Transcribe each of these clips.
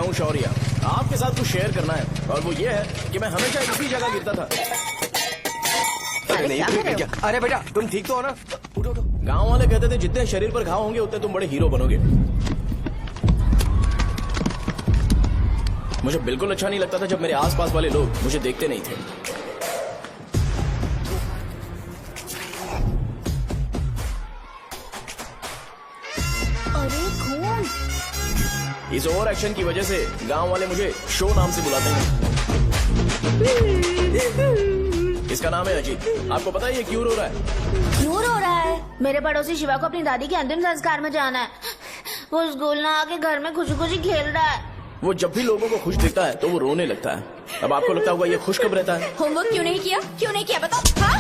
हूँ शौर्य। आपके साथ कुछ शेयर करना है और वो ये है कि मैं हमेशा इसी जगह गिरता था। अरे नहीं, क्या? अरे बेटा तुम ठीक तो हो ना? उठो उठो। गांव वाले कहते थे जितने शरीर पर घाव होंगे उतने तुम बड़े हीरो बनोगे। मुझे बिल्कुल अच्छा नहीं लगता था जब मेरे आसपास वाले लोग मुझे देखते नहीं थे। इस ओवर एक्शन की वजह से गांव वाले मुझे शो नाम से बुलाते हैं। इसका नाम है अजीत। आपको पता है ये क्यों रो रहा है? क्यों रो रहा है? मेरे पड़ोसी शिवा को अपनी दादी के अंतिम संस्कार में जाना है। वो स्कूल ना आके घर में खुशी खुशी खेल रहा है। वो जब भी लोगों को खुश दिखता है तो वो रोने लगता है। अब आपको लगता होगा ये खुश कब रहता है? होमवर्क क्यों नहीं किया? क्यों नहीं किया बताओ? हाँ?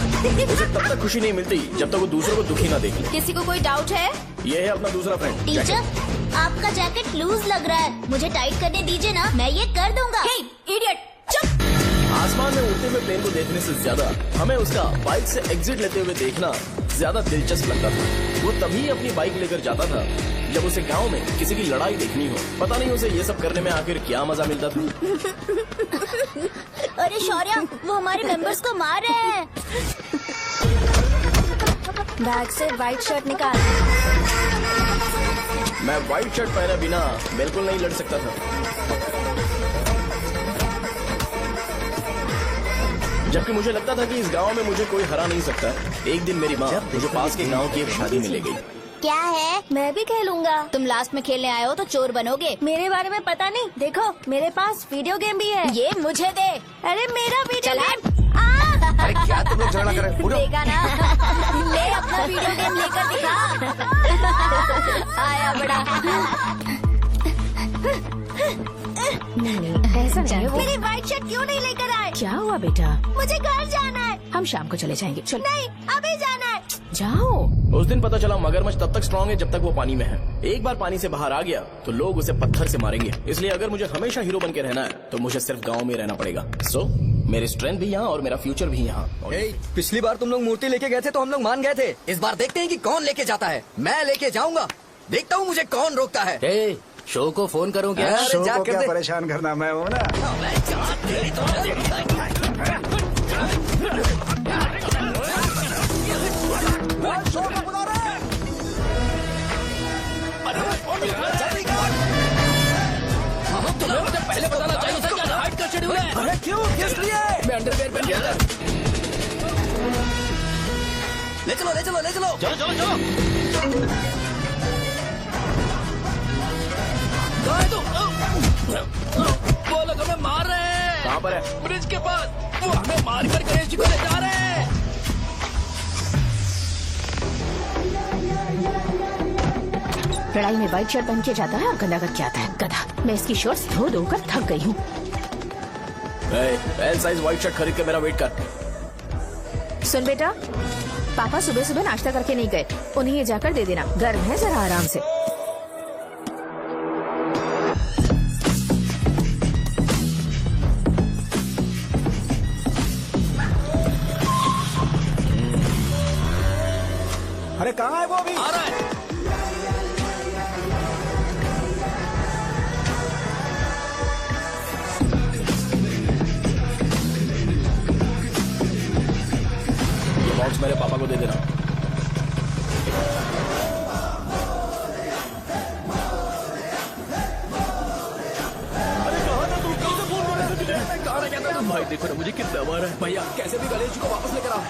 उसे तब तक खुशी नहीं मिलती जब तक वो दूसरों को दुखी ना देखे। किसी को कोई डाउट है? ये है अपना दूसरा फ्रेंड। टीचर आपका जैकेट लूज लग रहा है, मुझे टाइट करने दीजिए ना, मैं ये कर दूंगा। हे इडियट, चुप। आसमान में उड़ते हुए प्लेन को देखने से ज्यादा हमें उसका बाइक से एग्जिट लेते हुए देखना ज्यादा दिलचस्प लगता था। वो तभी अपनी बाइक लेकर जाता था जब उसे गांव में किसी की लड़ाई देखनी हो। पता नहीं उसे ये सब करने में आखिर क्या मजा मिलता था। अरे शौर्य, वो हमारे मेंबर्स को मार रहे हैं। बैग से व्हाइट शर्ट निकाल। मैं व्हाइट शर्ट पहने बिना बिल्कुल नहीं लड़ सकता था। जबकि मुझे लगता था कि इस गांव में मुझे कोई हरा नहीं सकता। एक दिन मेरी माँ मुझे पास के गांव की एक शादी में ले गई। क्या है? मैं भी खेलूंगा। तुम लास्ट में खेलने आए हो तो चोर बनोगे। मेरे बारे में पता नहीं। देखो मेरे पास वीडियो गेम भी है। ये मुझे दे। अरे मेरा वीडियो चल गेम। अरे क्या तुम लोग झगड़ा कर रहे हो? देगा ना? ले अपना वीडियो गेम लेकर दिखा। आया बड़ा। नहीं ऐसा नहीं है। मेरी व्हाइट शर्ट क्यों नहीं लेकर आए? क्या हुआ बेटा? मुझे घर जाना है। हम शाम को चले जाएंगे। चल नहीं, अभी जाना है। जाओ। उस दिन पता चला मगरमच्छ तब तक स्ट्रांग है जब तक वो पानी में है। एक बार पानी से बाहर आ गया तो लोग उसे पत्थर से मारेंगे। इसलिए अगर मुझे हमेशा हीरो बन के रहना है तो मुझे सिर्फ गाँव में रहना पड़ेगा। सो मेरी स्ट्रेंथ भी यहाँ और मेरा फ्यूचर भी यहाँ। पिछली बार तुम लोग मूर्ति लेके गए थे तो हम लोग मान गए थे। इस बार देखते हैं कि कौन लेके जाता है। मैं लेके जाऊंगा, देखता हूँ मुझे कौन रोकता है। शो को फोन करूं क्या? शो को क्या परेशान करना, मैं हूँ ना। पहले बताना चाहिए था क्या हाइट का शेड्यूल है। अरे क्यों, किस लिए? मैं अंडरवेयर पहन गया था। ले चलो ले चलो ले चलो। चलो चलो चलो। वो लोग हमें मार रहे हैं। कहाँ पर है? ब्रिज के पास। वो हमें मार कर गणेश जी को ले जा रहे हैं। लड़ाई में व्हाइट शर्ट पहन के जाता है और गंदा करके आता है। गधा। मैं इसकी शॉर्ट्स धो धोकर थक गई हूँ। एल साइज व्हाइट शर्ट खरीद के मेरा वेट कर। सुन बेटा, पापा सुबह सुबह नाश्ता करके नहीं गए। उन्हें ये जाकर दे देना। गर्म है, जरा आराम से। अरे कहाँ है वो अभी? आ रहा है। ये बॉक्स मेरे पापा को दे देना। भाई देखो ना मुझे कितना मारा है। भैया कैसे भी गणेश जी को वापस लेकर आओ।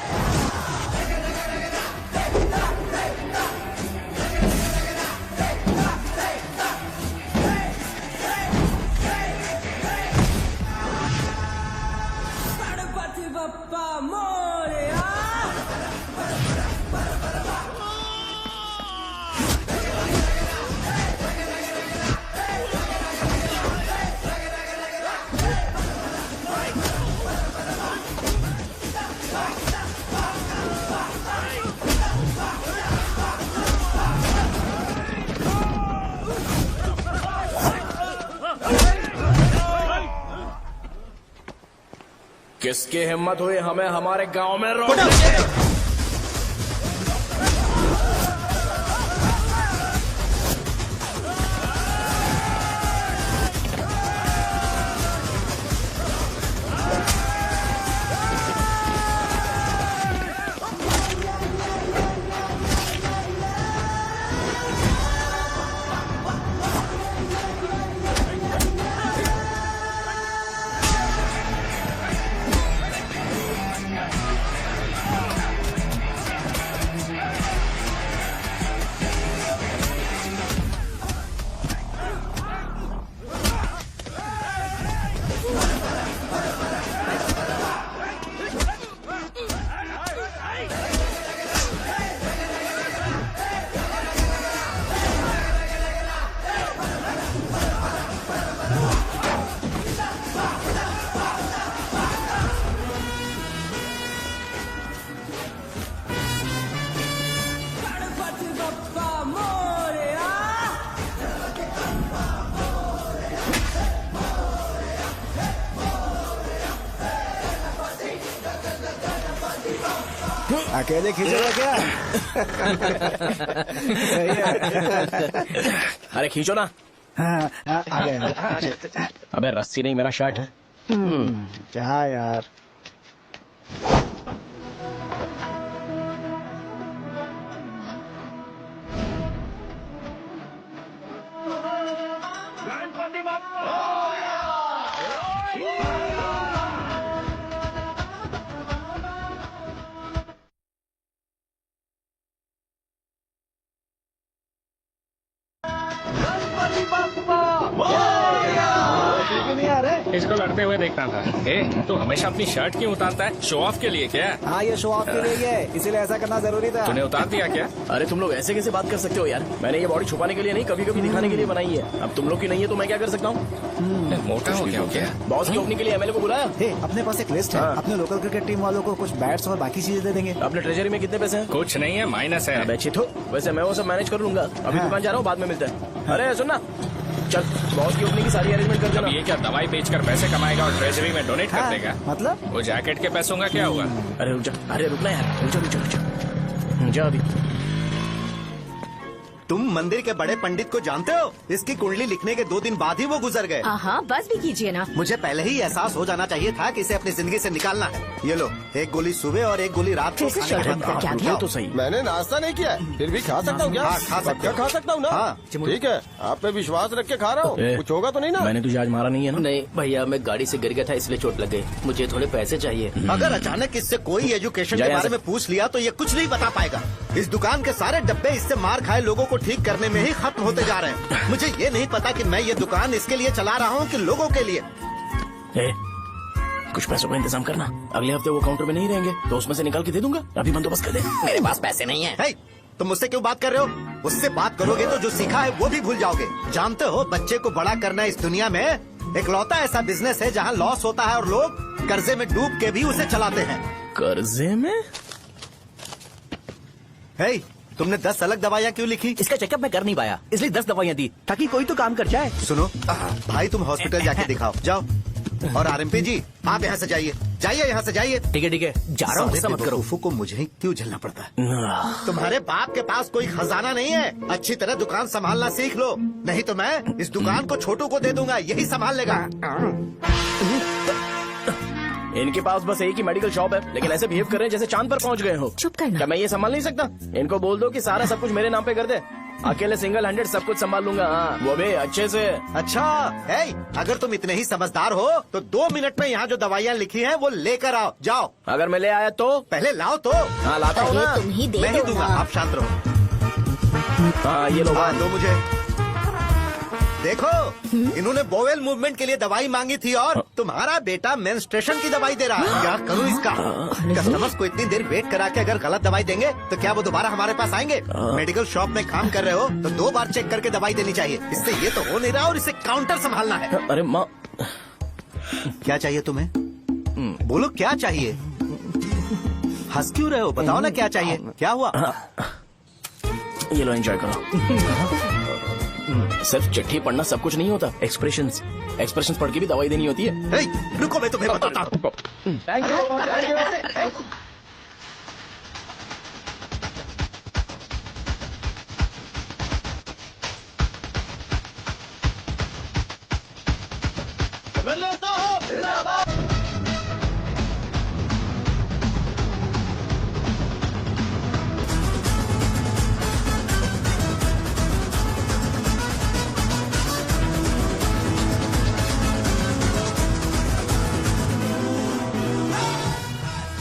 किसकी हिम्मत हुई हमें हमारे गांव में रोकने की? अकेले खींचोगे क्या? सही है। अरे खींचो ना। हाँ, आ गए। अबे रस्सी नहीं, मेरा शर्ट है। क्या यार? नहीं आ रहे? इसको लड़ते हुए देखना था। ए, तू हमेशा अपनी शर्ट क्यों उतारता है? शो ऑफ के लिए क्या? हाँ, ये शो ऑफ के लिए ही है, इसीलिए ऐसा करना जरूरी था। तूने उतार दिया क्या? अरे तुम लोग ऐसे कैसे बात कर सकते हो यार? मैंने ये बॉडी छुपाने के लिए नहीं, कभी कभी दिखाने के लिए बनाई है। अब तुम लोग की नहीं है तो मैं क्या कर सकता हूँ? मोटा हो गया हो क्या? बॉस की ओपनिंग के लिए एमएलए को बुलाया। हे, अपने पास एक लिस्ट है। हाँ। अपने लोकल क्रिकेट टीम वालों को कुछ बैट्स और बाकी चीजें दे देंगे। अपने ट्रेजरी में कितने पैसे हैं? कुछ नहीं है, माइनस है। अबे छिटो, वैसे मैं वो सब मैनेज कर लूंगा। अभी हाँ। दुकान जा रहा हूँ, बाद में मिलते हैं। अरे सुनना, चल बॉस की ओपनिंग की सारी अरेंजमेंट कर अब देना। ये क्या दवाई बेचकर पैसे कमाएगा और ट्रेजरी में डोनेट कर हाँ, देगा? मतलब? वो जैकेट के पैसों का क्या हुआ? अरे रुक जा, अरे रुकना यार, रुक जा अभी। तुम मंदिर के बड़े पंडित को जानते हो? इसकी कुंडली लिखने के 2 दिन बाद ही वो गुजर गए। हाँ, बस भी कीजिए ना। मुझे पहले ही एहसास हो जाना चाहिए था कि इसे अपनी जिंदगी से निकालना है। ये लो, एक गोली सुबह और एक गोली रात को फिर से खाने के शर्ट बाद का क्या आप किया? जाओ। तो सही। मैंने नाश्ता नहीं किया है, फिर भी खा सकता हूँ क्या? हाँ, खा सकते पक्का हो। खा सकता हूँ ना? हाँ। ठीक है, आप पे विश्वास रख के खा रहा हूँ। ए, कुछ होगा तो नहीं ना? मैंने तुझे आज मारा नहीं है ना? नहीं भैया, मैं गाड़ी से गिर गया था इसलिए चोट लग गई। मुझे थोड़े पैसे चाहिए। अगर अचानक इससे कोई एजुकेशन जा के यहाँ बारे से। में पूछ लिया तो ये कुछ नहीं बता पाएगा। इस दुकान के सारे डब्बे इससे मार खाए लोगों को ठीक करने में ही खत्म होते जा रहे हैं। मुझे ये नहीं पता कि मैं ये दुकान इसके लिए चला रहा हूँ कि लोगों के लिए। ए, कुछ पैसों का इंतजाम करना। अगले हफ्ते वो काउंटर में नहीं रहेंगे तो उसमें से निकाल के दे दूंगा। अभी बंदोबस्त कर दे। मेरे पास पैसे नहीं है। हे, तुम मुझसे क्यों बात कर रहे हो? उससे बात करोगे तो जो सीखा है वो भी भूल जाओगे। जानते हो, बच्चे को बड़ा करना इस दुनिया में इकलौता ऐसा बिजनेस है जहाँ लॉस होता है और लोग कर्जे में डूब के भी उसे चलाते हैं। कर्जे में? हे, तुमने 10 अलग दवाइयाँ क्यों लिखी? इसका चेकअप मैं कर नहीं पाया, इसलिए 10 दवाइयाँ दी ताकि कोई तो काम कर जाए। सुनो भाई, तुम हॉस्पिटल जाके दिखाओ, जाओ। और आरएमपी जी, आप यहाँ से जाइए, यहाँ से जाइए। ठीक है, जा रहा हूँ, गुस्सा मत करो। बेवकूफों को मुझे ही क्यों झेलना पड़ता है? तुम्हारे बाप के पास कोई खजाना नहीं है। अच्छी तरह दुकान संभालना सीख लो, नहीं तो मैं इस दुकान को छोटू को दे दूंगा, यही संभाल लेगा। इनके पास बस एक ही मेडिकल शॉप है, लेकिन ऐसे बिहेव कर रहे हैं जैसे चांद पर पहुंच गए हो। चुप करना। क्या मैं ये संभाल नहीं सकता? इनको बोल दो कि सारा सब कुछ मेरे नाम पे कर दे। अकेले सिंगल हैंडेड सब कुछ संभाल लूंगा। हाँ, वो भी अच्छे से। अच्छा है, अगर तुम इतने ही समझदार हो तो 2 मिनट में यहाँ जो दवाइयाँ लिखी हैं वो लेकर आओ, जाओ। अगर मैं ले आया तो? पहले लाओ तो। हाँ, लाता हूँ अरे ना। तुम ही दे मैं ही दो दूंगा, ना। आप शांत रहो। हाँ, ये लो। हाँ, दो मुझे। देखो, इन्होंने बोवेल मूवमेंट के लिए दवाई मांगी थी और तुम्हारा बेटा मेंस्ट्रुएशन की दवाई दे रहा है। क्या करूँ इसका? कस्टमर्स को इतनी देर वेट करा के अगर गलत दवाई देंगे तो क्या वो दोबारा हमारे पास आएंगे? मेडिकल शॉप में काम कर रहे हो तो 2 बार चेक करके दवाई देनी चाहिए। इससे ये तो हो नहीं रहा और इसे काउंटर संभालना है। अरे माँ, क्या चाहिए तुम्हें? बोलो क्या चाहिए? हंस क्यों रहे हो? बताओ ना क्या चाहिए? क्या हुआ? ये लो, एंजॉय करो। सिर्फ चिट्ठी पढ़ना सब कुछ नहीं होता। एक्सप्रेशंस पढ़ के भी दवाई देनी होती है। हे, रुको, मैं तुम्हें बताता हूँ।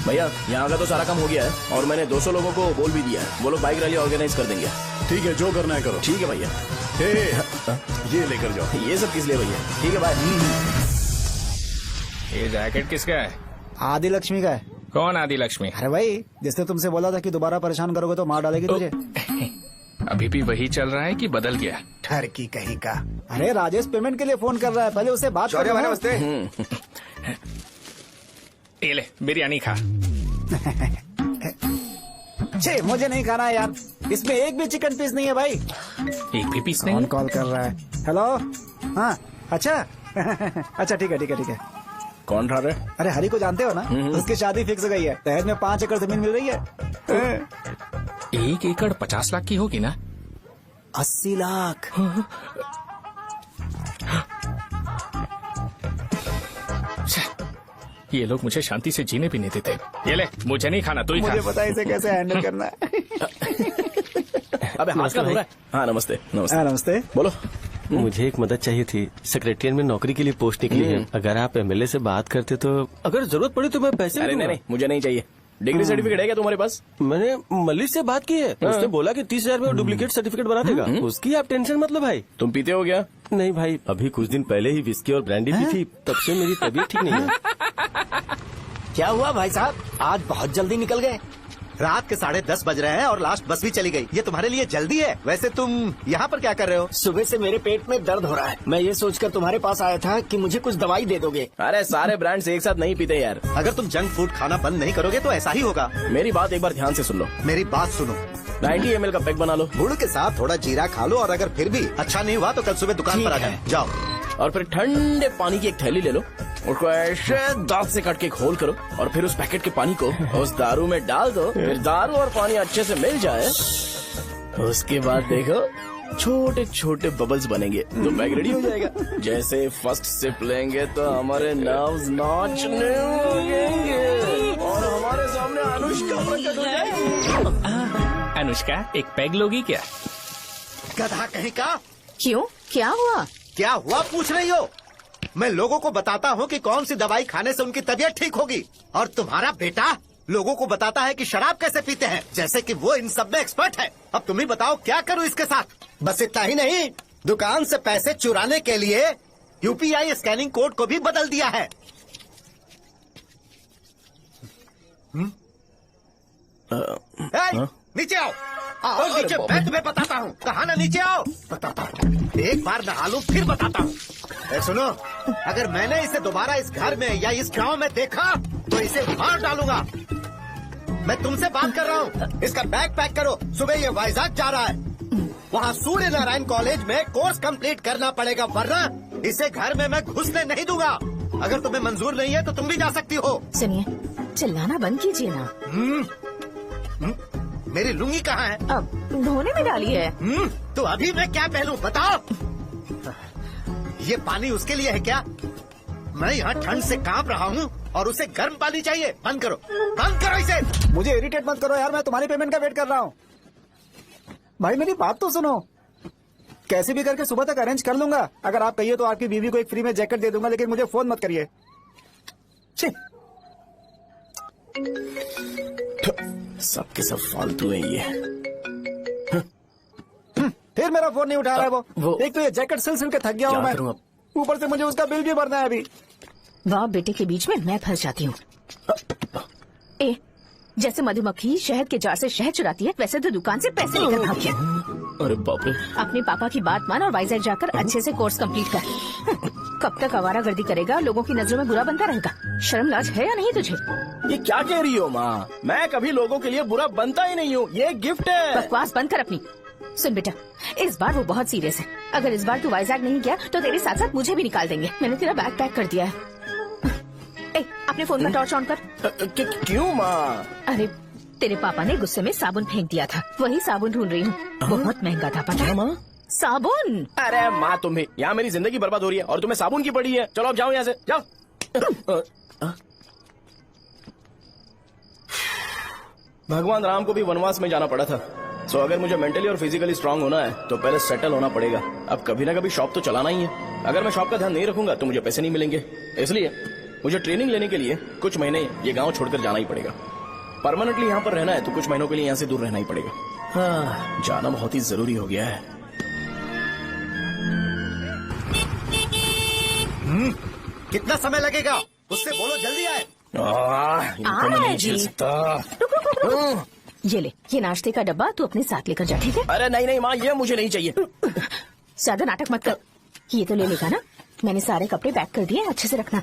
भैया, यहाँ का तो सारा काम हो गया है और मैंने 200 लोगों को बोल भी दिया है। वो लोग बाइक रैली ऑर्गेनाइज कर देंगे। ठीक है, जो करना है करो। ठीक है भैया। ये लेकर जाओ। ये सब किस लिए भैया? ठीक है, बाय। ये जैकेट किसका है? आदि लक्ष्मी का है। कौन आदि लक्ष्मी? अरे भाई, जिसने तुमसे बोला था कि दोबारा परेशान करोगे तो मार डालेगी तुझे। अभी भी वही चल रहा है कि बदल गया? ठरकी कहीं का। अरे राजेश पेमेंट के लिए फोन कर रहा है, पहले उससे बात करो। नमस्ते। ये ले, बिरयानी खा। छे, मुझे नहीं खाना है यार, इसमें एक भी चिकन पीस नहीं है भाई। एक भी पीस नहीं? कौन कॉल कर रहा है? हेलो। हाँ, अच्छा। अच्छा, ठीक है। कौन रहा? अरे हरी को जानते हो ना? उसकी शादी फिक्स हो गई है। दहेज में 5 एकड़ जमीन मिल रही है। 1 एकड़ 50 लाख की होगी ना? 80 लाख। ये लोग मुझे शांति से जीने भी नहीं देते। ये ले, मुझे नहीं खाना, तू ही खा। मुझे पता है इसे कैसे हैंडल करना है। अबे हाथ का हो रहा है। हाँ नमस्ते नमस्ते। नमस्ते। बोलो। मुझे एक मदद चाहिए थी। सेक्रेटरिएट में नौकरी के लिए पोस्ट निकली है। अगर आप एमएलए से बात करते तो अगर जरूरत पड़ी तो मैं पैसे अरे नहीं, मुझे नहीं चाहिए। डिग्री सर्टिफिकेट है क्या तुम्हारे पास? मैंने मलिक से बात की है। उसने बोला कि 30,000 में डुप्लीकेट सर्टिफिकेट बना देगा। उसकी आप टेंशन मत लो भाई। तुम पीते हो क्या? नहीं भाई, अभी कुछ दिन पहले ही विस्की और ब्रांडी पी थी, तब से मेरी तबीयत ठीक नहीं है। क्या हुआ भाई साहब, आज बहुत जल्दी निकल गए? रात के 10:30 बज रहे हैं और लास्ट बस भी चली गई। ये तुम्हारे लिए जल्दी है। वैसे तुम यहाँ पर क्या कर रहे हो? सुबह से मेरे पेट में दर्द हो रहा है। मैं ये सोचकर तुम्हारे पास आया था कि मुझे कुछ दवाई दे दोगे। अरे सारे ब्रांड्स एक साथ नहीं पीते यार। अगर तुम जंक फूड खाना बंद नहीं करोगे तो ऐसा ही होगा। मेरी बात एक बार ध्यान से सुन लो। मेरी बात सुनो। 90 ml का पैक बना लो। गुड़ के साथ थोड़ा जीरा खा लो और अगर फिर भी अच्छा नहीं हुआ तो कल सुबह दुकान पर आ जाओ। और फिर ठंडे पानी की एक थैली ले लो, उसको ऐसे दांत से काट के घोल करो और फिर उस पैकेट के पानी को उस दारू में डाल दो। फिर दारू और पानी अच्छे से मिल जाए, उसके बाद देखो छोटे छोटे बबल्स बनेंगे तो पैक रेडी हो जाएगा। जैसे फर्स्ट सिप लेंगे तो हमारे नर्व्स नाचने लगेंगे और हमारे सामने अनुष्का प्रकट हो जाएगी। अनुष्का, एक पैग लोगी क्या? गधा कहीं का। क्यों, क्या हुआ? क्या हुआ पूछ रही हो? मैं लोगों को बताता हूँ कि कौन सी दवाई खाने से उनकी तबीयत ठीक होगी, और तुम्हारा बेटा लोगों को बताता है कि शराब कैसे पीते हैं, जैसे कि वो इन सब में एक्सपर्ट है। अब तुम ही बताओ क्या करूँ इसके साथ? बस इतना ही नहीं, दुकान से पैसे चुराने के लिए यूपीआई स्कैनिंग कोड को भी बदल दिया है। नीचे आओ, आओ नीचे, मैं तुम्हें बताता हूँ। कहा ना नीचे आओ, बताता हूँ। एक बार नहा लूं फिर बताता हूँ। सुनो, अगर मैंने इसे दोबारा इस घर में या इस गांव में देखा तो इसे मार डालूंगा। मैं तुमसे बात कर रहा हूँ। इसका बैग पैक करो, सुबह ये वाइजाग जा रहा है। वहाँ सूर्य नारायण कॉलेज में कोर्स कंप्लीट करना पड़ेगा, वरना इसे घर में मैं घुसने नहीं दूंगा। अगर तुम्हें मंजूर नहीं है तो तुम भी जा सकती हो। सुनिए, चिल्लाना बंद कीजिए ना। मेरी लुंगी कहाँ है? अब धोने में डाली है। तो अभी मैं क्या पहनूं बताओ? ये पानी उसके लिए है क्या? मैं यहाँ ठंड से कांप रहा हूँ और उसे गर्म पानी चाहिए। बंद करो, बंद करो इसे। मुझे इरिटेट मत करो यार, मैं तुम्हारी पेमेंट का वेट कर रहा हूँ। भाई मेरी बात तो सुनो, कैसे भी करके सुबह तक अरेंज कर लूंगा। अगर आप कहिए तो आपकी बीवी को एक फ्री में जैकेट दे दूंगा, लेकिन मुझे फोन मत करिए। सबके सब फालतू है ये। फिर मेरा फोन नहीं उठा रहा है वो। एक तो ये जैकेट सिल सिल के थक गया हूँ मैं, ऊपर से मुझे उसका बिल भी भरना है अभी। वाह, बेटे के बीच में मैं फंस जाती हूँ। ए, जैसे मधुमक्खी शहद के जार से शहद चुराती है, वैसे तो दुकान से पैसे लेकर भाग गया। अरे बाप रे। अपने पापा की बात मान और वाइजैक जाकर अच्छे से कोर्स कंप्लीट कर। कब तक आवारागर्दी करेगा, लोगों की नजरों में बुरा बनता रहेगा। शर्म लाज है या नहीं तुझे? ये क्या कह रही हो माँ? मैं कभी लोगों के लिए बुरा बनता ही नहीं हूँ, ये गिफ्ट है। बकवास बंद कर अपनी। सुन बेटा, इस बार वो बहुत सीरियस है। अगर इस बार तू वाइजैक नहीं गया तो तेरे साथ साथ मुझे भी निकाल देंगे। मैंने तेरा बैग पैक कर दिया है। ए, अपने फोन का टॉर्च ऑन कर। क्यों माँ? अरे तेरे पापा ने गुस्से में साबुन फेंक दिया था, वही साबुन ढूंढ रही हूँ। बहुत महंगा था, पता है माँ? साबुन। अरे माँ, तुम्हें यहाँ मेरी जिंदगी बर्बाद हो रही है और तुम्हें साबुन की पड़ी है। चलो अब जाओ यहाँ से, जाओ। भगवान राम को भी वनवास में जाना पड़ा था। सो अगर मुझे मेंटली और फिजिकली स्ट्रांग होना है तो पहले सेटल होना पड़ेगा। अब कभी ना कभी शॉप तो चलाना ही है। अगर मैं शॉप का ध्यान नहीं रखूंगा तो मुझे पैसे नहीं मिलेंगे। इसलिए मुझे ट्रेनिंग लेने के लिए कुछ महीने ये गांव छोड़कर जाना ही पड़ेगा। परमानेंटली यहाँ पर रहना है तो कुछ महीनों के लिए यहाँ से दूर रहना ही पड़ेगा। हाँ, जाना बहुत ही जरूरी हो गया है। कितना समय लगेगा? उससे बोलो जल्दी आए। इनको मैं नहीं झेल सकता। रुक। ये ले, ये नाश्ते का डब्बा तू अपने साथ लेकर जा, ठीक है? अरे नहीं नहीं माँ, ये मुझे नहीं चाहिए। ज्यादा नाटक मत कर। ये तो ले लेगा ना? मैंने सारे कपड़े पैक कर दिए, अच्छे से रखना।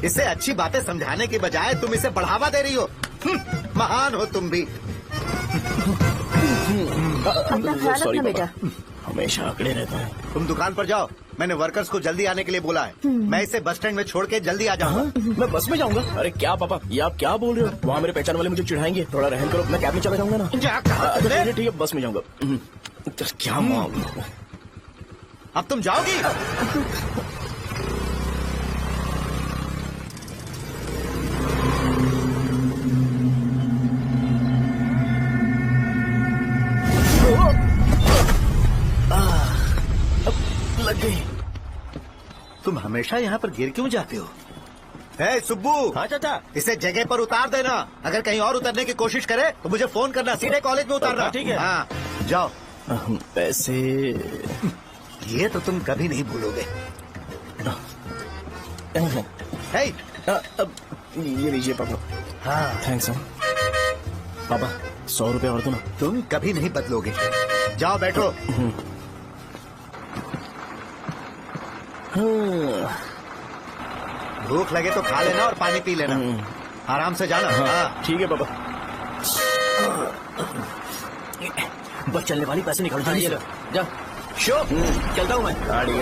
इसे अच्छी बातें समझाने की बजाय तुम इसे बढ़ावा दे रही हो। महान हो तुम भी। अपना ख्याल सॉरी रखना बेटा। हमेशा आंकड़े रहता है। तुम दुकान पर जाओ, मैंने वर्कर्स को जल्दी आने के लिए बोला है। मैं इसे बस स्टैंड में छोड़ के जल्दी आ जाऊंगा। मैं बस में जाऊंगा? अरे क्या पापा, ये आप क्या बोल रहे हो? वहाँ मेरे पहचान वाले मुझे चिढ़ाएंगे। थोड़ा रहम करो, मैं कैब में चला जाऊंगा ना। अच्छा, ठीक है, बस में जाऊंगा। क्या मामला? अब तुम जाओगी? लग गई। तुम हमेशा यहाँ पर गिर क्यों जाते हो? हे सुब्बू। हाँ चाचा। इसे जगह पर उतार देना। अगर कहीं और उतरने की कोशिश करे तो मुझे फोन करना, सीधे कॉलेज में उतारना। ठीक है। हाँ, जाओ। पैसे ये तो तुम कभी नहीं भूलोगे। हे, अब ये लीजिए पापा। हाँ, थैंक्स पापा। 100 रुपए और दो ना। तुम कभी नहीं बदलोगे। जाओ बैठो। भूख लगे तो खा लेना और पानी पी लेना। आराम से जाना। हाँ, ठीक है पापा। बस चलने वाली पैसे निकाल दो। जा शो चलता हूँ मैं। अरे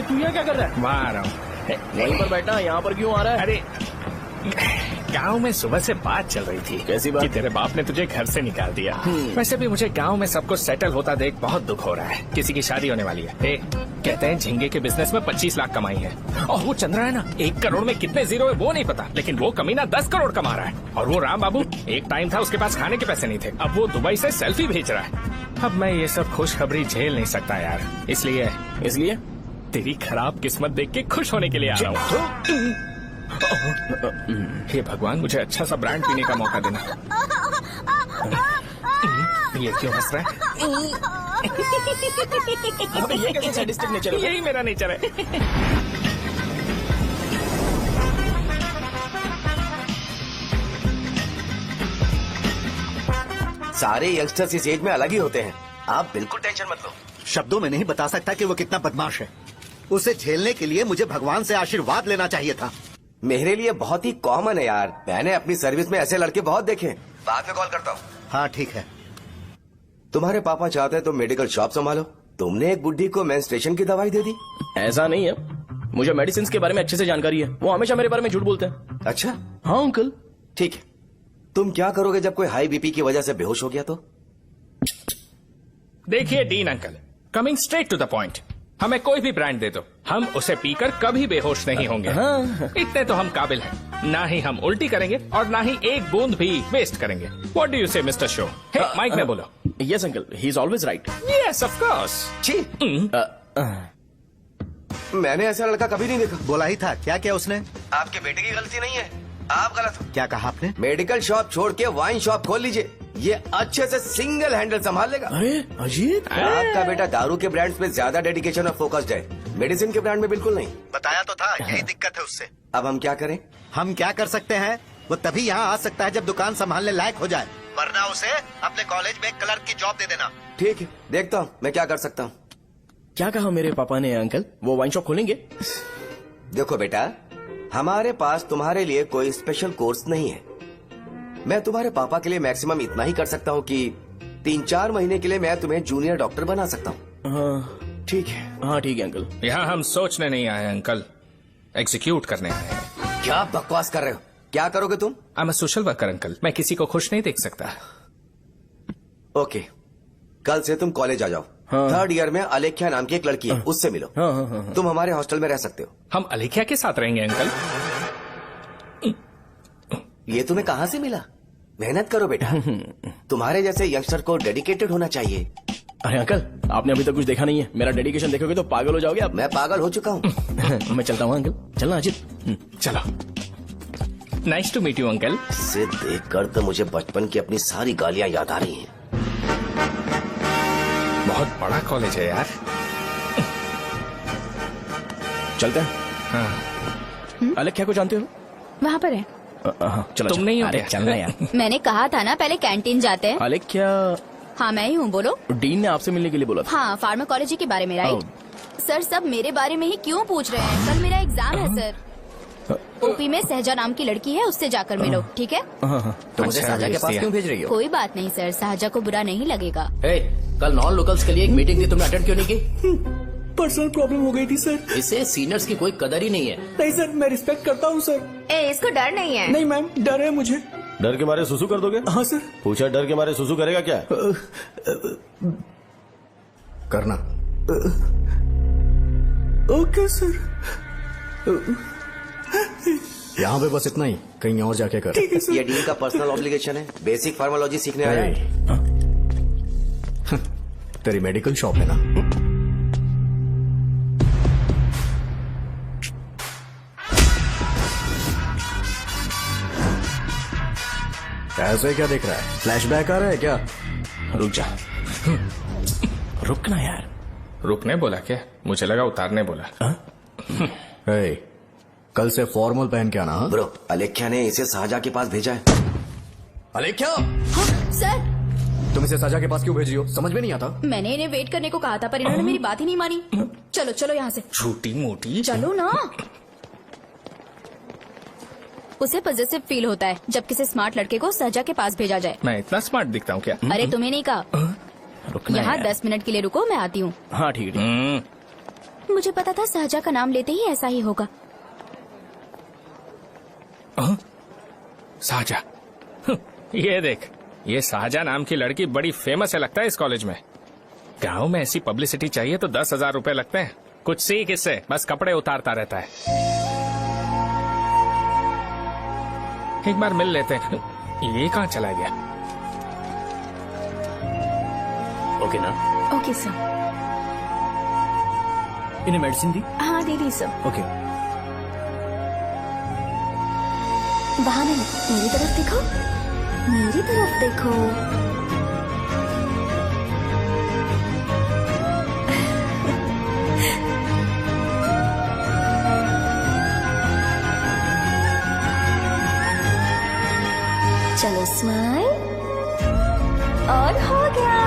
तू यहाँ क्या कर रहा है? वहाँ आ रहा हूँ। वहीं पर बैठा, यहाँ पर क्यों आ रहा है? अरे गांव में सुबह से बात चल रही थी। कैसी बात? कि तेरे बाप ने तुझे घर से निकाल दिया। वैसे भी मुझे गांव में सब कुछ सेटल होता देख बहुत दुख हो रहा है। किसी की शादी होने वाली है। कहते हैं झींगे के बिजनेस में 25 लाख कमाई है। और वो चंद्रा है ना, 1 करोड़ में कितने जीरो है वो नहीं पता, लेकिन वो कमीना 10 करोड़ कमा रहा है। और वो राम बाबू, एक टाइम था उसके पास खाने के पैसे नहीं थे, अब वो दुबई से सेल्फी भेज रहा है। अब मैं ये सब खुशखबरी झेल नहीं सकता यार, इसलिए तेरी खराब किस्मत देख के खुश होने के लिए आ रहा हूँ। हे भगवान, मुझे अच्छा सा ब्रांड पीने का मौका देना। ये क्यों हंस रहा है? ये कैसे सैडिस्टिक नेचर है? यही मेरा नेचर है। सारे यंगस्टर्स इस एज में अलग ही होते हैं। आप बिल्कुल टेंशन मत लो। शब्दों में नहीं बता सकता कि वो कितना बदमाश है। उसे झेलने के लिए मुझे भगवान से आशीर्वाद लेना चाहिए था। मेरे लिए बहुत ही कॉमन है यार, मैंने अपनी सर्विस में ऐसे लड़के बहुत देखे। बाद में कॉल करता हूँ। हाँ ठीक है। तुम्हारे पापा चाहते हैं तुम मेडिकल शॉप संभालो। तुमने एक बुढ़ी को मेंस्ट्रुएशन की दवाई दे दी। ऐसा नहीं है, मुझे मेडिसिन के बारे में अच्छे से जानकारी है। वो हमेशा मेरे बारे में झूठ बोलते हैं। अच्छा हाँ अंकल। ठीक है, तुम क्या करोगे जब कोई हाई बीपी की वजह से बेहोश हो गया तो? देखिए Dean uncle, coming straight to the point, हमें कोई भी ब्रांड दे दो, हम उसे पीकर कभी बेहोश नहीं होंगे। इतने तो हम काबिल हैं। ना ही हम उल्टी करेंगे और ना ही एक बूंद भी वेस्ट करेंगे। व्हाट डू यू से मिस्टर शो? माइक में बोलो। Yes uncle, he is always right. Yes of course. छी, मैंने ऐसा लड़का कभी नहीं देखा। बोला ही था। क्या किया उसने? आपके बेटे की गलती नहीं है, आप गलत हो। क्या कहा आपने? मेडिकल शॉप छोड़ के वाइन शॉप खोल लीजिए, ये अच्छे से सिंगल हैंडल संभाल लेगा। अरे अजीब। आपका बेटा दारू के ब्रांड्स में ज्यादा डेडिकेशन और फोकस्ड है, मेडिसिन के ब्रांड में बिल्कुल नहीं। बताया तो था, यही दिक्कत है उससे। अब हम क्या करें? हम क्या कर सकते हैं? वो तभी यहाँ आ सकता है जब दुकान संभालने लायक हो जाए, वरना उसे अपने कॉलेज में क्लर्क की जॉब दे देना। ठीक है, देखता हूँ मैं क्या कर सकता हूँ। क्या कहा मेरे पापा ने अंकल? वो वाइन शॉप खोलेंगे? देखो बेटा, हमारे पास तुम्हारे लिए कोई स्पेशल कोर्स नहीं है। मैं तुम्हारे पापा के लिए मैक्सिमम इतना ही कर सकता हूँ कि 3-4 महीने के लिए मैं तुम्हें जूनियर डॉक्टर बना सकता हूँ। हाँ ठीक है। हाँ ठीक है अंकल। यहाँ हम सोचने नहीं आए अंकल, एग्जीक्यूट करने आए हैं। क्या बकवास कर रहे हो? क्या करोगे तुम? I am a social worker uncle, मैं किसी को खुश नहीं देख सकता। ओके, कल से तुम कॉलेज आ जाओ। हाँ। 3rd ईयर में अलेख्या नाम की एक लड़की है, उससे मिलो। हाँ। तुम हमारे हॉस्टल में रह सकते हो। हम अलेख्या के साथ रहेंगे अंकल। ये तुम्हें कहाँ से मिला? मेहनत करो बेटा, तुम्हारे जैसे यंगस्टर को डेडिकेटेड होना चाहिए। अरे अंकल, आपने अभी तक कुछ देखा नहीं है। मेरा डेडिकेशन देखोगे तो पागल हो जाओगे आप। मैं पागल हो चुका हूँ। मैं चलता हूँ अंकल। चलना अजित। चलो, nice to meet you uncle. इसे देखकर तो मुझे बचपन की अपनी सारी गालियाँ याद आ रही हैं। बहुत बड़ा कॉलेज है यार। चलते हैं। हाँ। अलेख्या को जानते हो? वहाँ पर है। चलो तुम नहीं हो अरे क्या? चलना यार। मैंने कहा था ना पहले कैंटीन जाते हैं। अलेख्या, हाँ मैं ही हूँ, बोलो। डीन ने आपसे मिलने के लिए बोला था। हाँ, फार्माकोलॉजी के बारे में, राइट? सर सब मेरे बारे में ही क्यों पूछ रहे हैं? कल मेरा एग्जाम है सर। ओपी में सहजा नाम की लड़की है, उससे जाकर मिलो, ठीक है? तो मुझे अच्छा, साजा के भेज पास दिया। क्यों भेज रही हो? कोई बात नहीं सर, सहजा को बुरा नहीं लगेगा। कल नॉन लोकल्स के लिए एक मीटिंग थी, तुमने अटेंड क्यों नहीं की? पर्सनल प्रॉब्लम हो गई थी सर। इससे सीनियर्स की कोई कदर ही नहीं है। नहीं सर, मैं रिस्पेक्ट करता हूँ सर। इसको डर नहीं है। नहीं मैम, डर है मुझे। डर के मारे सुसु कर दोगे? हाँ सर। पूछा डर के मारे सुसु करेगा क्या? करना। Okay sir. यहाँ पे बस इतना ही, कहीं और जाके कर। ये डीन का पर्सनल ऑब्लिगेशन है, बेसिक फार्मोलॉजी सीखने आया है। तेरी मेडिकल शॉप है ना? ऐसे क्या देख रहा है? फ्लैशबैक आ रहा है क्या? रुक जा। रुकना यार। रुकने बोला क्या? मुझे लगा उतारने बोला। hey, कल से फॉर्मल पहन के आना। ब्रो, अलेख्या ने इसे साजा के पास भेजा है। अलेख्या, हाँ, सर तुम इसे साजा के पास क्यों भेज रही हो? समझ में नहीं आता। मैंने इन्हें वेट करने को कहा था, पर इन्होंने मेरी बात ही नहीं मानी। चलो चलो यहाँ से, छोटी मोटी। चलो ना। उसे पॉजिटिव फील होता है जब किसी स्मार्ट लड़के को सहजा के पास भेजा जाए। मैं इतना स्मार्ट दिखता हूँ क्या? अरे तुम्हें नहीं कहा। रुकना यहाँ यार। 10 मिनट के लिए रुको, मैं आती हूँ। हाँ ठीक है। मुझे पता था सहजा का नाम लेते ही ऐसा ही होगा। साजा। ये देख, ये साजा नाम की लड़की बड़ी फेमस है लगता है इस कॉलेज में। गांव में ऐसी पब्लिसिटी चाहिए तो 10,000 रुपए लगते हैं। कुछ सीख इससे, बस कपड़े उतारता रहता है। एक बार मिल लेते हैं। ये कहाँ चला गया? ओके ना? Okay sir. इन्हें मेडिसिन दी? हाँ दे दी सर। ओके। वहाँ नहीं, मेरी तरफ देखो, मेरी तरफ देखो। चलो स्माइल, और हो गया।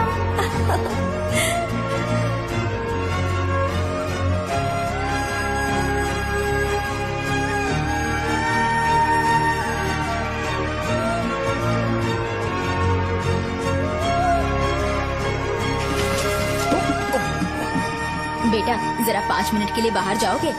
बेटा जरा 5 मिनट के लिए बाहर जाओगे?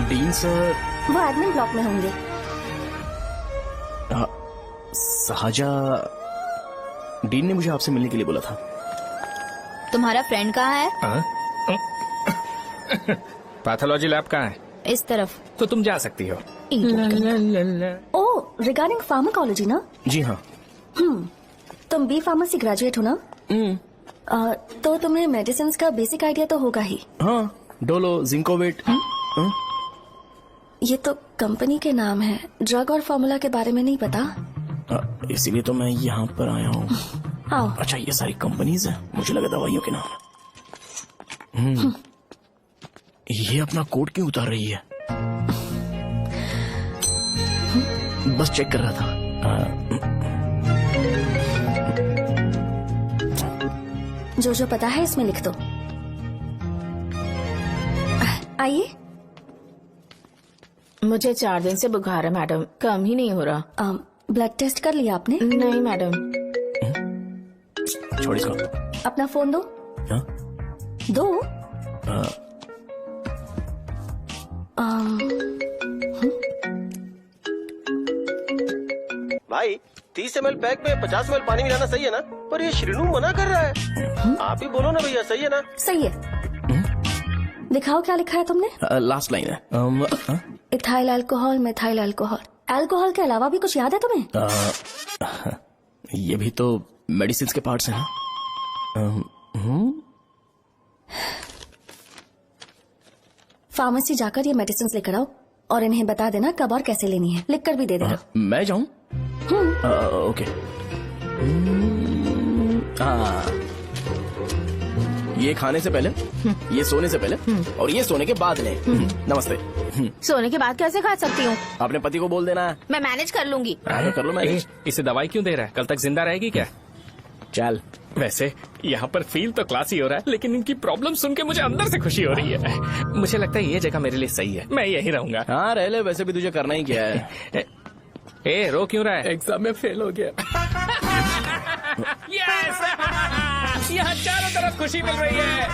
Dean sir. वो एडमिन ब्लॉक में होंगे। साजा, डीन ने मुझे आपसे मिलने के लिए बोला था। तुम्हारा फ्रेंड कहाँ है? पैथोलॉजी लैब कहाँ है? इस तरफ। तो तुम जा सकती हो। ओ, रिगार्डिंग फार्माकोलॉजी ना? जी हाँ। तुम बी फार्मेसी ग्रेजुएट हो ना? तो तुम्हें मेडिसिन का बेसिक आइडिया तो होगा ही। हाँ, डोलो, जिंकोवेट। ये तो कंपनी के नाम है, ड्रग और फॉर्मूला के बारे में नहीं पता। इसीलिए तो मैं यहाँ पर आया हूँ। आओ। अच्छा, ये सारी कंपनीज है, मुझे लगा दवाइयों के नाम। ये अपना कोट क्यों उतार रही है? बस चेक कर रहा था। जो जो पता है इसमें लिख दो। आइए। मुझे 4 दिन से बुखार है मैडम, कम ही नहीं हो रहा। ब्लड टेस्ट कर लिया आपने? नहीं मैडम। छोड़ इसको। अपना फोन दो। हाँ? दो। भाई 30 ml पैक में 50 ml पानी मिलाना सही है ना? पर ये श्रीनू मना कर रहा है। आप ही बोलो ना भैया, सही है ना? सही है। दिखाओ क्या लिखा है तुमने? लास्ट लाइन है। Ethyl alcohol, methyl alcohol. Alcohol के अलावा भी कुछ याद है तुम्हें? ये भी तो मेडिसिन के पार्ट्स हैं ना। फार्मेसी जाकर ये मेडिसिन लेकर आओ और इन्हें बता देना कब और कैसे लेनी है। लिख कर भी दे देना। मैं जाऊं? ओके। ये खाने से पहले, ये सोने से पहले और ये सोने के बाद ले। नमस्ते। सोने के बाद कैसे खा सकती हूँ? अपने पति को बोल देना। मैं मैनेज कर लूंगी। कर लो मैनेज। इसे दवाई क्यों दे रहा है? कल तक जिंदा रहेगी क्या? चल। वैसे यहाँ पर फील तो क्लासी हो रहा है, लेकिन इनकी प्रॉब्लम सुन के मुझे अंदर से खुशी हो रही है। मुझे लगता है ये जगह मेरे लिए सही है, मैं यही रहूंगा। हाँ रह ले, वैसे भी तुझे करना ही क्या है। ए रो क्यों रहा है? एग्जाम में फेल हो गया। यस! यहाँ चारों तरफ खुशी मिल रही है।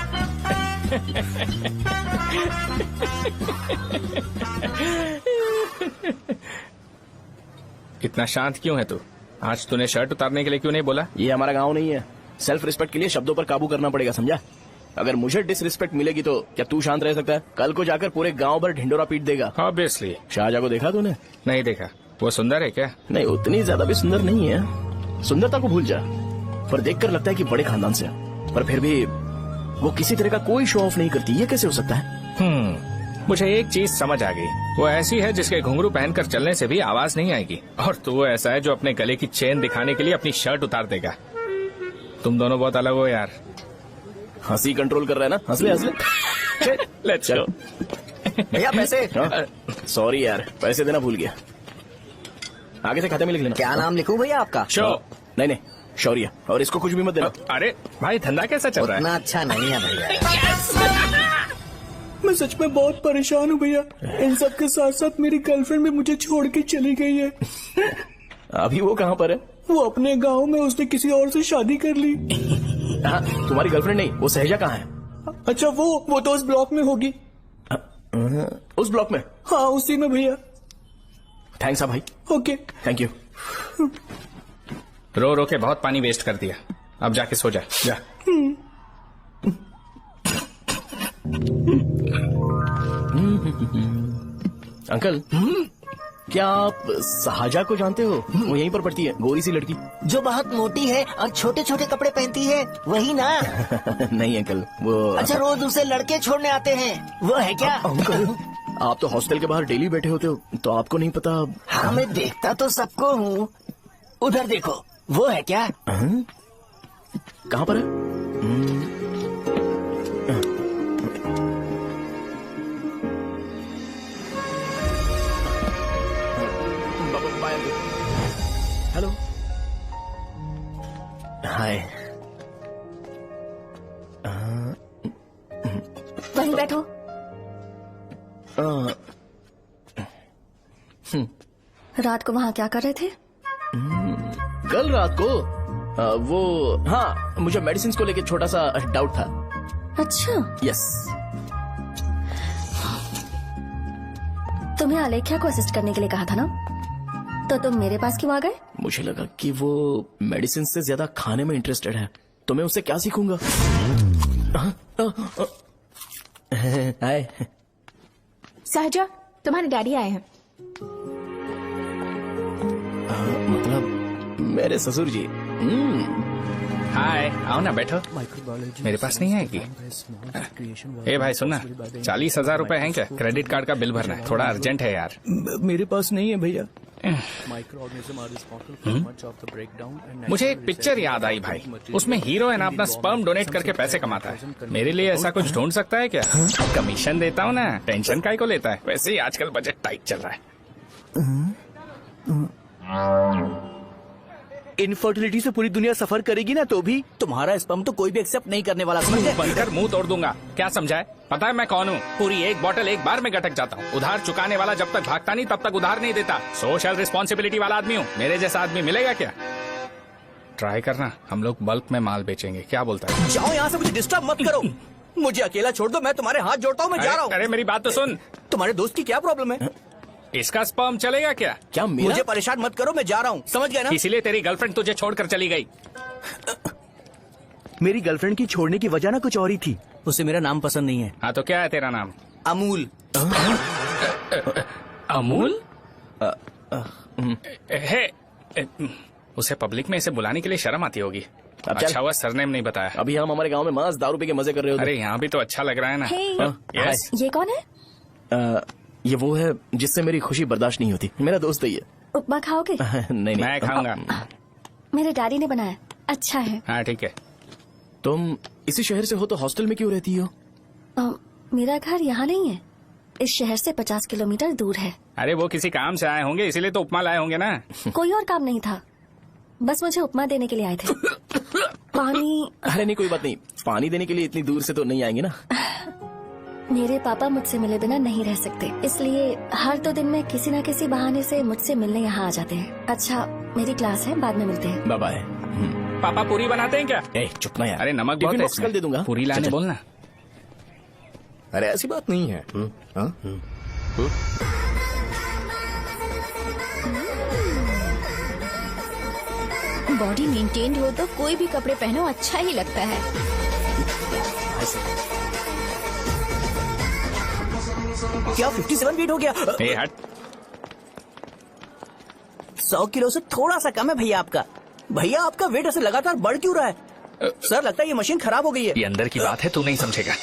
इतना शांत क्यों है तू? आज तूने शर्ट उतारने के लिए क्यों नहीं बोला? ये हमारा गांव नहीं है। सेल्फ रिस्पेक्ट के लिए शब्दों पर काबू करना पड़ेगा, समझा? अगर मुझे डिसरिस्पेक्ट मिलेगी तो क्या तू शांत रह सकता है? कल को जाकर पूरे गांव भर ढिंडोरा पीट देगा। ऑब्वियसली। शाहजहां को देखा तूने? नहीं देखा। वो सुंदर है क्या? नहीं, उतनी ज्यादा भी सुंदर नहीं है। सुंदरता को भूल जा, पर देखकर लगता है कि बड़े खानदान से है। पर फिर भी वो किसी तरह का कोई शो ऑफ नहीं करती। ये कैसे हो सकता है? मुझे एक चीज समझ आ गई। वो ऐसी है जिसके घुंघरू पहनकर चलने से भी आवाज नहीं आएगी, और तू ऐसा है जो अपने गले की चेन दिखाने के लिए अपनी शर्ट उतार देगा। तुम दोनों बहुत अलग हो यार। हंसी कंट्रोल कर रहा है ना? हंस ले, हंस ले। Let's go. भैया पैसे। सॉरी यार, पैसे देना भूल गया। आगे से खाते में लिख लेना। क्या नाम लिखूं भैया आपका? शो। नहीं, शौर्य। और इसको कुछ भी मत देना। अरे भाई, धंधा कैसा चल रहा है? उतना अच्छा नहीं है भैया। मैं सच में बहुत परेशान हूँ भैया। इन सब के साथ साथ मेरी गर्लफ्रेंड भी मुझे छोड़ के चली गई है। अभी वो कहाँ पर है? वो अपने गांव में, उसने किसी और से शादी कर ली। हाँ, तुम्हारी गर्लफ्रेंड नहीं, वो सहजा कहाँ है? अच्छा, वो तो उस ब्लॉक में होगी। उस ब्लॉक में? हाँ, उसी में भैया। थैंक्स भाई। Okay, thank you. रो रो के बहुत पानी वेस्ट कर दिया। अब जाके सो जा। जा। अंकल, क्या आप शाहजहां को जानते हो? वो यहीं पर पढ़ती है, गोरी सी लड़की जो बहुत मोटी है और छोटे छोटे कपड़े पहनती है, वही ना? नहीं अंकल, वो अच्छा, रोज उसे लड़के छोड़ने आते हैं, वो है क्या? अंकल, आप तो हॉस्टल के बाहर डेली बैठे होते हो, तो आपको नहीं पता? हाँ, मैं देखता तो सबको हूँ। उधर देखो, वो है क्या? कहाँ पर है? हेलो, हाय। वहीं बैठो। रात को वहाँ क्या कर रहे थे? कल रात को वो, हाँ, मुझे मेडिसिन को लेके छोटा सा डाउट था। अच्छा। यस। तुम्हें आलेख्या को असिस्ट करने के लिए कहा था ना, तो तुम मेरे पास क्यों आ गए? मुझे लगा कि वो मेडिसिन से ज्यादा खाने में इंटरेस्टेड है, तो मैं उससे क्या सीखूंगा? हाय। सहजा, तुम्हारे डैडी आए हैं। मतलब मेरे ससुर जी। हाय, आओ ना, बैठो। मेरे पास नहीं आएगी? ए भाई सुनना, 40,000 रुपए हैं क्या? क्रेडिट कार्ड का बिल भरना है, थोड़ा अर्जेंट है यार। मेरे पास नहीं है भैया। मुझे एक पिक्चर याद आई भाई, उसमें हीरो है ना अपना स्पर्म डोनेट करके पैसे कमाता है। मेरे लिए ऐसा कुछ ढूंढ सकता है क्या? कमीशन देता हूँ ना, टेंशन काय को लेता है? वैसे ही आजकल बजट टाइट चल रहा है। इनफर्टिलिटी से पूरी दुनिया सफर करेगी ना, तो भी तुम्हारा स्पर्म तो कोई भी एक्सेप्ट नहीं करने वाला, समझ गए? बनकर मुंह तोड़ दूंगा। क्या समझा है? पता है मैं कौन हूँ? पूरी एक बोतल एक बार में गटक जाता हूँ। उधार चुकाने वाला जब तक भागता नहीं तब तक उधार नहीं देता। सोशल रिस्पॉन्सिबिलिटी वाला आदमी हूँ। मेरे जैसा आदमी मिलेगा क्या? ट्राई करना, हम लोग बल्क में माल बेचेंगे। क्या बोलता है? जाओ यहाँ से, मुझे डिस्टर्ब मत करो। मुझे अकेला छोड़ दो, मैं तुम्हारे हाथ जोड़ता हूँ, मैं जा रहा हूँ। अरे मेरी बात तो सुन। तुम्हारे दोस्त की क्या प्रॉब्लम है? इसका स्पर्म चलेगा क्या? क्या मेरा? मुझे परेशान मत करो, मैं जा रहा हूँ, समझ गए ना? इसीलिए तेरी गर्लफ्रेंड तुझे छोड़कर चली गई। मेरी गर्लफ्रेंड की छोड़ने की वजह ना कुछ और ही थी। उसे मेरा नाम पसंद नहीं है। हाँ तो क्या है तेरा नाम? अमूल। अमूल? हे, उसे पब्लिक में इसे बुलाने के लिए शर्म आती होगी। अच्छा हुआ सरनेम नहीं बताया। अभी हम हमारे गांव में मस्त दारू पी के मजे कर रहे होते। अरे यहाँ भी तो अच्छा लग रहा है ना। Hey. यस। ये कौन है? ये वो है जिससे मेरी खुशी बर्दाश्त नहीं होती। मेरा दोस्त है ये। उपमा खाओगे? नहीं मैं खाऊंगा। मेरे डैडी ने बनाया, अच्छा है। हाँ ठीक है। तुम इसी शहर से हो तो हॉस्टल में क्यों रहती हो? मेरा घर यहाँ नहीं है, इस शहर से 50 किलोमीटर दूर है। अरे वो किसी काम से आए होंगे इसीलिए तो उपमा लाए होंगे ना। कोई और काम नहीं था, बस मुझे उपमा देने के लिए आए थे। पानी? अरे नहीं कोई बात नहीं, पानी देने के लिए इतनी दूर से तो नहीं आएंगे ना। मेरे पापा मुझसे मिले बिना नहीं रह सकते, इसलिए हर 2 दिन में किसी न किसी बहाने से मुझसे मिलने यहाँ आ जाते हैं। अच्छा मेरी क्लास है, बाद में मिलते हैं। Bye bye. पापा पूरी बनाते हैं क्या? चुप ना यार। अरे नमक बहुत टिफिन है बॉक्स कल दे दूंगा। पूरी लाने बोलना। अरे ऐसी बात नहीं है। बॉडी मेंटेन्ड हो तो कोई भी कपड़े पहनो अच्छा ही लगता है। क्या 57 फीट हो गया? ए हट। 100 किलो से थोड़ा सा कम है भैया आपका। भैया आपका वेट ऐसे लगातार बढ़ क्यों रहा है? सर लगता है ये मशीन खराब हो गई है। ये अंदर की बात है, तू नहीं समझेगा।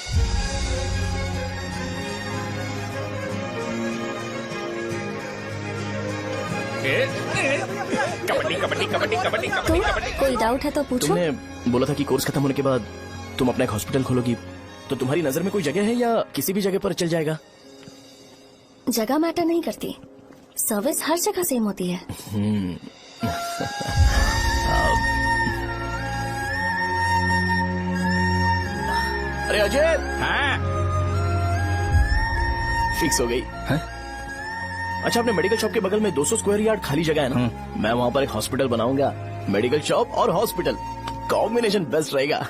कबड्डी कबड्डी कबड्डी कबड्डी कबड्डी कबड्डी। कोई डाउट है तो पूछो। तुमने बोला था कि कोर्स खत्म होने के बाद तुम अपना एक हॉस्पिटल खोलोगी, तो तुम्हारी नजर में कोई जगह है या किसी भी जगह पर चल जाएगा? जगह मैटर नहीं करती, सर्विस हर जगह सेम होती है। अरे अजय। हाँ। फिक्स हो गई। अच्छा अपने मेडिकल शॉप के बगल में 200 स्क्वायर यार्ड खाली जगह है ना, मैं वहाँ पर एक हॉस्पिटल बनाऊंगा। मेडिकल शॉप और हॉस्पिटल कॉम्बिनेशन बेस्ट रहेगा।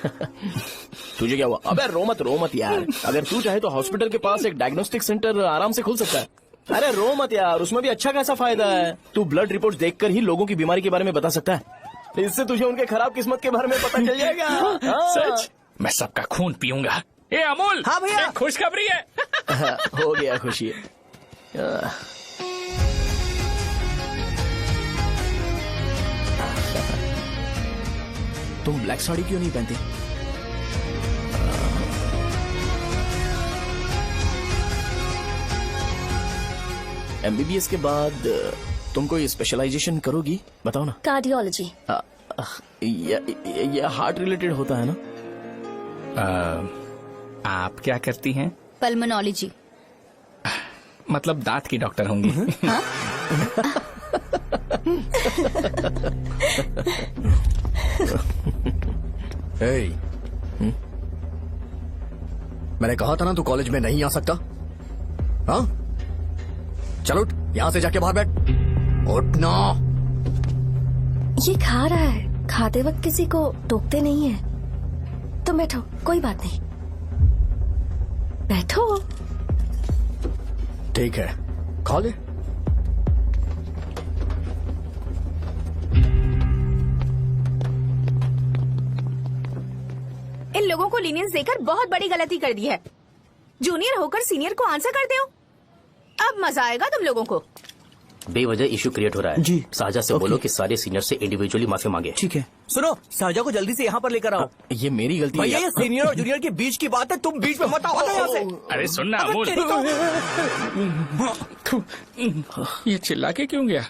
तुझे क्या हुआ? अबे रो मत यार। अगर तू चाहे तो हॉस्पिटल के पास एक डायग्नोस्टिक सेंटर आराम से खुल सकता है। अरे रो मत यार, उसमें भी अच्छा खासा फायदा है। तू ब्लड रिपोर्ट देखकर ही लोगों की बीमारी के बारे में बता सकता है। इससे तुझे उनके खराब किस्मत के बारे में पता चल जाएगा। सच? मैं सबका खून पीऊंगा। ए अमूल। हाँ भैया। खुशखबरी है। हो गया खुशी। तुम ब्लैक साड़ी क्यों नहीं पहनती? एमबीबीएस के बाद तुम कोई स्पेशलाइजेशन करोगी? बताओ ना। कार्डियोलॉजी। ये हार्ट रिलेटेड होता है ना? आप क्या करती हैं? पल्मोनोलॉजी। मतलब दांत की डॉक्टर होंगी। मैंने कहा था ना तू कॉलेज में नहीं आ सकता। हाँ चलो उठ, यहाँ से जाके बाहर बैठ। उठना। ये खा रहा है, खाते वक्त किसी को टोकते नहीं है। तुम बैठो, कोई बात नहीं, बैठो। ठीक है खा ले। इन लोगों को लीनियंस देकर बहुत बड़ी गलती कर दी है। जूनियर होकर सीनियर को आंसर करते हो। अब मजा आएगा तुम लोगों को। बेवजह इशू क्रिएट हो रहा है जी। साजा से बोलो कि सारे सीनियर से इंडिविजुअली माफी मांगे। ठीक है। सुनो साजा को जल्दी से यहाँ पर लेकर आओ। ये मेरी गलती है। भैया ये सीनियर और जूनियर के बीच की बात है, तुम बीच में मत आओ यहाँ से। अरे सुनना अमूल। ये चिल्ला के क्यों गया?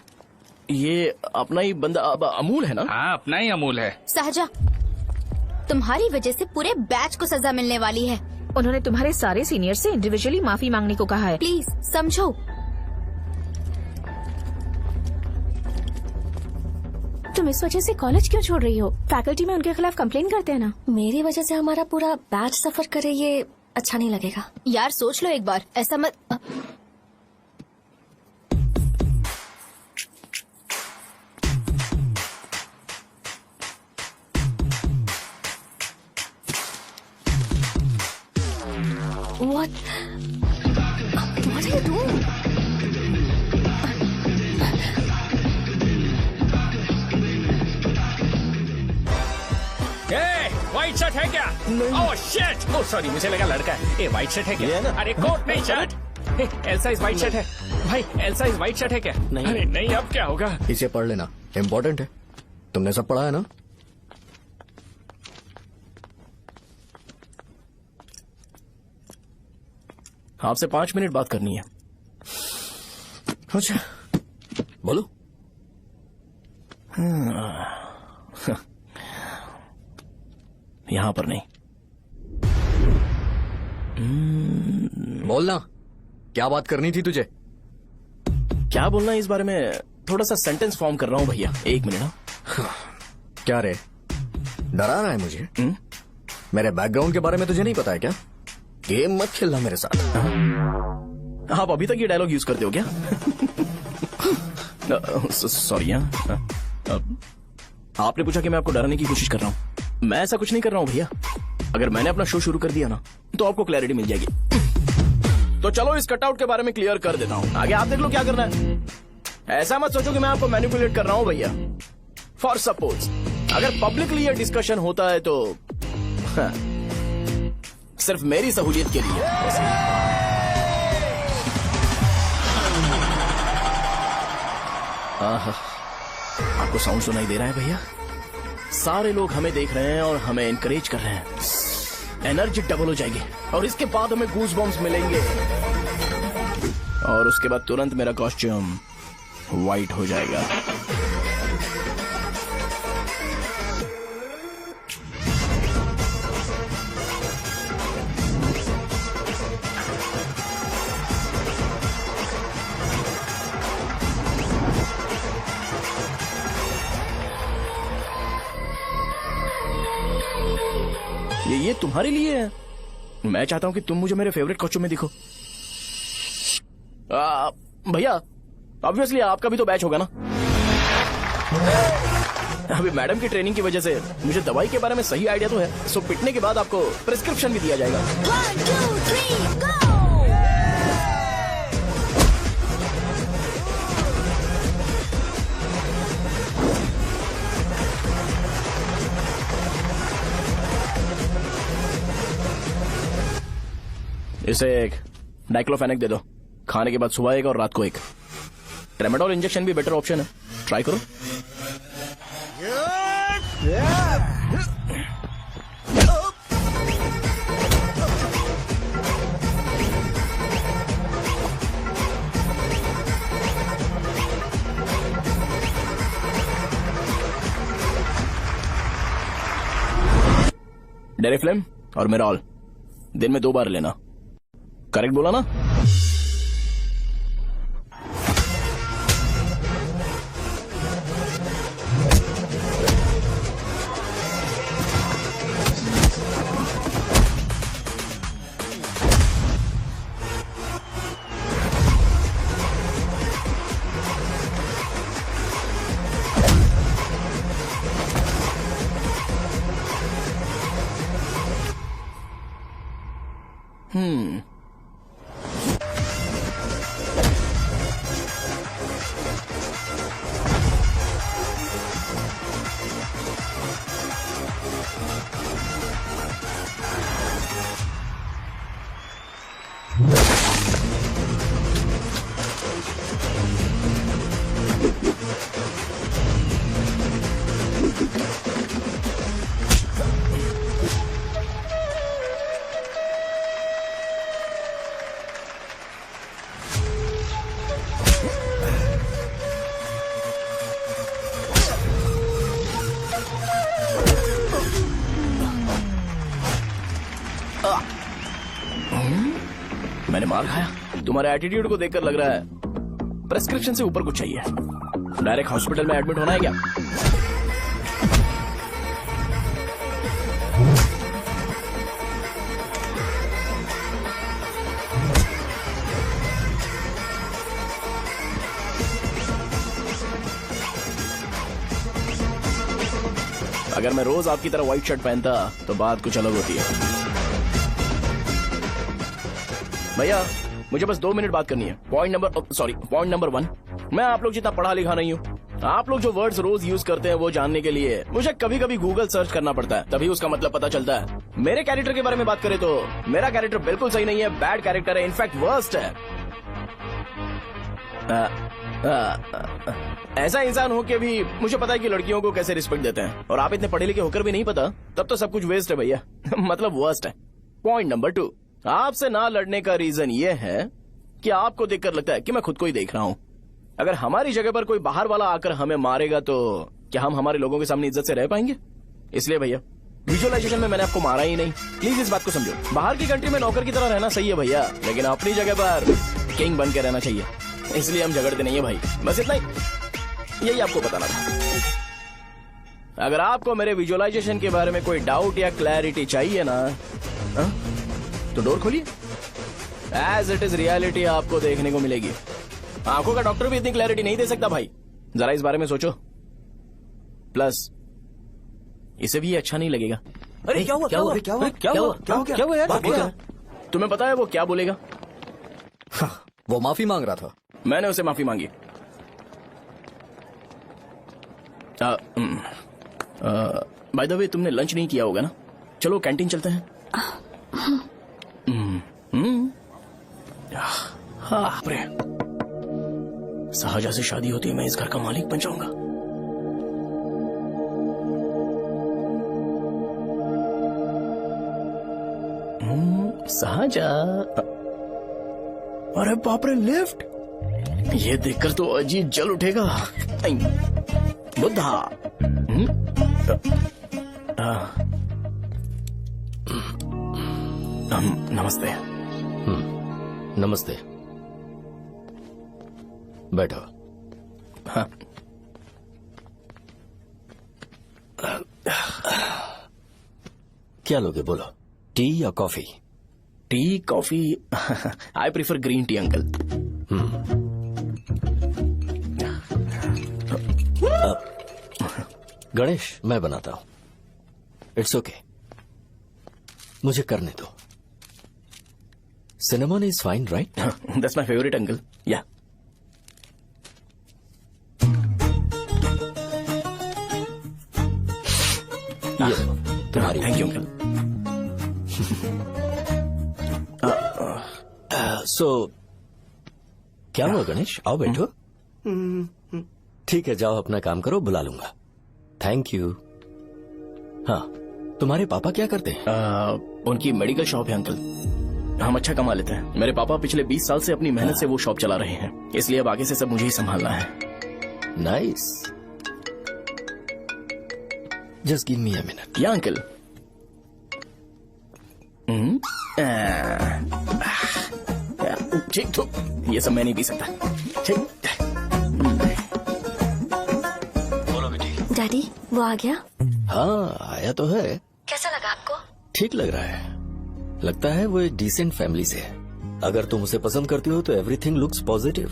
ये अपना ही बंदा अमूल है ना? हाँ अपना ही अमूल है। साजा तुम्हारी वजह से पूरे बैच को सजा मिलने वाली है। उन्होंने तुम्हारे सारे सीनियर से इंडिविजुअली माफी मांगने को कहा है। प्लीज समझो। तुम इस वजह से कॉलेज क्यों छोड़ रही हो? फैकल्टी में उनके खिलाफ कंप्लेन करते हैं ना। मेरी वजह से हमारा पूरा बैच सफर करे, ये अच्छा नहीं लगेगा। यार सोच लो एक बार, ऐसा मत। What are you doing? White shirt है क्या? Oh shit. ओह सॉरी मुझे लगा लड़का है। ये व्हाइट शर्ट है क्या? अरे कोट नहीं शर्ट। एल्सा इस व्हाइट शर्ट है भाई, एल्सा इस व्हाइट शर्ट है क्या? नहीं। अरे नहीं, अब क्या होगा? इसे पढ़ लेना, इम्पोर्टेंट है। तुमने सब पढ़ा है ना? आपसे 5 मिनट बात करनी है। अच्छा, बोलो। यहां पर नहीं। बोलना, क्या बात करनी थी तुझे? क्या बोलना है इस बारे में? थोड़ा सा सेंटेंस फॉर्म कर रहा हूं भैया, 1 मिनट ना। क्या रे, डरा रहा है मुझे? मेरे बैकग्राउंड के बारे में तुझे नहीं पता है क्या? गेम मत खेलना मेरे साथ। आप अभी तक ये डायलॉग यूज करते हो क्या? सॉरी। आपने पूछा कि मैं आपको डराने की कोशिश कर रहा हूं। मैं ऐसा कुछ नहीं कर रहा हूं भैया। अगर मैंने अपना शो शुरू कर दिया ना तो आपको क्लैरिटी मिल जाएगी। तो चलो इस कटआउट के बारे में क्लियर कर देता हूं, आगे आप देख लो क्या करना है। ऐसा मत सोचो कि मैं आपको मैनिपुलेट कर रहा हूं भैया। फॉर सपोज अगर पब्लिकली ये डिस्कशन होता है तो सिर्फ मेरी सहूलियत के लिए। आपको साउंड सुनाई दे रहा है भैया? सारे लोग हमें देख रहे हैं और हमें एनकरेज कर रहे हैं। एनर्जी डबल हो जाएगी और इसके बाद हमें गूज बम्स मिलेंगे और उसके बाद तुरंत मेरा कॉस्ट्यूम व्हाइट हो जाएगा। ये तुम्हारे लिए है। मैं चाहता हूं कि तुम मुझे मेरे फेवरेट कॉस्ट्यूम में दिखो। भैया ऑब्वियसली आपका भी तो बैच होगा ना। अभी मैडम की ट्रेनिंग की वजह से मुझे दवाई के बारे में सही आइडिया तो है। सो पिटने के बाद आपको प्रिस्क्रिप्शन भी दिया जाएगा। 1 2 3 गो। इसे एक डाइक्लोफेनेक दे दो। खाने के बाद सुबह एक और रात को एक। ट्रेमाडोल इंजेक्शन भी बेटर ऑप्शन है, ट्राई करो। डेरिफ्लेम और मेरॉल दिन में 2 बार लेना। करेक्ट बोला ना? मैंने मार खाया। तुम्हारे एटीट्यूड को देखकर लग रहा है प्रेस्क्रिप्शन से ऊपर कुछ चाहिए। डायरेक्ट हॉस्पिटल में एडमिट होना है क्या? अगर मैं रोज आपकी तरह व्हाइट शर्ट पहनता तो बात कुछ अलग होती है। भैया मुझे बस 2 मिनट बात करनी है। पॉइंट नंबर 1, मैं आप लोग जितना पढ़ा लिखा नहीं हूँ। आप लोग जो वर्ड्स रोज यूज करते हैं वो जानने के लिए मुझे कभी कभी गूगल सर्च करना पड़ता है, तभी उसका मतलब पता चलता है। मेरे कैरेक्टर के बारे में बात करें तो मेरा कैरेक्टर बिल्कुल सही नहीं है, बैड कैरेक्टर है, इनफैक्ट वर्स्ट है। ऐसा इंसान हो के भी मुझे पता है कि लड़कियों को कैसे रिस्पेक्ट देते हैं, और आप इतने पढ़े लिखे होकर भी नहीं पता, तब तो सब कुछ वेस्ट है भैया। मतलब वर्स्ट है। पॉइंट नंबर 2, आपसे ना लड़ने का रीजन ये है कि आपको देखकर लगता है कि मैं खुद को ही देख रहा हूँ। अगर हमारी जगह पर कोई बाहर वाला आकर हमें मारेगा तो क्या हम हमारे लोगों के सामने इज्जत से रह पाएंगे? इसलिए भैया विजुअलाइजेशन में मैंने आपको मारा ही नहीं, प्लीज इस बात को समझो। बाहर की कंट्री में नौकर की तरह रहना सही है भैया, लेकिन अपनी जगह पर किंग बन के रहना चाहिए। इसलिए हम झगड़ते नहीं है भाई, बस इतना ही, यही आपको बताना था। अगर आपको मेरे विजुअलाइजेशन के बारे में कोई डाउट या क्लैरिटी चाहिए ना, तो डोर खोलिए। एज इट इज रियलिटी आपको देखने को मिलेगी। आंखों का डॉक्टर भी इतनी क्लैरिटी नहीं दे सकता भाई, जरा इस बारे में सोचो। प्लस इसे भी अच्छा नहीं लगेगा। अरे क्या हुआ? तुम्हें पता है वो क्या बोलेगा? वो माफी मांग रहा था। मैंने उसे माफी मांगी। बाय द वे तुमने लंच नहीं किया होगा ना? चलो कैंटीन चलते हैं। हाँ, साहजा से शादी होती है, मैं इस घर का मालिक बन जाऊंगा। साहजा, अरे बाप रे, लिफ्ट! ये देखकर तो अजीत जल उठेगा। बुद्धा। नमस्ते। नमस्ते, बैठो। हाँ। क्या लोगे बोलो, टी या coffee? T, coffee? I prefer green tea uncle. Ganesh, मैं बनाता हूं। इट्स ओके, मुझे करने दो। Cinnamon is fine, right? That's my favourite uncle. या तुम्हारी। Thank you uncle. सो क्या हुआ गणेश? आओ बैठो। ठीक है, जाओ अपना काम करो, बुला लूंगा। Thank you. हाँ, तुम्हारे पापा क्या करते हैं? उनकी मेडिकल शॉप है अंकल। हम अच्छा कमा लेते हैं। मेरे पापा पिछले 20 साल से अपनी मेहनत से वो शॉप चला रहे हैं, इसलिए अब आगे से सब मुझे ही संभालना है। Nice. Just give me a minute. या अंकल। ठीक, तो ये सब मैं नहीं पी सकता। ठीक। बोलो बेटी। डैडी, वो आ गया? हाँ, आया तो है। कैसा लगा आपको? ठीक लग रहा है। लगता है वो एक डिसेंट फैमिली से है। अगर तुम उसे पसंद करती हो तो एवरीथिंग लुक्स पॉजिटिव।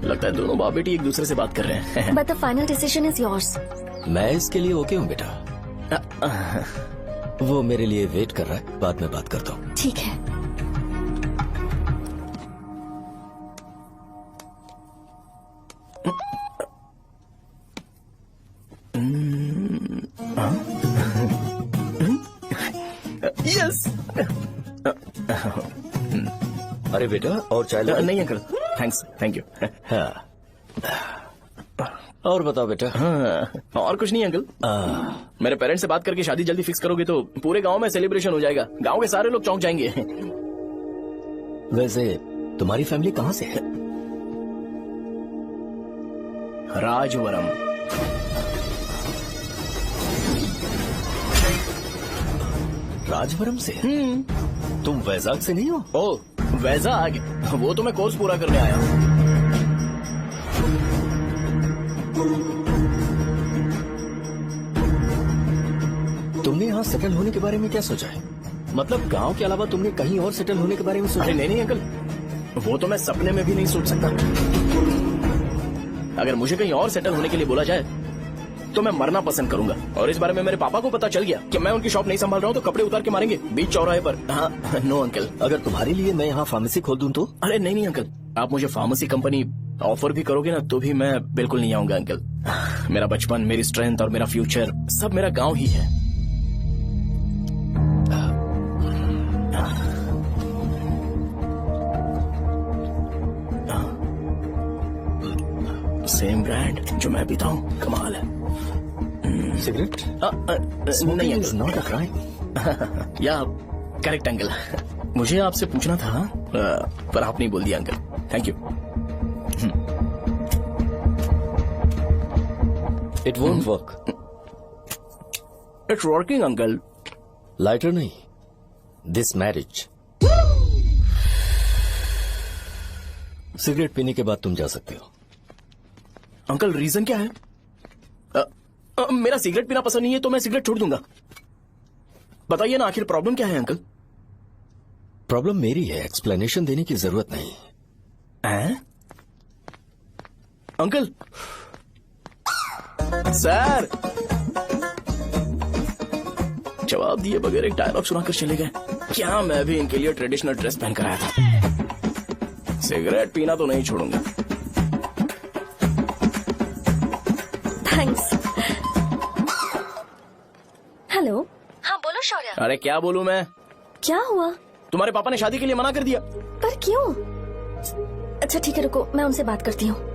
लगता है दोनों बाप बेटी एक दूसरे से बात कर रहे हैं। But the final decision is yours. मैं इसके लिए ओके हूँ बेटा। वो मेरे लिए वेट कर रहा है, बाद में बात करता हूँ। ठीक है। यस। अरे बेटा, और चाय लो। नहीं अंकल, थैंक्स, थैंक यू। हाँ। और बताओ बेटा। हाँ, और कुछ नहीं अंकल। मेरे पेरेंट्स से बात करके शादी जल्दी फिक्स करोगे तो पूरे गांव में सेलिब्रेशन हो जाएगा। गांव के सारे लोग चौंक जाएंगे। वैसे तुम्हारी फैमिली कहाँ से है? राजवरम। राजवरम से? तुम वैजाग से नहीं हो? ओ, वैजाग? वो तो मैं कोर्स पूरा करने आया हूँ। तुमने यहाँ सेटल होने के बारे में क्या सोचा है? मतलब गांव के अलावा तुमने कहीं और सेटल होने के बारे में सोचा? नहीं नहीं अंकल, वो तो मैं सपने में भी नहीं सोच सकता। अगर मुझे कहीं और सेटल होने के लिए बोला जाए तो मैं मरना पसंद करूंगा। और इस बारे में मेरे पापा को पता चल गया कि मैं उनकी शॉप नहीं संभाल रहा हूँ तो कपड़े उतार के मारेंगे बीच चौराहे पर। हाँ, नो अंकल। अगर तुम्हारे लिए मैं यहाँ फार्मेसी खोल दूं तो? अरे नहीं अंकल, आप मुझे फार्मेसी कंपनी ऑफर भी करोगे ना तो भी मैं बिल्कुल नहीं आऊंगा अंकल। मेरा बचपन, मेरी स्ट्रेंथ और मेरा फ्यूचर सब मेरा गांव ही है। सेम ब्रांड जो मैं पीता हूँ, कमाल है। सिगरेट? नहीं इज नॉट अ क्राइम। या करेक्ट अंकल। मुझे आपसे पूछना था पर आप नहीं बोल दिया uncle. Thank you. It won't work. It's working uncle. Lighter नहीं, दिस मैरिज। सिगरेट पीने के बाद तुम जा सकते हो। अंकल रीजन क्या है? मेरा सिगरेट पीना पसंद नहीं है तो मैं सिगरेट छोड़ दूंगा। बताइए ना आखिर प्रॉब्लम क्या है अंकल? प्रॉब्लम मेरी है, एक्सप्लेनेशन देने की जरूरत नहीं है। अंकल सर जवाब दिए बगैर एक डायलॉग सुनाकर चले गए। क्या मैं भी इनके लिए ट्रेडिशनल ड्रेस पहन कर आया था। सिगरेट पीना तो नहीं छोड़ूंगा। थैंक्स। हेलो। हाँ बोलो शौर्य। अरे क्या बोलूं मैं? क्या हुआ? तुम्हारे पापा ने शादी के लिए मना कर दिया। पर क्यों? अच्छा ठीक है रुको, मैं उनसे बात करती हूँ।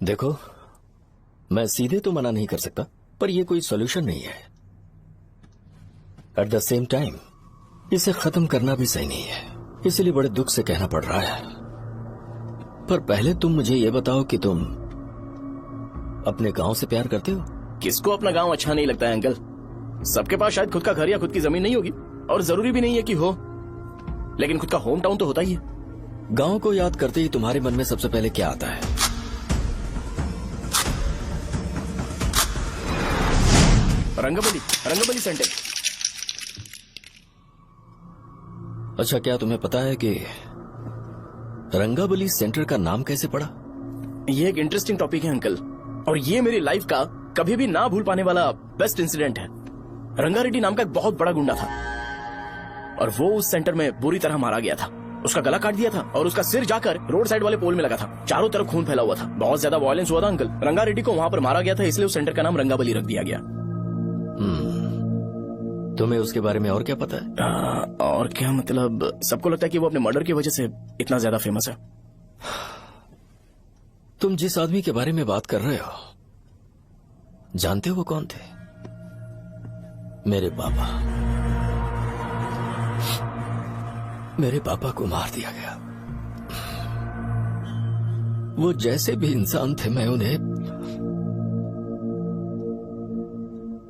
देखो, मैं सीधे तो मना नहीं कर सकता, पर यह कोई सॉल्यूशन नहीं है। एट द सेम टाइम इसे खत्म करना भी सही नहीं है, इसलिए बड़े दुख से कहना पड़ रहा है। पर पहले तुम मुझे ये बताओ कि तुम अपने गांव से प्यार करते हो? किसको अपना गांव अच्छा नहीं लगता है अंकल? सबके पास शायद खुद का घर या खुद की जमीन नहीं होगी, और जरूरी भी नहीं है कि हो, लेकिन खुद का होम टाउन तो होता ही है। गांव को याद करते ही तुम्हारे मन में सबसे पहले क्या आता है? रंगबली सेंटर। अच्छा, क्या तुम्हें पता है कि रंगाबली सेंटर का नाम कैसे पड़ा? ये एक इंटरेस्टिंग टॉपिक है अंकल, और ये मेरी लाइफ का कभी भी ना भूल पाने वाला बेस्ट इंसिडेंट है। रंगारेड्डी नाम का एक बहुत बड़ा गुंडा था, और वो उस सेंटर में बुरी तरह मारा गया था। उसका गला काट दिया था और उसका सिर जाकर रोड साइड वाले पोल में लगा था। चारों तरफ खून फैला हुआ था, बहुत ज्यादा वायलेंस हुआ था अंकल। रंगारेड्डी को वहां पर मारा गया था, इसलिए उस सेंटर का नाम रंगाबली रख दिया गया। तुम्हें उसके बारे में और क्या पता है? और क्या मतलब, सबको लगता है कि वो अपने मर्डर की वजह से इतना ज्यादा फेमस है। तुम जिस आदमी के बारे में बात कर रहे हो, जानते हो वो कौन थे? मेरे पापा। मेरे पापा को मार दिया गया। वो जैसे भी इंसान थे, मैं उन्हें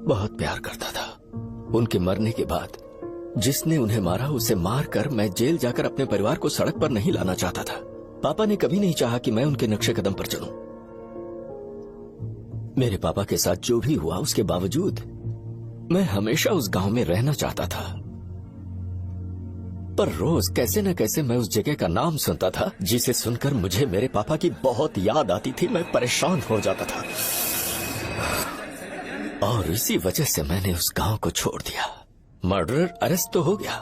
बहुत प्यार करता था। उनके मरने के बाद जिसने उन्हें मारा उसे मारकर मैं जेल जाकर अपने परिवार को सड़क पर नहीं लाना चाहता था। पापा ने कभी नहीं चाहा कि मैं उनके नक्शे कदम पर चलूं। मेरे पापा के साथ जो भी हुआ उसके बावजूद मैं हमेशा उस गांव में रहना चाहता था। पर रोज कैसे न कैसे मैं उस जगह का नाम सुनता था, जिसे सुनकर मुझे मेरे पापा की बहुत याद आती थी। मैं परेशान हो जाता था, और इसी वजह से मैंने उस गांव को छोड़ दिया। मर्डरर अरेस्ट तो हो गया,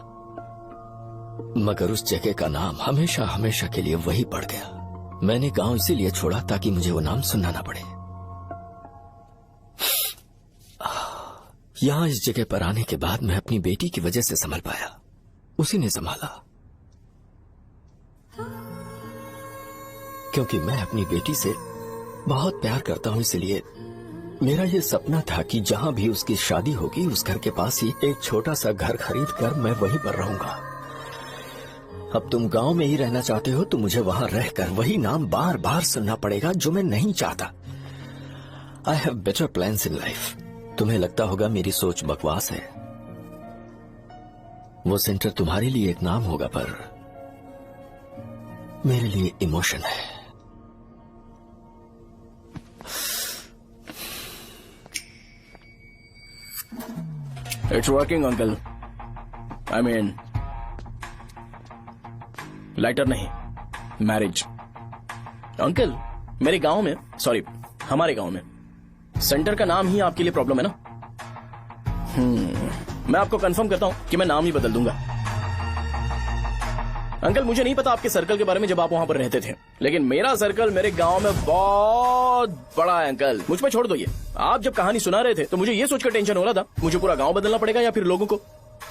मगर उस जगह का नाम हमेशा हमेशा के लिए वही पड़ गया। मैंने गांव इसीलिए छोड़ा ताकि मुझे वो नाम सुनना ना पड़े। यहां इस जगह पर आने के बाद मैं अपनी बेटी की वजह से संभल पाया, उसी ने संभाला। क्योंकि मैं अपनी बेटी से बहुत प्यार करता हूं, इसलिए मेरा ये सपना था कि जहां भी उसकी शादी होगी उस घर के पास ही एक छोटा सा घर खरीद कर मैं वहीं पर रहूंगा। अब तुम गांव में ही रहना चाहते हो तो मुझे वहां रहकर वही नाम बार बार सुनना पड़ेगा, जो मैं नहीं चाहता। I have better plans in life. तुम्हें लगता होगा मेरी सोच बकवास है। वो सेंटर तुम्हारे लिए एक नाम होगा, पर मेरे लिए इमोशन है। It's working uncle. I mean lighter नहीं, मैरिज। अंकल मेरे गांव में, सॉरी हमारे गांव में सेंटर का नाम ही आपके लिए प्रॉब्लम है ना? मैं आपको कंफर्म करता हूं कि मैं नाम ही बदल दूंगा। अंकल मुझे नहीं पता आपके सर्कल के बारे में जब आप वहां पर रहते थे, लेकिन मेरा सर्कल मेरे गांव में बहुत बड़ा है अंकल। मुझ पर छोड़ दो ये। आप जब कहानी सुना रहे थे तो मुझे ये सोचकर टेंशन हो रहा था मुझे पूरा गांव बदलना पड़ेगा या फिर लोगों को।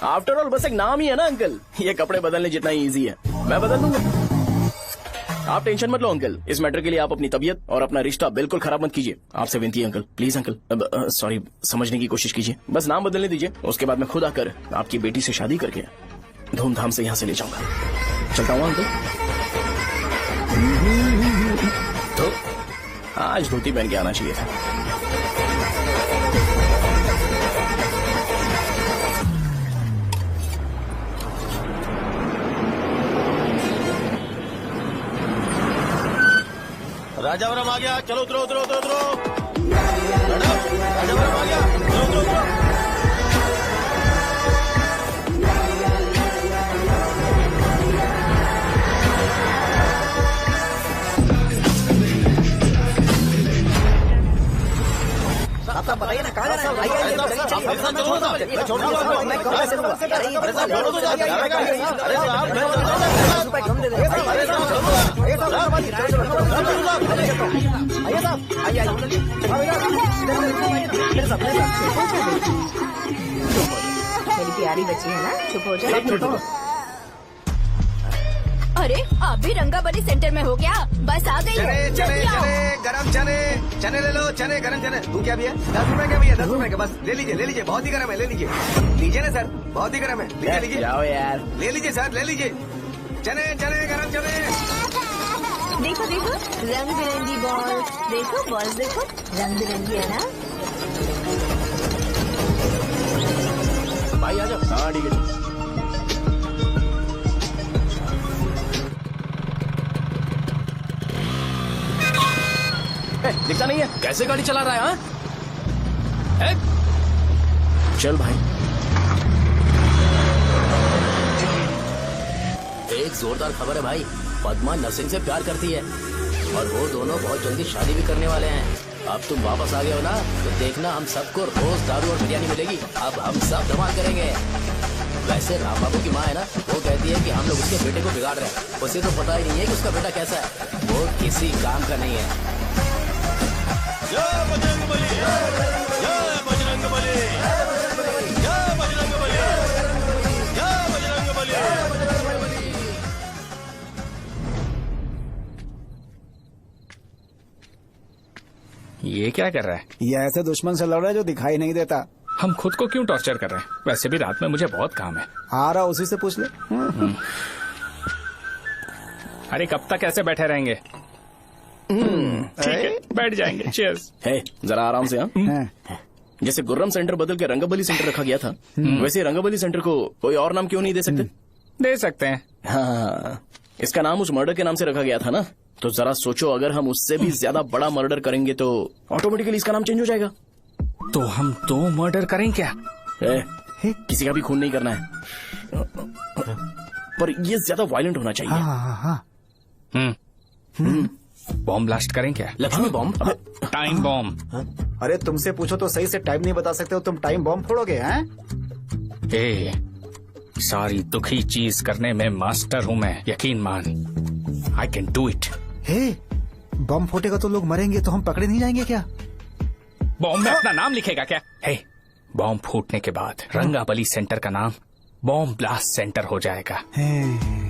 आफ्टर ऑल बस एक नाम ही है ना अंकल, ये कपड़े बदलने जितना ही ईजी है, मैं बदल दूंगा। आप टेंशन मत लो अंकल, इस मैटर के लिए आप अपनी तबीयत और अपना रिश्ता बिल्कुल खराब मत कीजिए। आपसे विनती है अंकल, प्लीज अंकल। सॉरी, समझने की कोशिश कीजिए, बस नाम बदलने दीजिए। उसके बाद मैं खुद आकर आपकी बेटी से शादी करके धूमधाम से यहाँ से ले जाऊंगा। चलता हूँ अंकल। तो आज धोती पहन के आना चाहिए था। राजावरम आ गया, चलो उतरो उतरो उतरो उतरो। राजावरम आ गया, चलो उतरो उतरो। साहब बताइए ना कहाँ जाना है? मेरी प्यारी बच्ची है ना, चुप हो जाओ। अरे आप भी रंगाबली सेंटर में हो क्या? बस आ गई चने है। चने चने गरम चने, चने ले लो, चने गरम चने। तू क्या भैया? 10 रुपए का भैया, 10 रुपए का, बस ले लीजिए, बहुत ही गरम है, ले लीजिए ना सर, बहुत ही गरम है, लीजिए जाओ यार, ले लीजिए सर, ले लीजिए। चने चने गरम चने। देखो देखो रंग बिरंगी बॉल, देखो बॉल देखो रंग बिरंगी है ना। भाई आ जाओ। हाँ ठीक है। दिखता नहीं है, कैसे गाड़ी चला रहा है? हाँ चल भाई। एक जोरदार खबर है भाई, पद्मा नरसिंह से प्यार करती है और वो दोनों बहुत जल्दी शादी भी करने वाले हैं। अब तुम वापस आ गए हो ना, तो देखना हम सबको रोज दारू और बिरयानी मिलेगी। अब हम सब धमाल करेंगे। वैसे राम बाबू की माँ है ना, वो कहती है कि हम लोग उसके बेटे को बिगाड़ रहे हैं। उसे तो पता ही नहीं है कि उसका बेटा कैसा है, वो किसी काम का नहीं है। जय बजरंगबली, जय बजरंगबली, जय बजरंगबली, जय बजरंगबली। ये क्या कर रहा है? ये ऐसे दुश्मन से लड़ रहा है जो दिखाई नहीं देता। हम खुद को क्यों टॉर्चर कर रहे हैं? वैसे भी रात में मुझे बहुत काम है। आ रहा उसी से पूछ ले। अरे कब तक ऐसे बैठे रहेंगे? ठीक है, बैठ जाएंगे। चीयर्स। है जरा आराम से। हाँ जैसे गुर्रम सेंटर बदल के रंगबली सेंटर रखा गया था, वैसे रंगबली सेंटर को कोई और नाम क्यों नहीं दे सकते? दे सकते हैं। हाँ, इसका नाम उस मर्डर के नाम से रखा गया था ना, तो जरा सोचो अगर हम उससे भी ज्यादा बड़ा मर्डर करेंगे तो ऑटोमेटिकली इसका नाम चेंज हो जाएगा। तो हम 2 मर्डर करें क्या? किसी का भी खून नहीं करना है, पर ये ज्यादा वायलेंट होना चाहिए। बॉम्ब ब्लास्ट करें क्या? Lakshmi bomb, time bomb. अरे तुमसे पूछो तो सही से टाइम नहीं बता सकते हो, तुम टाइम बॉम्ब फोड़ोगे? हैं? सारी दुखी चीज करने में मास्टर हूँ मैं, यकीन मान। I can do it. Bomb फूटेगा तो लोग मरेंगे, तो हम पकड़े नहीं जाएंगे क्या? बॉम्ब में अपना नाम लिखेगा क्या? बॉम्ब फूटने के बाद रंगाबली सेंटर का नाम बॉम्ब ब्लास्ट सेंटर हो जाएगा।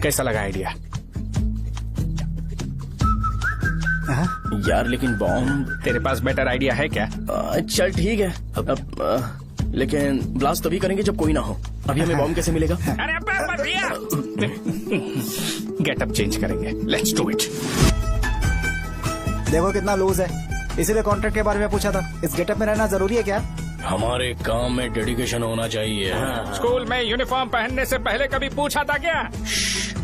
कैसा लगा आइडिया? यार लेकिन बॉम्ब, तेरे पास बेटर आइडिया है क्या? चल ठीक है, लेकिन ब्लास्ट तभी करेंगे जब कोई ना हो। अभी हमें बॉम्ब कैसे मिलेगा? अरे भैया, गेटअप चेंज करेंगे। Let's do it. देखो कितना लूज है, इसीलिए कॉन्ट्रैक्ट के बारे में पूछा था। इस गेटअप में रहना जरूरी है क्या? हमारे काम में डेडिकेशन होना चाहिए। स्कूल में यूनिफॉर्म पहनने से पहले कभी पूछा था क्या?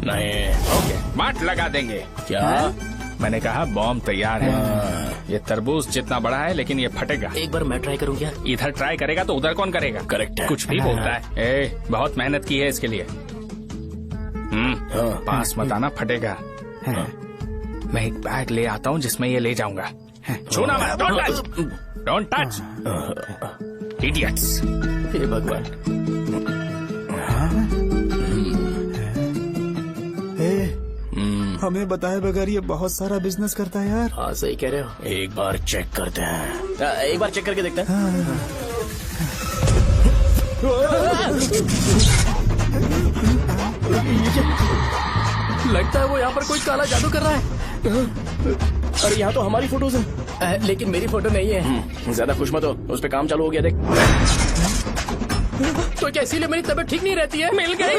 नहीं। ओके, मार्ट लगा देंगे। क्या? मैंने कहा बॉम्ब तैयार है। ये तरबूज जितना बड़ा है लेकिन ये फटेगा। एक बार मैं ट्राई करूँ क्या? इधर ट्राई करेगा तो उधर कौन करेगा? करेक्ट है। कुछ भी बोलता है। बहुत मेहनत की है इसके लिए। पास मत आना, फटेगा। मैं एक बैग ले आता हूँ जिसमें ये ले जाऊंगा। छूना मत, डोंट टच, इडियट्स। हे भगवान। हमें बताए बगैर ये बहुत सारा बिजनेस करता है यार। हाँ सही कह रहे हो। एक बार चेक करते हैं। एक बार चेक करके देखते हैं। लगता है वो यहाँ पर कोई काला जादू कर रहा है। अरे यहाँ तो हमारी फोटोज हैं, लेकिन मेरी फोटो नहीं है। ज्यादा खुश मत हो, उस पे काम चालू हो गया देख। तो क्या इसीलिए मेरी तबीयत ठीक नहीं रहती है? मिल गई।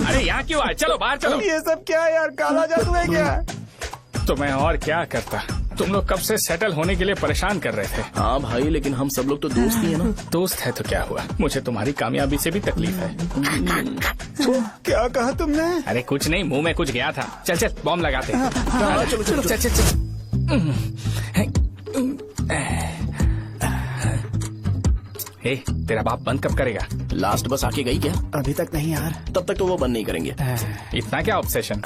अरे यहाँ क्यों आए? चलो बाहर चलो। ये सब क्या है यार, काला जादू है क्या? तो मैं और क्या करता? तुम लोग कब से सेटल होने के लिए परेशान कर रहे थे। हाँ भाई, लेकिन हम सब लोग तो दोस्त ही है ना। दोस्त है तो क्या हुआ, मुझे तुम्हारी कामयाबी से भी तकलीफ है। क्या कहा तुमने? अरे कुछ नहीं, मुंह में कुछ गया था। चल चल बॉम्ब लगाते। चलो चलो चल चल चल। हे, तेरा बाप बंद कब करेगा? लास्ट बस आके गई क्या? अभी तक नहीं यार। तब तक तो वो बंद नहीं करेंगे। इतना क्या ऑब्सेशन?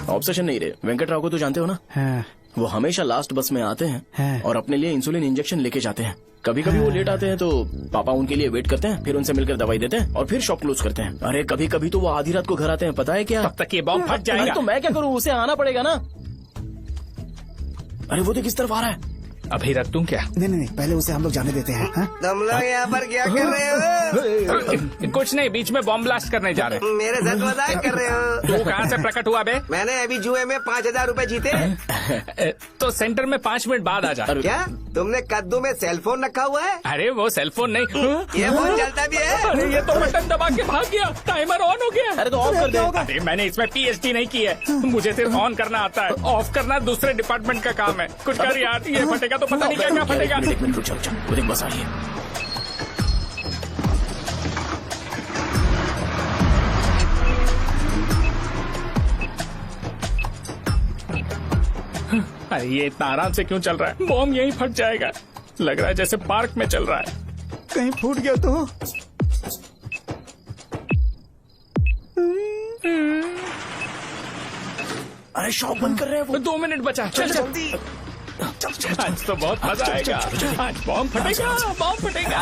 ऑब्सेशन नहीं रे, वेंकट राव को तो जानते हो ना। वो हमेशा लास्ट बस में आते हैं और अपने लिए इंसुलिन इंजेक्शन लेके जाते हैं। कभी कभी वो लेट आते हैं तो पापा उनके लिए वेट करते हैं, फिर उनसे मिलकर दवाई देते हैं और फिर शॉप क्लोज करते हैं। अरे कभी कभी तो वो आधी रात को घर आते हैं, पता है क्या? तब तक ये बॉम्ब फट जाएगा। तो मैं क्या करूँ, उसे आना पड़ेगा ना। अरे वो तो किस तरफ आ रहा है? अभी रख दूं क्या? नहीं, पहले उसे हम लोग जाने देते हैं। तुम लोग यहाँ पर क्या कर रहे हो? कुछ नहीं, बीच में बॉम्ब ब्लास्ट करने जा रहे। मेरे साथ मजाक कर रहे हो? तू कहाँ से प्रकट हुआ बे? मैंने अभी जुए में 5,000 रूपए जीते। तो सेंटर में 5 मिनट बाद आ जा। क्या तुमने कद्दू में सेलफोन रखा हुआ है? अरे वो सेलफोन नहीं, ये फोन चलता भी है। अरे ये तो बटन दबा के भाग गया, टाइमर ऑन हो गया। अरे तो ऑफ कर दे। अरे मैंने इसमें PhD नहीं की है, मुझे सिर्फ ऑन करना आता है। ऑफ करना दूसरे डिपार्टमेंट का काम है। कुछ कर यार, ये फटेगा तो पता नहीं क्या क्या फटेगा। एक मिनट रुक जाओ, वो देख बस आ रही है। अरे ये इतना आराम से क्यों चल रहा है? बॉम्ब यहीं फट जाएगा। लग रहा है जैसे पार्क में चल रहा है। कहीं फूट गया तो? अरे शॉप बंद कर रहे हैं वो। 2 मिनट बचा, चल जल्दी। आज तो बहुत मजा आएगा। आज बॉम्ब फटेगा, बॉम्ब फटेगा।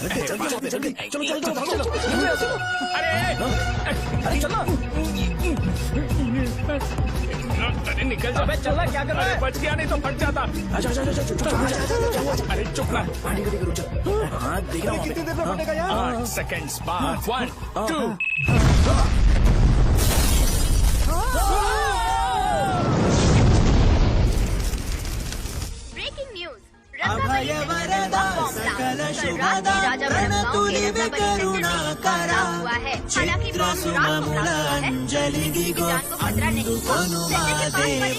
अरे चलो। अरे निकल जा। चला क्या कर रहा है? बच गया, नहीं तो फट जाता। अरे चुप ना। हाँ देख रहा हूँ। कितनी देर में फटेगा यार? 8 सेकेंड्स बाद 1 2। Breaking news. हुआ है, हालांकि बॉम्ब रात को ब्लास्ट हुआ है। किसी की जान को खतरा नहीं हुआ। बहुत डैमेज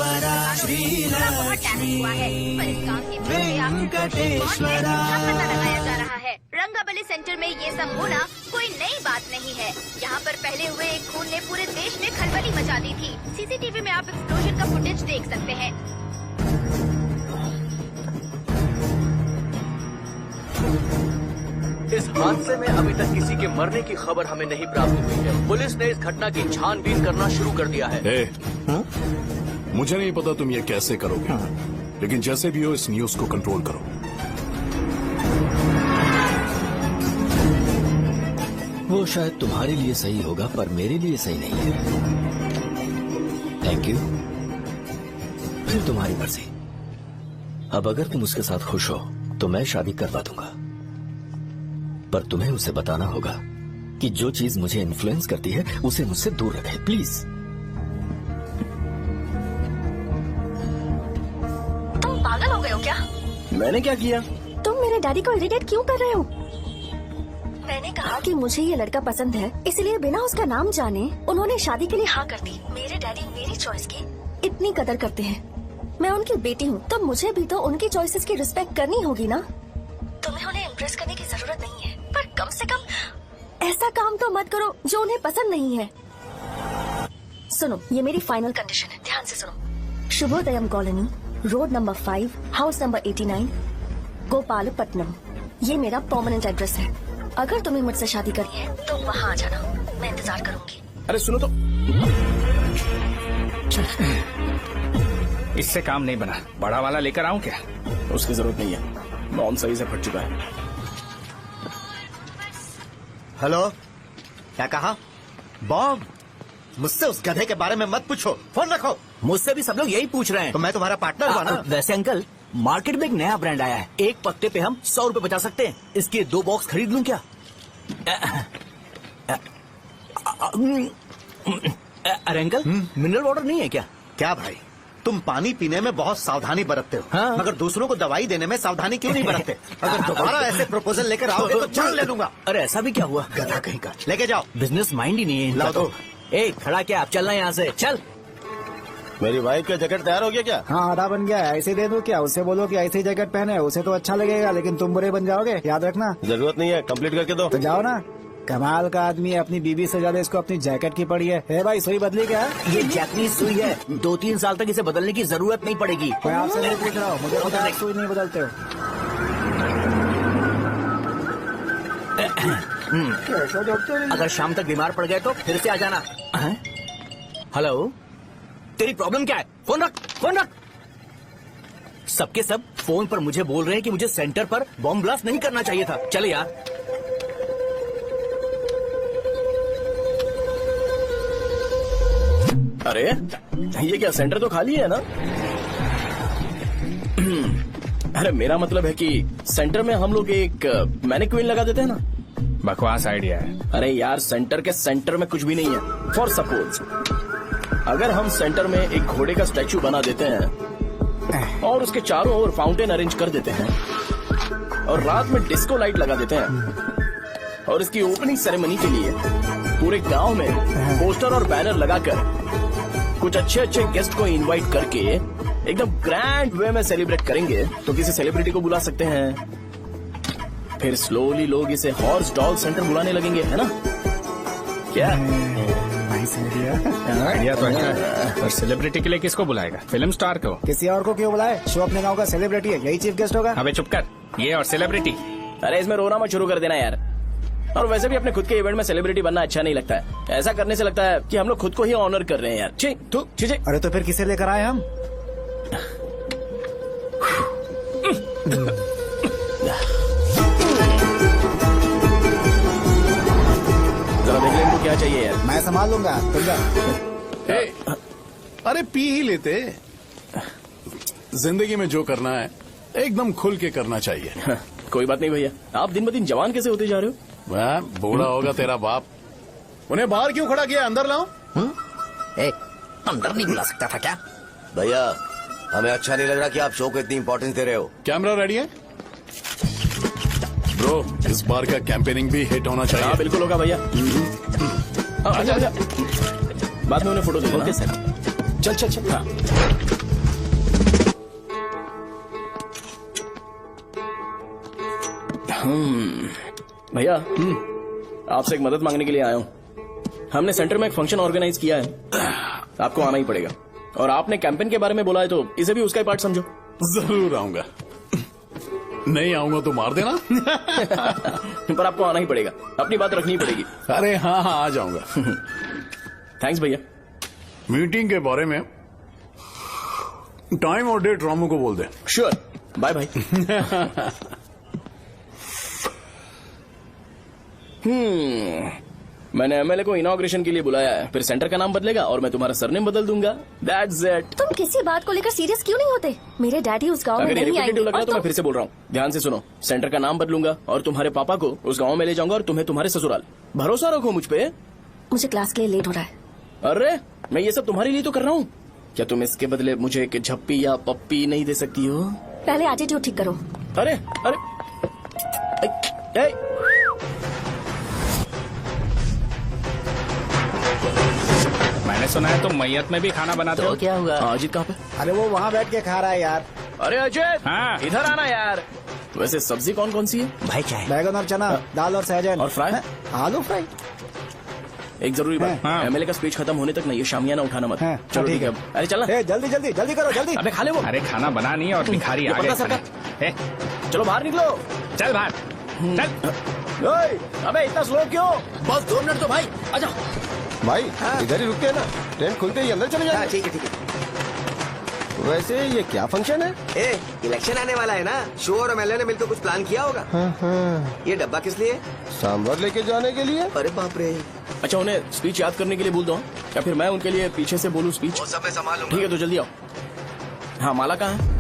हुआ है, पर इस काम के पीछे आखिर कौन है, इसका पता लगाया जा रहा है। रंगाबली सेंटर में ये सब होना कोई नई बात नहीं है। यहाँ पर पहले हुए एक खून ने पूरे देश में खलबली मचा दी थी। CCTV में आप एक्सप्लोजन का फुटेज देख सकते हैं। इस हादसे में अभी तक किसी के मरने की खबर हमें नहीं प्राप्त हुई है। पुलिस ने इस घटना की छानबीन करना शुरू कर दिया है। मुझे नहीं पता तुम ये कैसे करोगे, लेकिन जैसे भी हो इस न्यूज को कंट्रोल करो। वो शायद तुम्हारे लिए सही होगा पर मेरे लिए सही नहीं है। Thank you. फिर तुम्हारी मर्जी। अब अगर तुम उसके साथ खुश हो तो मैं शादी करवा दूंगा, पर तुम्हें उसे बताना होगा कि जो चीज मुझे इन्फ्लुएंस करती है उसे मुझसे दूर रखे, प्लीज। तुम पागल हो गए हो क्या? मैंने क्या किया? तुम मेरे डैडी को इरिटेट क्यों कर रहे हो? मैंने कहा कि मुझे ये लड़का पसंद है, इसलिए बिना उसका नाम जाने उन्होंने शादी के लिए हाँ कर दी। मेरे डैडी मेरी चॉइस की इतनी कदर करते हैं। मैं उनकी बेटी हूँ, तो मुझे भी तो उनकी चॉइसेस की रिस्पेक्ट करनी होगी ना। तुम्हें उन्हें इम्प्रेस करने की जरूरत नहीं है, पर कम से कम ऐसा काम तो मत करो जो उन्हें पसंद नहीं है। सुनो, ये मेरी फाइनल कंडीशन है, ध्यान से सुनो। Shubhodayam colony, road number 5, house number 89, Gopalapatnam. ये मेरा परमानेंट एड्रेस है। अगर तुम्हें मुझसे शादी करनी है तो वहाँ आ जाना, मैं इंतजार करूंगी। अरे सुनो तो, इससे काम नहीं बना। बड़ा वाला लेकर आऊं क्या? उसकी जरूरत नहीं है, बॉम्ब सही से फट चुका है। हेलो, क्या कहा? बॉम्ब? मुझसे उस गधे के बारे में मत पूछो, फोन रखो। मुझसे भी सब लोग यही पूछ रहे हैं। तो मैं तुम्हारा पार्टनर हुआ ना। वैसे अंकल, मार्केट में एक नया ब्रांड आया है, एक पत्ते पे हम 100 रुपए बचा सकते हैं। इसके 2 बॉक्स खरीद लूं क्या? अरे अंकल, मिनरल वाटर नहीं है क्या? क्या भाई, तुम पानी पीने में बहुत सावधानी बरतते हो, हाँ? मगर दूसरों को दवाई देने में सावधानी क्यों नहीं बरतते? अगर दोबारा ऐसे प्रपोजल लेकर आओगे तो जान ले लूंगा। अरे ऐसा भी क्या हुआ? गधा कहीं का, लेके जाओ। बिजनेस माइंड ही नहीं है इनका लाओ तो। ए, खड़ा क्या? आप चलना यहाँ से, चल। मेरी वाइफ का जैकेट तैयार हो गया क्या? हाँ, आधा बन गया है। ऐसे दे दो क्या? उससे बोलो कि ऐसे ही जैकेट पहने, उसे तो अच्छा लगेगा, लेकिन तुम बुरे बन जाओगे, याद रखना। जरूरत नहीं है, कंप्लीट करके दो। तो जाओ ना। कमाल का आदमी है, अपनी बीवी से ज्यादा इसको अपनी जैकेट की पड़ी है। भाई सुई बदली क्या? ये जैपनीज सुई है, 2-3 साल तक इसे बदलने की जरूरत नहीं पड़ेगी। मैं आपसे नहीं पूछ रहा हूँ, मुझे पता है सुई नहीं बदलते हो। अगर शाम तक बीमार पड़ गए तो फिर से आ जाना। हेलो, तेरी प्रॉब्लम क्या है? फोन रख, फोन रख। सबके सब फोन पर मुझे बोल रहे हैं कि मुझे सेंटर पर बॉम्ब ब्लास्ट नहीं करना चाहिए था। चले यार। अरे ये क्या, सेंटर तो खाली है ना? अरे मेरा मतलब है कि सेंटर में हम लोग एक मैनिक्विन लगा देते हैं ना। बकवास आइडिया है। अरे यार, सेंटर के सेंटर में कुछ भी नहीं है। फॉर सपोज अगर हम सेंटर में एक घोड़े का स्टैचू बना देते हैं और उसके चारों ओर फाउंटेन अरेंज कर देते हैं और रात में डिस्को लाइट लगा देते हैं और इसकी ओपनिंग सेरेमनी के लिए पूरे गांव में पोस्टर और बैनर लगाकर कुछ अच्छे अच्छे गेस्ट को इनवाइट करके एकदम ग्रैंड वे में सेलिब्रेट करेंगे, तो किसी सेलिब्रिटी को बुला सकते हैं। फिर स्लोली लोग इसे हॉर्स डॉल सेंटर बुलाने लगेंगे, है ना? क्या आइडिया तो है, और सेलिब्रिटी के लिए किसको बुलाएगा? फिल्म स्टार को। किसी और को क्यों बुलाए? शो अपने गांव का सेलिब्रिटी है, यही चीफ गेस्ट होगा। अबे चुप कर, ये और सेलिब्रिटी। अरे इसमें रोना मत शुरू कर देना यार। और वैसे भी अपने खुद के इवेंट में सेलिब्रिटी बनना अच्छा नहीं लगता है। ऐसा करने से लगता है कि हम लोग खुद को ही ऑनर कर रहे हैं यार। छी, तू चीजें। अरे तो फिर किसे लेकर आए हम? जरा देख ले इनको क्या चाहिए यार। मैं संभाल लूंगा, तुम जा। अरे पी ही लेते। जिंदगी में जो करना है एकदम खुल के करना चाहिए। कोई बात नहीं भैया, आप दिन ब दिन जवान कैसे होते जा रहे हो? वह बूढ़ा होगा तेरा बाप। उन्हें बाहर क्यों खड़ा किया? अंदर लाओ। अंदर नहीं बुला सकता था क्या? भैया, हमें अच्छा नहीं लग रहा कि आप शो को इतनी इंपॉर्टेंस दे रहे हो। कैमरा रेडी है ब्रो? इस बार का कैंपेनिंग भी हिट होना चाहिए। हाँ बिल्कुल होगा भैया। अच्छा, बाद में उन्हें फोटो दे देना। Okay sir. चल चल चल। हाँ। भैया, आपसे एक मदद मांगने के लिए आया हूँ। हमने सेंटर में एक फंक्शन ऑर्गेनाइज किया है, आपको आना ही पड़ेगा। और आपने कैंपेन के बारे में बोला है तो इसे भी उसका ही पार्ट समझो। जरूर आऊंगा। नहीं आऊंगा तो मार देना। पर आपको आना ही पड़ेगा, अपनी बात रखनी पड़ेगी। अरे हाँ हाँ, आ जाऊंगा। थैंक्स भैया। मीटिंग के बारे में टाइम और डेट रामू को बोल दे। Sure, bye bye. मैंने एमएलए को इनॉग्रेशन के लिए बुलाया है, फिर सेंटर का नाम बदलेगा और मैं तुम्हारा सरनेम बदल दूंगा। That's it. तुम किसी बात को लेकर सीरियस क्यों नहीं होते? मेरे डैडी उस गांव में अगर ये नहीं आएंगे। रिपीटेटिव लग रहा है तो मैं फिर से बोल रहा हूँ, ध्यान से सुनो। सेंटर का नाम बदलूंगा और तुम्हारे पापा को उस गांव में ले जाऊंगा और तुम्हें तुम्हारे ससुराल। भरोसा रखो मुझ पे। मुझे क्लास के लिए लेट हो रहा है। अरे मैं ये सब तुम्हारे लिए तो कर रहा हूँ। क्या तुम इसके बदले मुझे एक झप्पी या पप्पी नहीं दे सकती हो? पहले एटीट्यूड ठीक करो। अरे अरे मैंने सुना है तुम मैयत में भी खाना बनाते हो। क्या हुआ? अजीत कहाँ पे? अरे वो वहाँ बैठ के खा रहा है यार। अरे अजय, हाँ। इधर आना यार। वैसे सब्जी कौन कौन सी है? भाई क्या है? बैगन और चना, दाल और सहजन और फ्राई? आलू फ्राई। एक जरूरी बात, एमएलए का स्पीच खत्म होने तक ना ये शामियाना उठाना मत। चलो ठीक है। अरे चलना। जल्दी जल्दी जल्दी करो जल्दी। अबे खा ले वो। अरे खाना बना नहीं है और भिखारी आ गए। चलो बाहर निकलो। चल बाहर चल। अबे इतना स्लो क्यों? बस 2 मिनट तो भाई, आजा। भाई इधर ही रुकते हैं ना, ट्रेन खुलते ही अंदर चले जाए। ठीक है ठीक है। वैसे ये क्या फंक्शन है? इलेक्शन आने वाला है ना, शो और एमएलए ने मिलकर कुछ प्लान किया होगा। ये डब्बा किस लिए? सांभर लेके जाने के लिए। अरे बाप रे। अच्छा उन्हें स्पीच याद करने के लिए बोल दो, या फिर मैं उनके लिए पीछे से बोलूं स्पीच? वो सब मैं संभालूंगा। ठीक है तो जल्दी आओ। हाँ माला कहाँ है?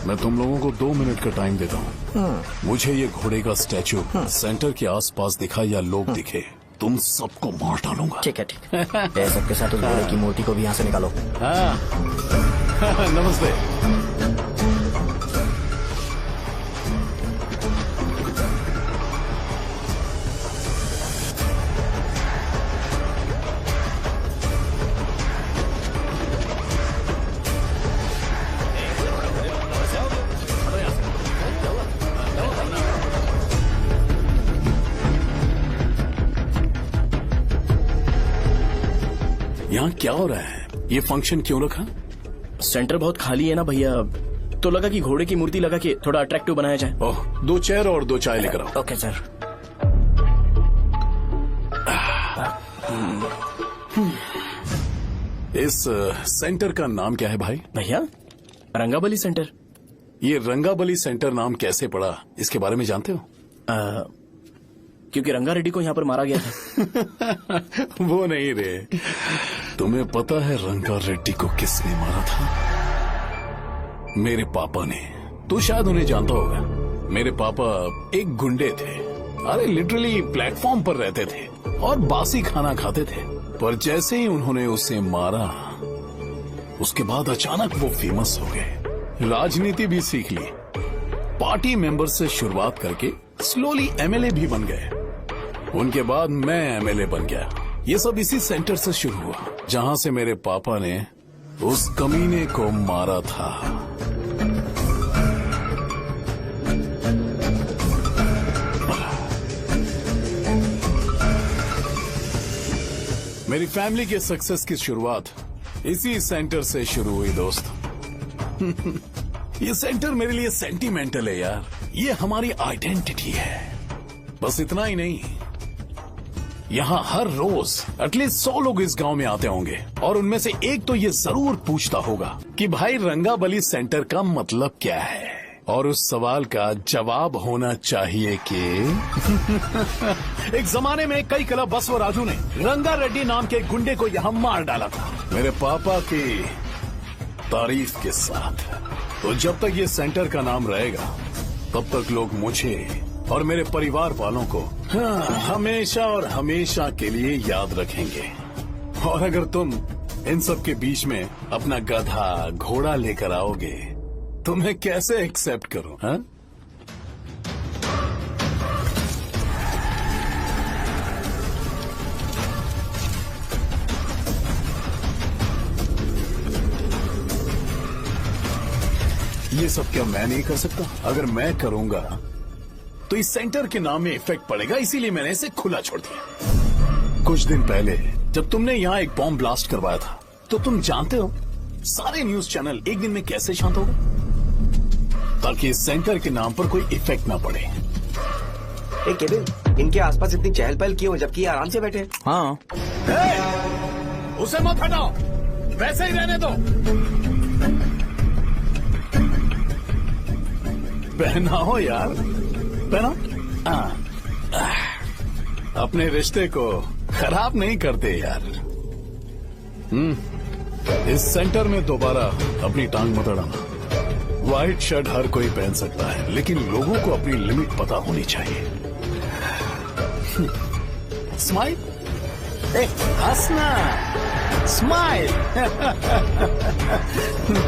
मैं तुम लोगों को 2 मिनट का टाइम देता हूँ। मुझे ये घोड़े का स्टैचू सेंटर के आसपास दिखा या लोग दिखे, तुम सबको मार डालूंगा। ठीक है ठीक है। सबके साथ उस घोड़े की मूर्ति को भी यहाँ से निकालो। नमस्ते। यहाँ क्या हो रहा है? ये फंक्शन क्यों रखा? सेंटर बहुत खाली है ना भैया, तो लगा कि घोड़े की मूर्ति लगा के थोड़ा अट्रैक्टिव बनाया जाए। ओह, 2 चेयर और 2 चाय लेकर आओ। Okay sir. इस सेंटर का नाम क्या है भाई? भैया रंगाबली सेंटर। ये रंगाबली सेंटर नाम कैसे पड़ा, इसके बारे में जानते हो? क्योंकि रंगा रेड्डी को यहाँ पर मारा गया था। वो नहीं रे, तुम्हें पता है रंगा रेड्डी को किसने मारा था? मेरे पापा ने। तू शायद उन्हें जानता होगा। मेरे पापा एक गुंडे थे। अरे लिटरली प्लेटफॉर्म पर रहते थे और बासी खाना खाते थे, पर जैसे ही उन्होंने उसे मारा उसके बाद अचानक वो फेमस हो गए। राजनीति भी सीख ली, पार्टी मेंबर से शुरुआत करके स्लोली एमएलए भी बन गए। उनके बाद मैं एमएलए बन गया। ये सब इसी सेंटर से शुरू हुआ, जहां से मेरे पापा ने उस कमीने को मारा था। मेरी फैमिली के सक्सेस की शुरुआत इसी सेंटर से शुरू हुई दोस्त। ये सेंटर मेरे लिए सेंटिमेंटल है यार, ये हमारी आइडेंटिटी है। बस इतना ही नहीं, यहाँ हर रोज एटलीस्ट 100 लोग इस गांव में आते होंगे और उनमें से एक तो ये जरूर पूछता होगा कि भाई रंगाबली सेंटर का मतलब क्या है, और उस सवाल का जवाब होना चाहिए कि एक जमाने में कई क्लब बसव राजू ने रंगा रेड्डी नाम के गुंडे को यहाँ मार डाला था, मेरे पापा की तारीफ के साथ। तो जब तक ये सेंटर का नाम रहेगा तब तक लोग मुझे और मेरे परिवार वालों को हमेशा और हमेशा के लिए याद रखेंगे। और अगर तुम इन सब के बीच में अपना गधा घोड़ा लेकर आओगे तो मैं कैसे एक्सेप्ट करूं? हाँ? ये सब क्या मैं नहीं कर सकता? अगर मैं करूंगा तो इस सेंटर के नाम में इफेक्ट पड़ेगा, इसीलिए मैंने इसे खुला छोड़ दिया। कुछ दिन पहले जब तुमने यहाँ एक बॉम्ब ब्लास्ट करवाया था, तो तुम जानते हो सारे न्यूज चैनल एक दिन में कैसे शांत हो गए? ताकि इस सेंटर के नाम पर कोई इफेक्ट ना पड़े। केविन, इनके आसपास इतनी चहल पहल क्यों, जबकि ये आराम से बैठे? हाँ। उसे मत हटाओ, वैसे ही रहने दो। पहनाओ यार, पहनाओ। अपने रिश्ते को खराब नहीं करते यार। इस सेंटर में दोबारा अपनी टांग मत अड़ाना। व्हाइट शर्ट हर कोई पहन सकता है, लेकिन लोगों को अपनी लिमिट पता होनी चाहिए। स्माइल, हंसना, स्माइल। नमस्ते।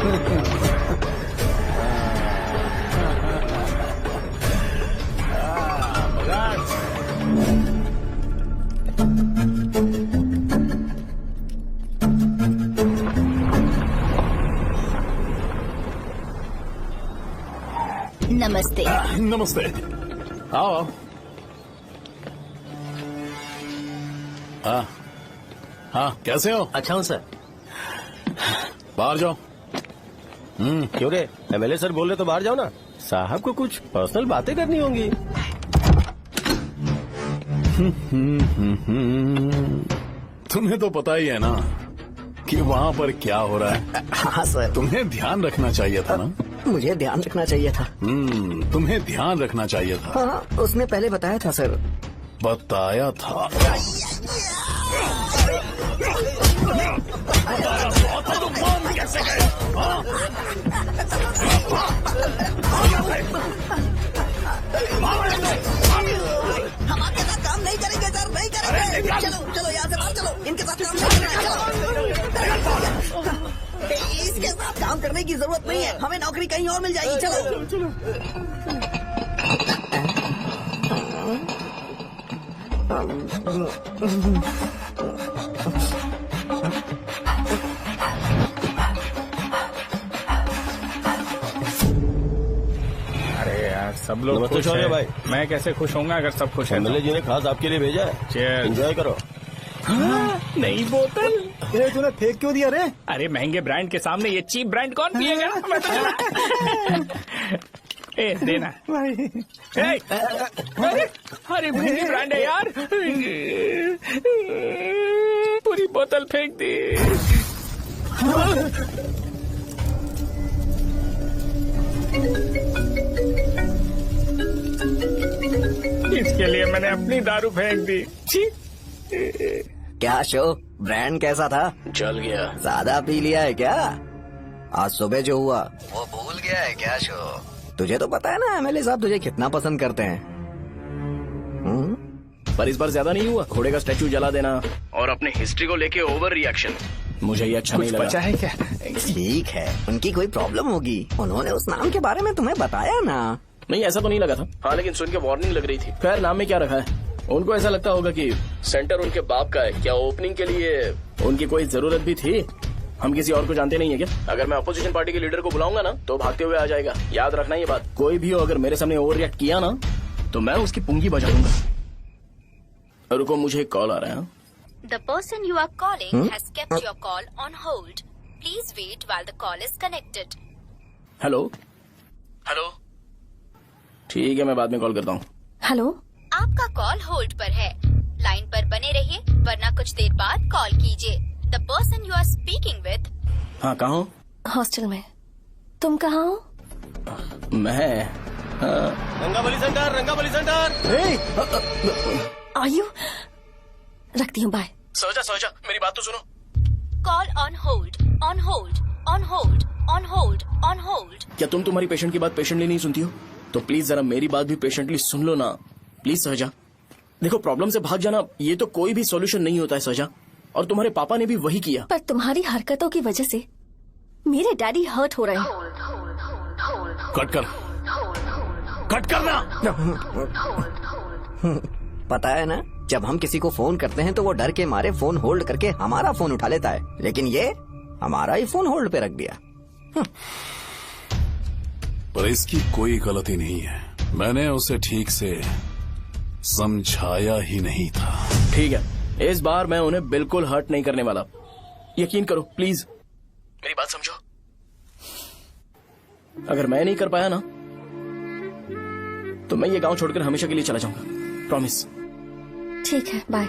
नमस्ते। आओ। हाँ, कैसे हो? अच्छा हूँ सर। बाहर जाओ। क्यों रे, एमएलए सर बोल रहे तो बाहर जाओ ना। साहब को कुछ पर्सनल बातें करनी होंगी। तुम्हें तो पता ही है ना कि वहाँ पर क्या हो रहा है। हाँ सर। तुम्हें ध्यान रखना चाहिए था ना। मुझे ध्यान रखना चाहिए था। तुम्हें ध्यान रखना चाहिए था। हाँ, उसने पहले बताया था सर। बताया था। कैसे गए? हम आपके साथ काम नहीं करेंगे सर, नहीं करेंगे। चलो चलो यहाँ से बाहर चलो, इनके साथ काम नहीं करेंगे। चलो, इसके साथ काम करने की जरूरत नहीं है, हमें नौकरी कहीं और मिल जाएगी। चलो। अरे यार सब लोग नमस्ते खुश शौर्य हैं। भाई। मैं कैसे खुश होऊंगा अगर सब खुश हैं? एमएलए जी ने खास आपके लिए भेजा है। Cheers। एंजॉय करो। नई बोतल। ये तूने फेंक क्यों दिया रे? अरे महंगे ब्रांड के सामने ये चीप ब्रांड कौन पिएगा? ए देना। ए, अरे महंगी ब्रांड है यार। पूरी बोतल फेंक दी। इसके लिए मैंने अपनी दारू फेंक दी। छी। क्या शो, ब्रांड कैसा था? जल गया। ज्यादा पी लिया है क्या? आज सुबह जो हुआ वो भूल गया है क्या शो? तुझे तो पता है ना एमएलए साहब तुझे कितना पसंद करते हैं। पर इस बार ज्यादा नहीं हुआ? घोड़े का स्टैचू जला देना और अपने हिस्ट्री को लेके ओवर रिएक्शन, मुझे ये अच्छा नहीं लगा। बचा है क्या? ठीक है, उनकी कोई प्रॉब्लम होगी, उन्होंने उस नाम के बारे में तुम्हें बताया ना। नहीं ऐसा तो नहीं लगा था। हाँ लेकिन सुन के वार्निंग लग रही थी। खैर नाम में क्या रखा है? उनको ऐसा लगता होगा कि सेंटर उनके बाप का है। क्या ओपनिंग के लिए उनकी कोई जरूरत भी थी? हम किसी और को जानते नहीं है क्या? अगर मैं अपोजिशन पार्टी के लीडर को बुलाऊंगा ना तो भागते हुए आ जाएगा। याद रखना ये बात। कोई भी हो अगर मेरे सामने ओवर रिएक्ट किया ना तो मैं उसकी पुंगी बजा दूंगा। रुको मुझे एक कॉल आ रहा है। The person you are calling has kept your call on hold. Please wait while the call is connected. Hello hello, ठीक है मैं बाद में कॉल करता हूँ। हेलो, आपका कॉल होल्ड पर है, लाइन पर बने रहिए वरना कुछ देर बाद कॉल कीजिए। The person you are speaking with। हाँ कहाँ हो? हॉस्टल में। तुम कहाँ हो? मैं रंगाबली सेंटर, रंगाबली सेंटर। आयु, रखती हूँ, बाय। सोचा सोचा मेरी बात तो सुनो। Call on hold, on hold, on hold, on hold, on hold. क्या तुम तुम्हारी पेशेंट की बात पेशेंटली नहीं सुनती हो? तो प्लीज जरा मेरी बात भी पेशेंटली सुन लो ना प्लीज। सहजा देखो, प्रॉब्लम से भाग जाना ये तो कोई भी सॉल्यूशन नहीं होता है सहजा, और तुम्हारे पापा ने भी वही किया। पर तुम्हारी हरकतों की वजह से मेरे डैडी हर्ट हो रहे हैं। कट कर, कट करना। पता है ना, जब हम किसी को फोन करते हैं तो वो डर के मारे फोन होल्ड करके हमारा फोन उठा लेता है, लेकिन ये हमारा ही फोन होल्ड पे रख दिया। पर इसकी कोई गलती नहीं है, मैंने उसे ठीक से समझाया ही नहीं था। ठीक है, इस बार मैं उन्हें बिल्कुल हर्ट नहीं करने वाला, यकीन करो प्लीज, मेरी बात समझो। अगर मैं नहीं कर पाया ना तो मैं ये गांव छोड़कर हमेशा के लिए चला जाऊंगा, प्रॉमिस। ठीक है, बाय।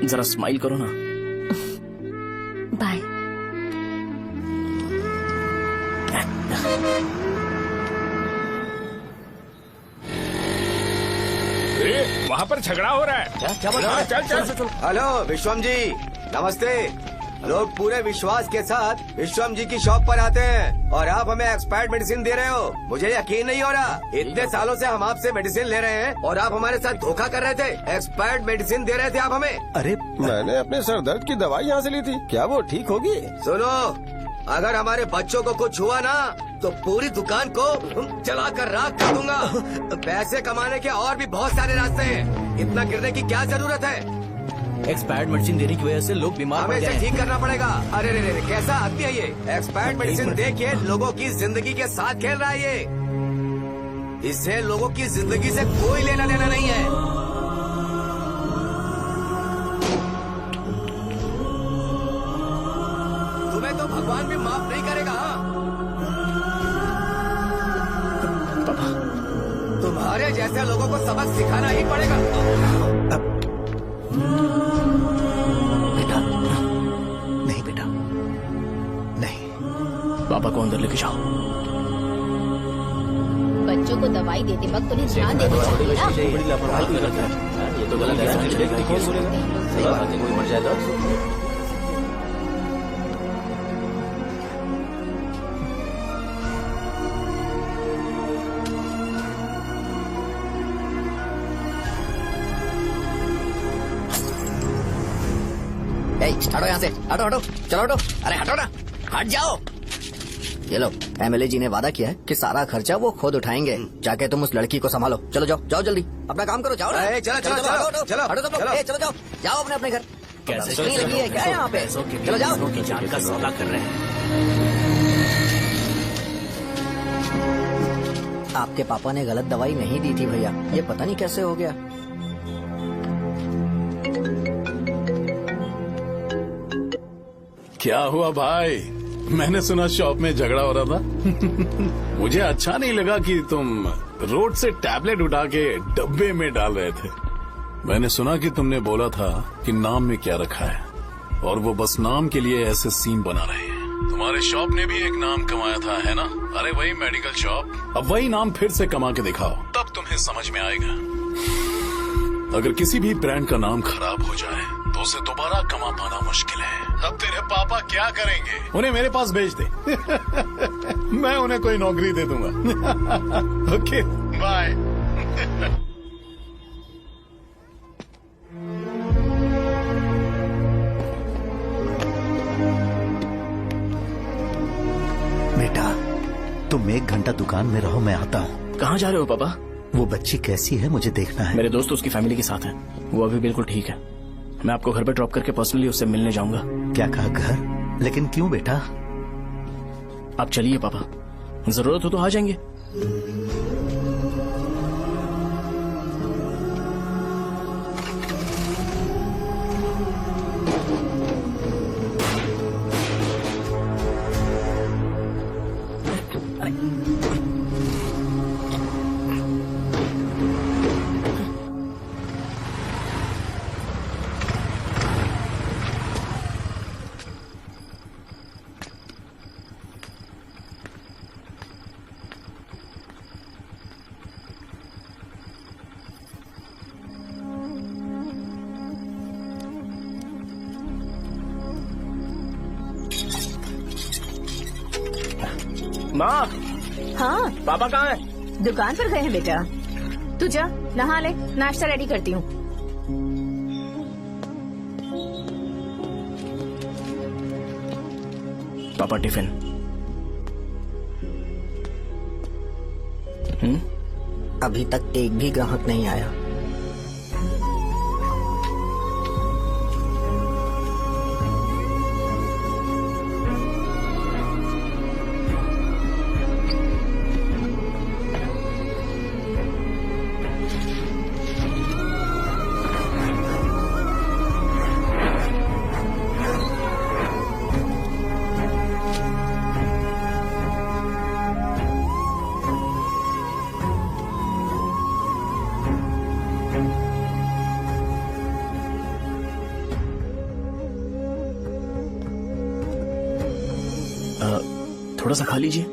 जरा स्माइल करो ना। बाय। वहाँ पर झगड़ा हो रहा है। क्या बात? चल चल चल। हेलो विश्वम जी, नमस्ते। लोग पूरे विश्वास के साथ विश्वम जी की शॉप पर आते हैं और आप हमें एक्सपायर्ड मेडिसिन दे रहे हो। मुझे यकीन नहीं हो रहा। इतने सालों से हम आपसे मेडिसिन ले रहे हैं और आप हमारे साथ धोखा कर रहे थे। एक्सपायर्ड मेडिसिन दे रहे थे आप हमें। अरे मैंने अपने सर दर्द की दवाई यहाँ से ली थी, क्या वो ठीक होगी? सुनो, अगर हमारे बच्चों को कुछ हुआ ना तो पूरी दुकान को जला कर राख कर दूंगा। पैसे कमाने के और भी बहुत सारे रास्ते हैं, इतना गिरने की क्या जरूरत है? एक्सपायर्ड मेडिसिन देने की वजह से लोग बीमार पड़ हमें गए इसे हैं। ठीक करना पड़ेगा। अरे रे रे, कैसा आदमी है ये? एक्सपायर्ड मेडिसिन दे के लोगों की जिंदगी के साथ खेल रहा है ये। इससे लोगों की जिंदगी से कोई लेना देना नहीं है। तुम्हें तो भगवान भी माफ नहीं करेगा। तुम्हारे जैसे लोगों को सबक सिखाना ही पड़ेगा। नहीं बेटा, नहीं। पापा को अंदर लेके जाओ। बच्चों को दवाई देते वक्त उन्हें ध्यान देना चाहिए ना। बड़ी लापरवाही की गलत है। ये तो गलत है। सही बात है, कोई मर जाए तो हटो यहाँ से, हटो हटो, चलो हटो, अरे हटो ना, हट जाओ। ये लो, एमएलए जी ने वादा किया है कि सारा खर्चा वो खुद उठाएंगे। जाके तुम उस लड़की को संभालो। चलो जाओ, जाओ जल्दी, अपना काम करो, जाओ ना। चलो चलो हटो, चलो हटो, चलो हटो सब लोग, चलो जाओ, जाओ अपने अपने घर। कैसे नहीं लगी है क्या यहाँ पे? चलो जाओ। की जान का सौदा कर रहे हैं। आपके पापा ने गलत दवाई नहीं दी थी भैया, ये पता नहीं कैसे हो गया। क्या हुआ भाई? मैंने सुना शॉप में झगड़ा हो रहा था। मुझे अच्छा नहीं लगा कि तुम रोड से टैबलेट उठा के डब्बे में डाल रहे थे। मैंने सुना कि तुमने बोला था कि नाम में क्या रखा है, और वो बस नाम के लिए ऐसे सीन बना रहे हैं। तुम्हारे शॉप ने भी एक नाम कमाया था, है ना? अरे वही मेडिकल शॉप। अब वही नाम फिर से कमा के दिखाओ, तब तुम्हें समझ में आएगा। अगर किसी भी ब्रांड का नाम खराब हो जाए तो उसे दोबारा कमा पाना मुश्किल है। अब तेरे पापा क्या करेंगे? उन्हें मेरे पास भेज दे। मैं उन्हें कोई नौकरी दे दूंगा। Okay, bye. बेटा, तुम 1 घंटा दुकान में रहो, मैं आता हूँ। कहाँ जा रहे हो पापा? वो बच्ची कैसी है मुझे देखना है। मेरे दोस्त उसकी फैमिली के साथ है, वो अभी बिल्कुल ठीक है। मैं आपको घर पे ड्रॉप करके पर्सनली उससे मिलने जाऊंगा। क्या कहा घर? लेकिन क्यों बेटा? आप चलिए पापा, जरूरत हो तो आ जाएंगे। माँ, हाँ पापा कहाँ हैं? दुकान पर गए हैं बेटा। तू जा नहा ले, नाश्ता रेडी करती हूँ। पापा टिफिन। अभी तक एक भी ग्राहक नहीं आया। थोड़ा सा खा लीजिए।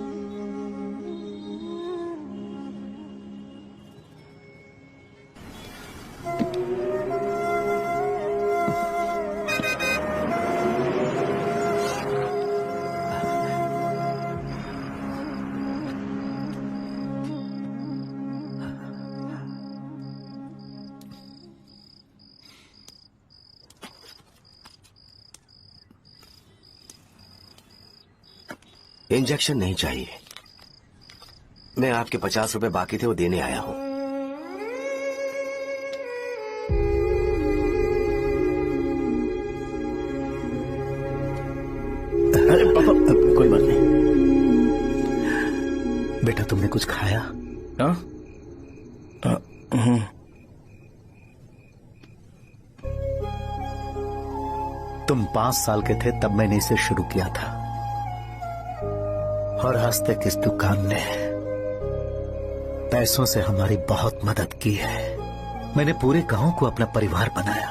इंजेक्शन नहीं चाहिए। मैं आपके 50 रुपए बाकी थे वो देने आया हूँ। अरे पापा कोई बात नहीं। बेटा तुमने कुछ खाया? हाँ? तुम 5 साल के थे तब मैंने इसे शुरू किया था और आज तक इस दुकान ने पैसों से हमारी बहुत मदद की है। मैंने पूरे गांव को अपना परिवार बनाया।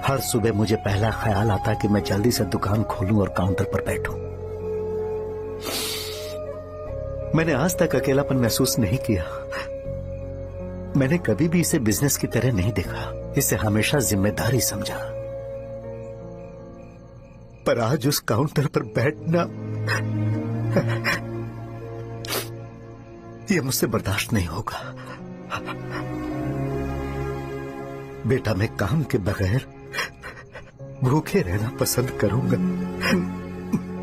हर सुबह मुझे पहला ख्याल आता कि मैं जल्दी से दुकान खोलूं और काउंटर पर बैठूं। मैंने आज तक अकेलापन महसूस नहीं किया। मैंने कभी भी इसे बिजनेस की तरह नहीं देखा, इसे हमेशा जिम्मेदारी समझा। पर आज उस काउंटर पर बैठना यह मुझसे बर्दाश्त नहीं होगा। बेटा मैं काम के बगैर भूखे रहना पसंद करूंगा।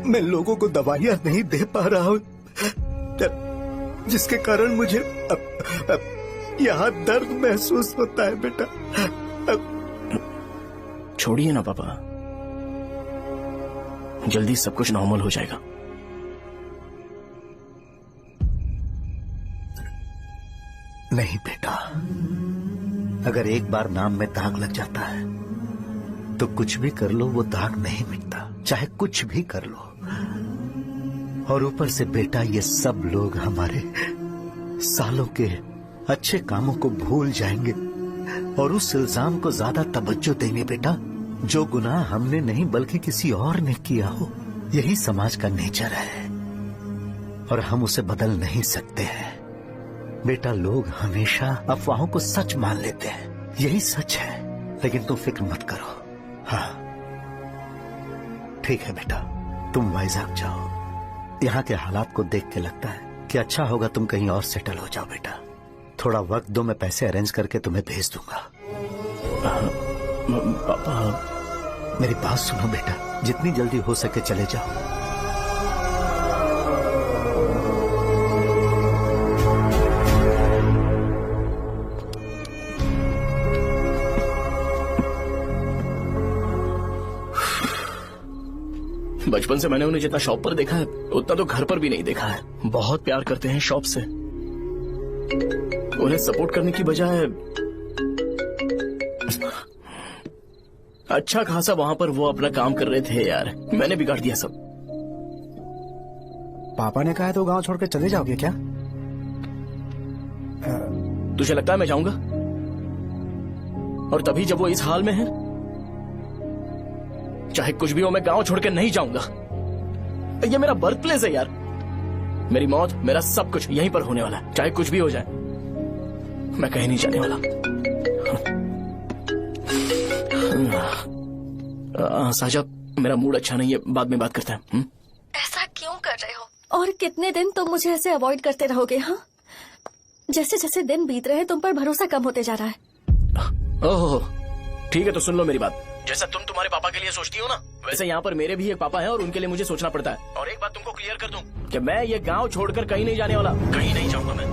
मैं लोगों को दवाइयां नहीं दे पा रहा हूं, जिसके कारण मुझे यहां दर्द महसूस होता है। बेटा छोड़िए ना पापा, जल्दी सब कुछ नॉर्मल हो जाएगा। नहीं बेटा, अगर एक बार नाम में दाग लग जाता है तो कुछ भी कर लो वो दाग नहीं मिटता, चाहे कुछ भी कर लो। और ऊपर से बेटा ये सब लोग हमारे सालों के अच्छे कामों को भूल जाएंगे और उस इल्जाम को ज्यादा तवज्जो देंगे बेटा जो गुनाह हमने नहीं बल्कि किसी और ने किया हो। यही समाज का नेचर है और हम उसे बदल नहीं सकते हैं। बेटा लोग हमेशा अफवाहों को सच मान लेते हैं, यही सच है। लेकिन तुम फिक्र मत करो। हाँ ठीक है बेटा, तुम वाइजाग जाओ। यहाँ के हालात को देख के लगता है कि अच्छा होगा तुम कहीं और सेटल हो जाओ। बेटा थोड़ा वक्त दो, मैं पैसे अरेंज करके तुम्हें भेज दूंगा। पापा मेरी बात सुनो बेटा, जितनी जल्दी हो सके चले जाओ। बचपन से मैंने उन्हें जितना शॉप पर देखा है उतना तो घर पर भी नहीं देखा है। बहुत प्यार करते हैं शॉप से। उन्हें सपोर्ट करने की बजाय अच्छा खासा वहां पर वो अपना काम कर रहे थे। यार मैंने बिगाड़ दिया सब। पापा ने कहा है तो गांव छोड़कर चले जाओगे क्या? तुझे लगता है मैं जाऊंगा? और तभी जब वो इस हाल में है, चाहे कुछ भी हो मैं गांव छोड़कर नहीं जाऊंगा। ये मेरा बर्थ प्लेस है यार। मेरी मौत, मेरा सब कुछ यहीं पर होने वाला है। चाहे कुछ भी हो जाए मैं कहीं नहीं जाने वाला। साहब मेरा मूड अच्छा नहीं है, बाद में बात करते हैं। ऐसा क्यों कर रहे हो? और कितने दिन तुम मुझे ऐसे अवॉइड करते रहोगे? हाँ, जैसे जैसे दिन बीत रहे हैं तुम पर भरोसा कम होते जा रहा है। ओह ठीक है, तो सुन लो मेरी बात। जैसा तुम तुम्हारे पापा के लिए सोचती हो ना, वैसे यहाँ पर मेरे भी एक पापा हैं और उनके लिए मुझे सोचना पड़ता है। और एक बात तुमको क्लियर कर दूं कि मैं ये गांव छोड़कर कहीं नहीं जाने वाला, कहीं नहीं जाऊंगा मैं।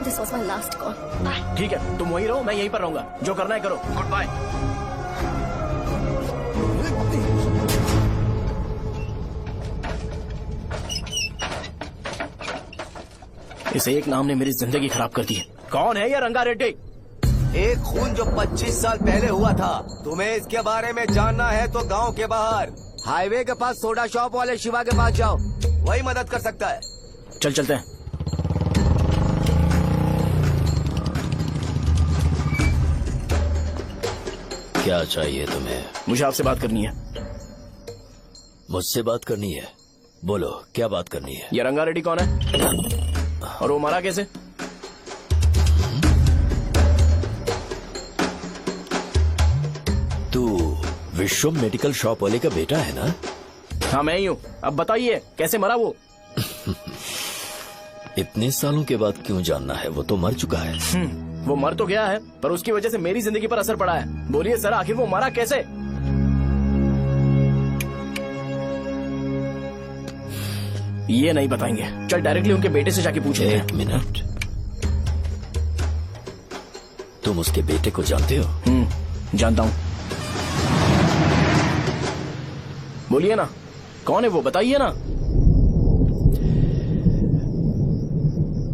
This was my last call. ठीक है, तुम वहीं रहो, मैं यहीं पर रहूंगा। जो करना है करो। Good bye. इस एक नाम ने मेरी जिंदगी खराब कर दी है। कौन है ये रंगा रेड्डी? एक खून जो 25 साल पहले हुआ था। तुम्हें इसके बारे में जानना है तो गांव के बाहर हाईवे के पास सोडा शॉप वाले शिवा के पास जाओ, वही मदद कर सकता है। चल चलते हैं। क्या चाहिए तुम्हें? मुझे आपसे बात करनी है। मुझसे बात करनी है? बोलो क्या बात करनी है? ये रंगा रेड्डी कौन है और वो मरा कैसे? तू विश्वम मेडिकल शॉप वाले का बेटा है ना? हाँ मैं ही हूँ। अब बताइए कैसे मरा वो? इतने सालों के बाद क्यों जानना है? वो तो मर चुका है। वो मर तो गया है पर उसकी वजह से मेरी जिंदगी पर असर पड़ा है। बोलिए सर, आखिर वो मरा कैसे? ये नहीं बताएंगे। चल डायरेक्टली उनके बेटे से जाके पूछ लेते हैं। 1 मिनट, तुम उसके बेटे को जानते हो? जानता हूँ। बोलिए ना, कौन है वो, बताइए ना।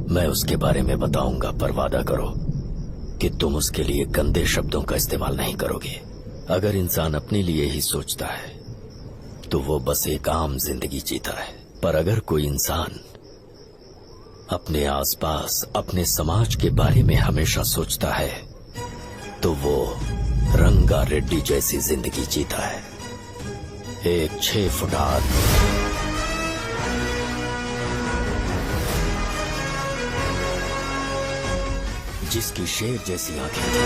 मैं उसके बारे में बताऊंगा, पर वादा करो कि तुम उसके लिए गंदे शब्दों का इस्तेमाल नहीं करोगे। अगर इंसान अपने लिए ही सोचता है तो वो बस एक आम जिंदगी जीता है, पर अगर कोई इंसान अपने आसपास, अपने समाज के बारे में हमेशा सोचता है तो वो रंगा रेड्डी जैसी जिंदगी जीता है। एक 6 फुट आदमी, जिसकी शेर जैसी आंखें थी।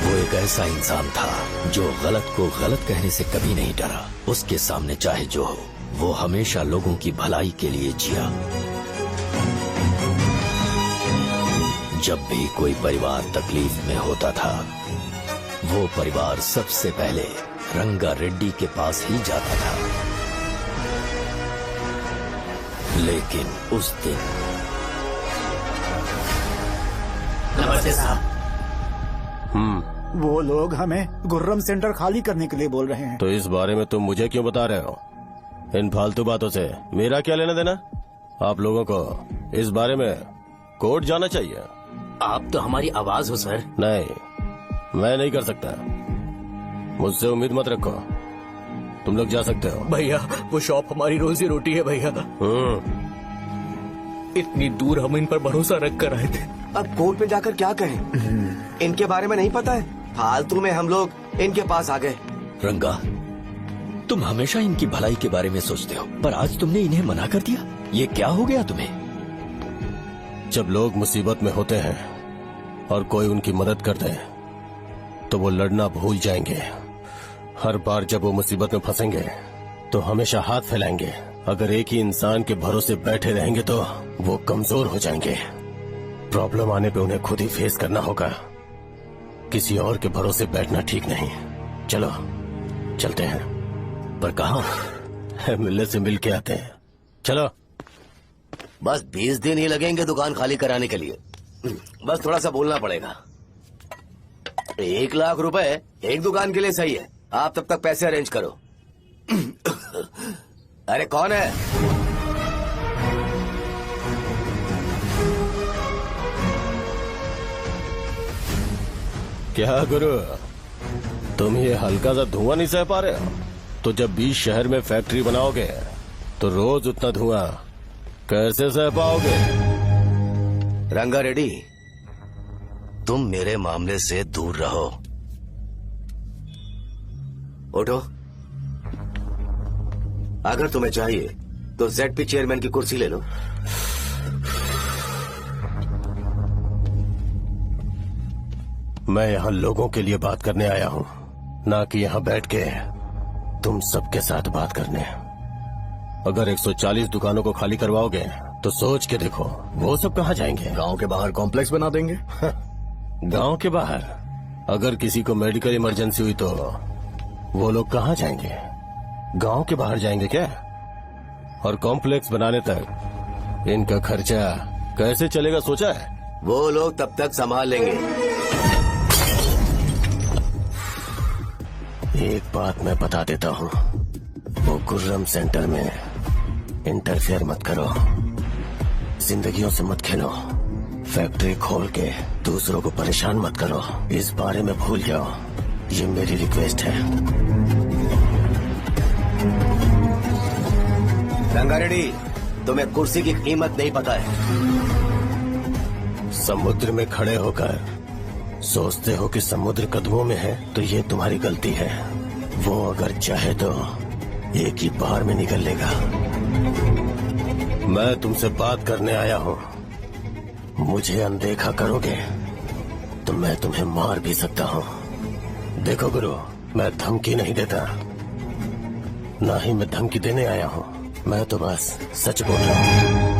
वो एक ऐसा इंसान था जो गलत को गलत कहने से कभी नहीं डरा। उसके सामने चाहे जो हो, वो हमेशा लोगों की भलाई के लिए जिया। जब भी कोई परिवार तकलीफ में होता था, वो परिवार सबसे पहले रंगा रेड्डी के पास ही जाता था। लेकिन उस दिन नमस्ते साहब। वो लोग हमें गुर्रम सेंटर खाली करने के लिए बोल रहे हैं। तो इस बारे में तुम मुझे क्यों बता रहे हो? इन फालतू बातों से मेरा क्या लेना देना? आप लोगों को इस बारे में कोर्ट जाना चाहिए। आप तो हमारी आवाज हो सर। नहीं, मैं नहीं कर सकता। मुझसे उम्मीद मत रखो। तुम लोग जा सकते हो। भैया वो शॉप हमारी रोजी रोटी है भैया। इतनी दूर हम इन पर भरोसा रख कर आए थे। अब कोर्ट में जाकर क्या कहें? इनके बारे में नहीं पता है। फालतू में हम लोग इनके पास आ गए। रंगा, तुम हमेशा इनकी भलाई के बारे में सोचते हो, पर आज तुमने इन्हें मना कर दिया। ये क्या हो गया तुम्हें? जब लोग मुसीबत में होते हैं और कोई उनकी मदद करते हैं तो वो लड़ना भूल जाएंगे। हर बार जब वो मुसीबत में फंसेंगे तो हमेशा हाथ फैलाएंगे। अगर एक ही इंसान के भरोसे बैठे रहेंगे तो वो कमजोर हो जाएंगे। प्रॉब्लम आने पे उन्हें खुद ही फेस करना होगा। किसी और के भरोसे बैठना ठीक नहीं। चलो चलते हैं। पर कहाँ? मिलने से मिल के आते हैं। चलो। बस 20 दिन ही लगेंगे दुकान खाली कराने के लिए। बस थोड़ा सा बोलना पड़ेगा। 1 लाख रुपए एक दुकान के लिए सही है। आप तब तक पैसे अरेंज करो। अरे कौन है? क्या गुरु, तुम ये हल्का सा धुआं नहीं सह पा रहे हो? तो जब 20 शहर में फैक्ट्री बनाओगे तो रोज उतना धुआं कैसे सह पाओगे? रंगा रेड्डी, तुम मेरे मामले से दूर रहो। उठो। अगर तुम्हें चाहिए तो ZP चेयरमैन की कुर्सी ले लो। मैं यहाँ लोगों के लिए बात करने आया हूँ, ना कि यहाँ बैठ के तुम सबके साथ बात करने। अगर 140 दुकानों को खाली करवाओगे तो सोच के देखो वो सब कहाँ जाएंगे? गांव के बाहर कॉम्प्लेक्स बना देंगे। गांव के बाहर? अगर किसी को मेडिकल इमरजेंसी हुई तो वो लोग कहाँ जाएंगे? गांव के बाहर जाएंगे क्या? और कॉम्प्लेक्स बनाने तक इनका खर्चा कैसे चलेगा सोचा है? वो लोग तब तक संभाल लेंगे। एक बात मैं बता देता हूँ, वो गुर्रम सेंटर में इंटरफेयर मत करो। जिंदगियों से मत खेलो। फैक्ट्री खोल के दूसरों को परेशान मत करो। इस बारे में भूल जाओ। ये मेरी रिक्वेस्ट है। रंगा रेड्डी, तुम्हें कुर्सी की कीमत नहीं पता है। समुद्र में खड़े होकर सोचते हो कि समुद्र कदमों में है तो ये तुम्हारी गलती है। वो अगर चाहे तो एक ही बार में निकल लेगा। मैं तुमसे बात करने आया हूँ। मुझे अनदेखा करोगे तो मैं तुम्हें मार भी सकता हूँ। देखो गुरु, मैं धमकी नहीं देता, ना ही मैं धमकी देने आया हूँ। मैं तो बस सच बोल रहा हूँ।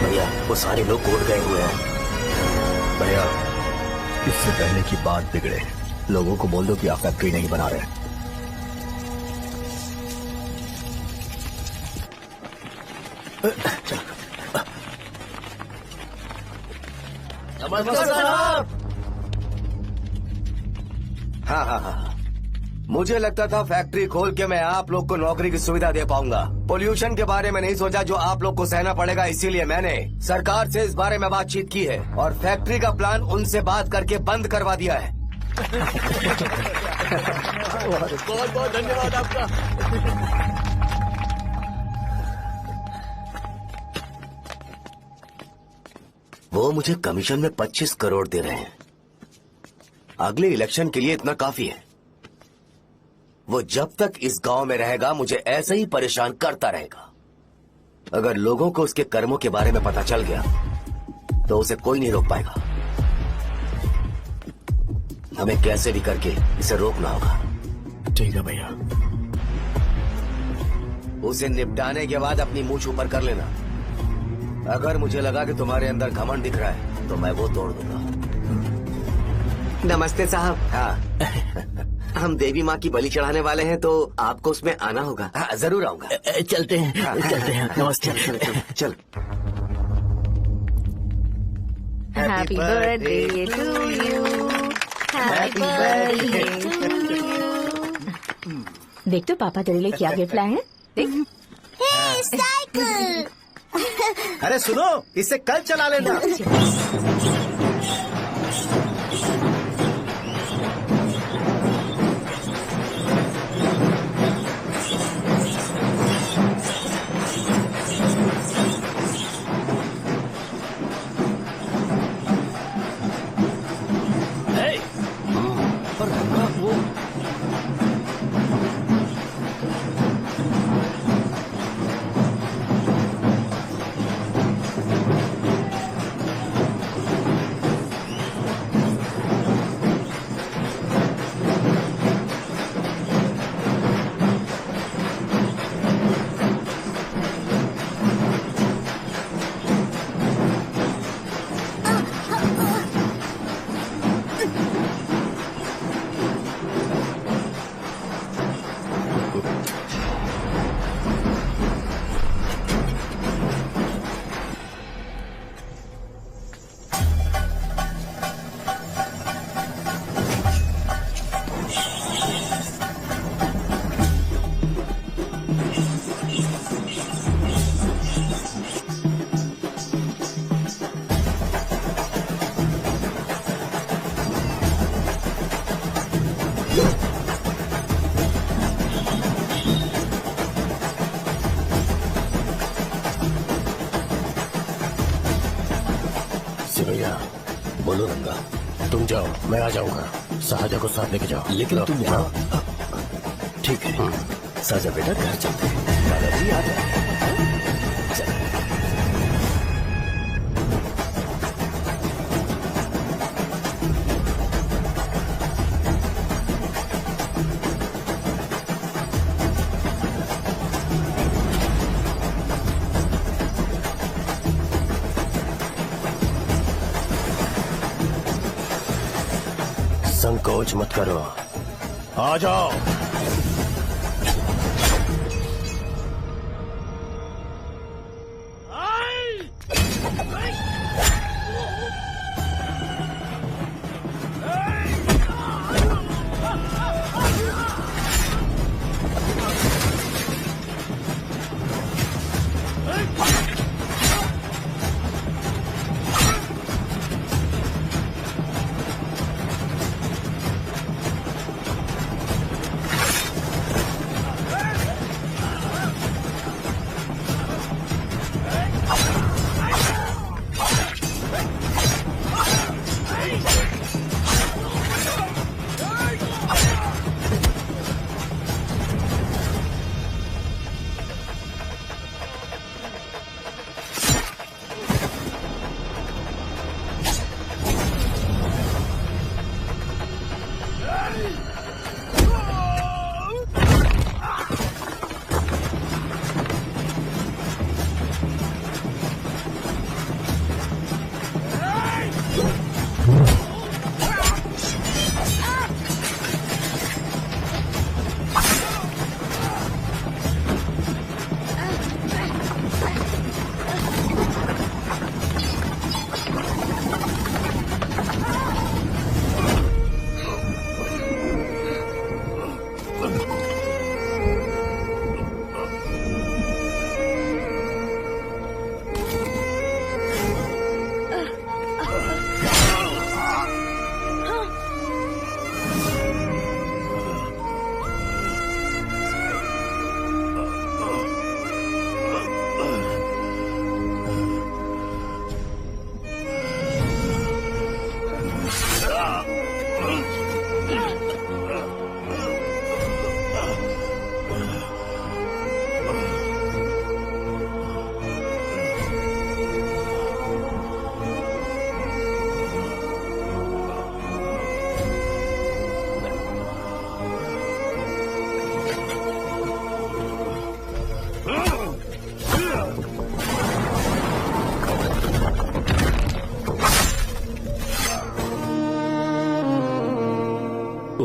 भैया वो सारे लोग कोर्ट गए हुए हैं। भैया इससे पहले की बात बिगड़े, लोगों को बोल दो कि आप फैक्ट्री नहीं बना रहे। नमस्ते साहब। हाँ, मुझे लगता था फैक्ट्री खोल के मैं आप लोग को नौकरी की सुविधा दे पाऊंगा। पोल्यूशन के बारे में नहीं सोचा जो आप लोग को सहना पड़ेगा, इसीलिए मैंने सरकार से इस बारे में बातचीत की है और फैक्ट्री का प्लान उनसे बात करके बंद करवा दिया है। बहुत बहुत धन्यवाद आपका। वो मुझे कमीशन में 25 करोड़ दे रहे हैं। अगले इलेक्शन के लिए इतना काफी है। वो जब तक इस गांव में रहेगा मुझे ऐसे ही परेशान करता रहेगा। अगर लोगों को उसके कर्मों के बारे में पता चल गया तो उसे कोई नहीं रोक पाएगा। हमें कैसे भी करके इसे रोकना होगा। ठीक है भैया। उसे निपटाने के बाद अपनी मूंछ ऊपर कर लेना। अगर मुझे लगा कि तुम्हारे अंदर घमंड दिख रहा है तो मैं वो तोड़ दूंगा। नमस्ते साहब। हाँ हम देवी माँ की बलि चढ़ाने वाले हैं तो आपको उसमें आना होगा। हाँ, जरूर आऊंगा। चलते हैं। हाँ, चलते हैं। नमस्ते। चल। Happy birthday to you, happy birthday to you. देख तो पापा तेरे लिए क्या गिफ्ट लाए हैं। देख। साइकिल। अरे सुनो, इसे कल चला लेना। भैया बोलो रंगा, तुम जाओ मैं आ जाऊंगा। साजा को साथ लेके जाओ। लेकिन तुम यहाँ। ठीक है साजा बेटा, घर चलते हैं। दादाजी आ जाए। संकोच मत करो, आ जाओ।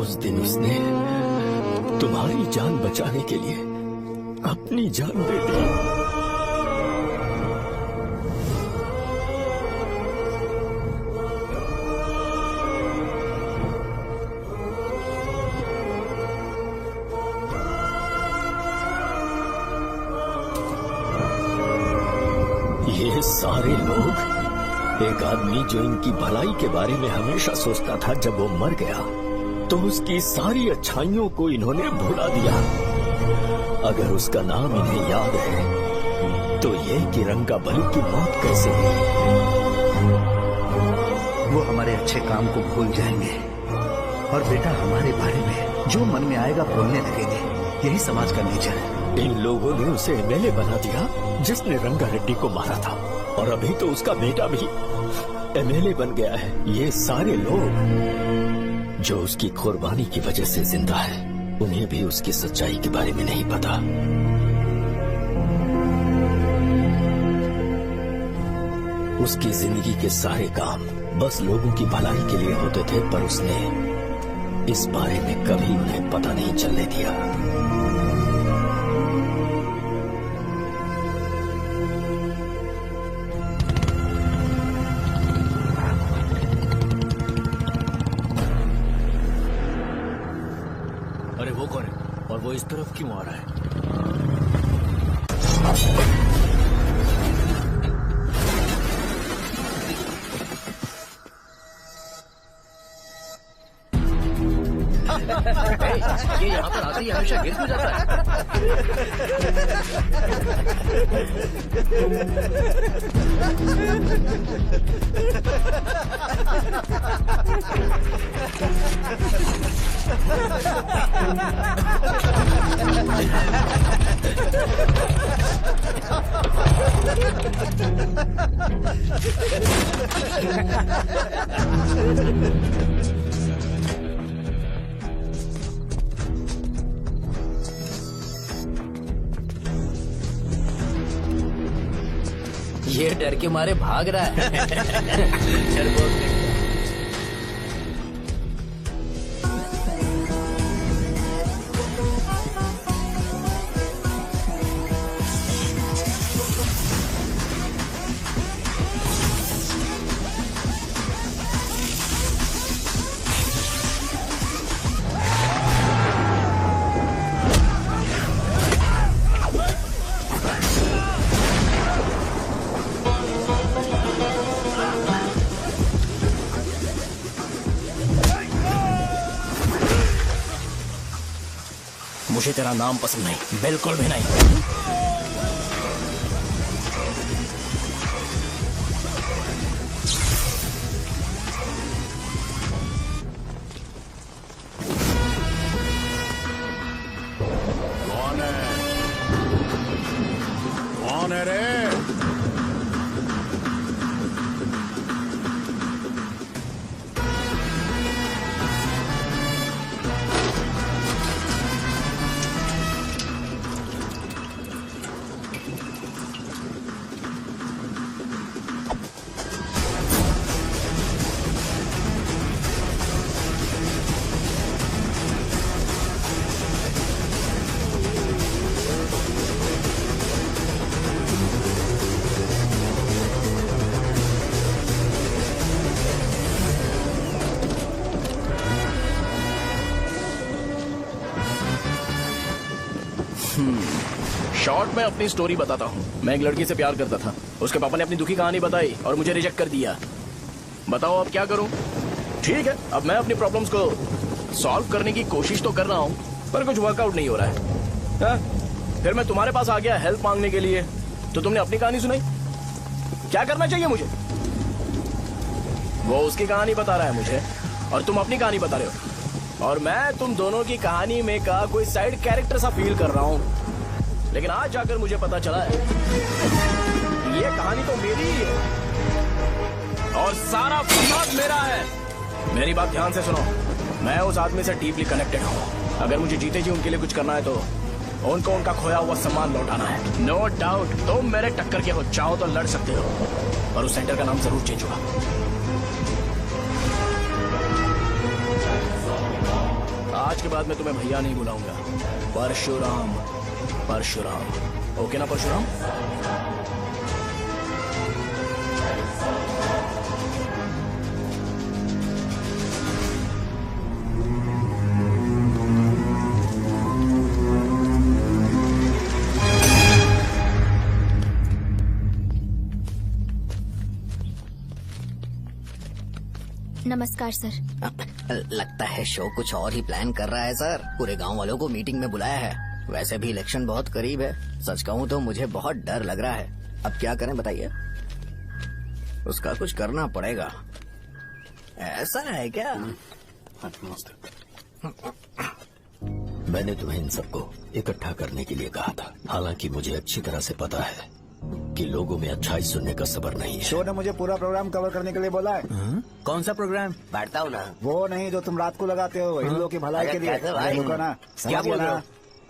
उस दिन उसने तुम्हारी जान बचाने के लिए अपनी जान दे दी। ये सारे लोग, एक आदमी जो इनकी भलाई के बारे में हमेशा सोचता था, जब वो मर गया तो उसकी सारी अच्छाइयों को इन्होंने भुला दिया। अगर उसका नाम इन्हें याद है तो ये कि रंगाबली की मौत कैसे हुई। वो हमारे अच्छे काम को भूल जाएंगे और बेटा हमारे बारे में जो मन में आएगा बोलने लगेंगे। यही समाज का नेचर है। इन लोगों ने उसे एमएलए बना दिया जिसने रंगा रेड्डी को मारा था, और अभी तो उसका बेटा भी एमएलए बन गया है। ये सारे लोग जो उसकी कुर्बानी की वजह से जिंदा है, उन्हें भी उसकी सच्चाई के बारे में नहीं पता। उसकी जिंदगी के सारे काम बस लोगों की भलाई के लिए होते थे, पर उसने इस बारे में कभी उन्हें पता नहीं चलने दिया। अरे वो कौन है और वो इस तरफ क्यों आ रहा है? ये यहाँ पर आते ही हमेशा गिर क्यों जाता है? ये डर के मारे भाग रहा है। डरपोक नहीं। मुझे तेरा नाम पसंद नहीं, बिल्कुल भी नहीं। कौन है? कौन है रे? शॉर्ट में अपनी स्टोरी बताता हूँ। मैं एक लड़की से प्यार करता था। उसके पापा ने अपनी दुखी कहानी बताई और मुझे रिजेक्ट कर दिया। बताओ अब क्या करूँ? ठीक है, अब मैं अपनी प्रॉब्लम्स को सॉल्व करने की कोशिश तो कर रहा हूँ, पर कुछ वर्कआउट नहीं हो रहा है। फिर मैं तुम्हारे पास आ गया हेल्प मांगने के लिए, तो तुमने अपनी कहानी सुनाई। क्या करना चाहिए मुझे? वो उसकी कहानी बता रहा है मुझे और तुम अपनी कहानी बता रहे हो, और मैं तुम दोनों की कहानी में का कोई साइड कैरेक्टर सा फील कर रहा हूँ। लेकिन आज जाकर मुझे पता चला है ये कहानी तो मेरी ही है और सारा फसाद मेरा है। मेरी बात ध्यान से सुनो, मैं उस आदमी से डीपली कनेक्टेड हूँ। अगर मुझे जीते जी उनके लिए कुछ करना है तो उनको उनका खोया हुआ सम्मान लौटाना है। नो डाउट तुम मेरे टक्कर के हो, चाहो तो लड़ सकते हो, और उस सेंटर का नाम जरूर चेंज होगा। आज के बाद मैं तुम्हें भैया नहीं बुलाऊंगा, परशुराम। परशुराम, ओके ना परशुराम? नमस्कार सर। लगता है शो कुछ और ही प्लान कर रहा है सर। पूरे गांव वालों को मीटिंग में बुलाया है। वैसे भी इलेक्शन बहुत करीब है। सच कहूँ तो मुझे बहुत डर लग रहा है। अब क्या करें बताइए? उसका कुछ करना पड़ेगा। ऐसा है क्या? मैंने तुम्हें इन सबको इकट्ठा करने के लिए कहा था। हालांकि मुझे अच्छी तरह से पता है कि लोगों में अच्छाई सुनने का सब्र नहीं है। शो ने मुझे पूरा प्रोग्राम कवर करने के लिए बोला है। कौन सा प्रोग्राम? बैठता हूँ ना। वो नहीं जो तुम रात को लगाते हो, इन लोगों की भलाई के लिए। रुको ना, क्या बोल रहे हो?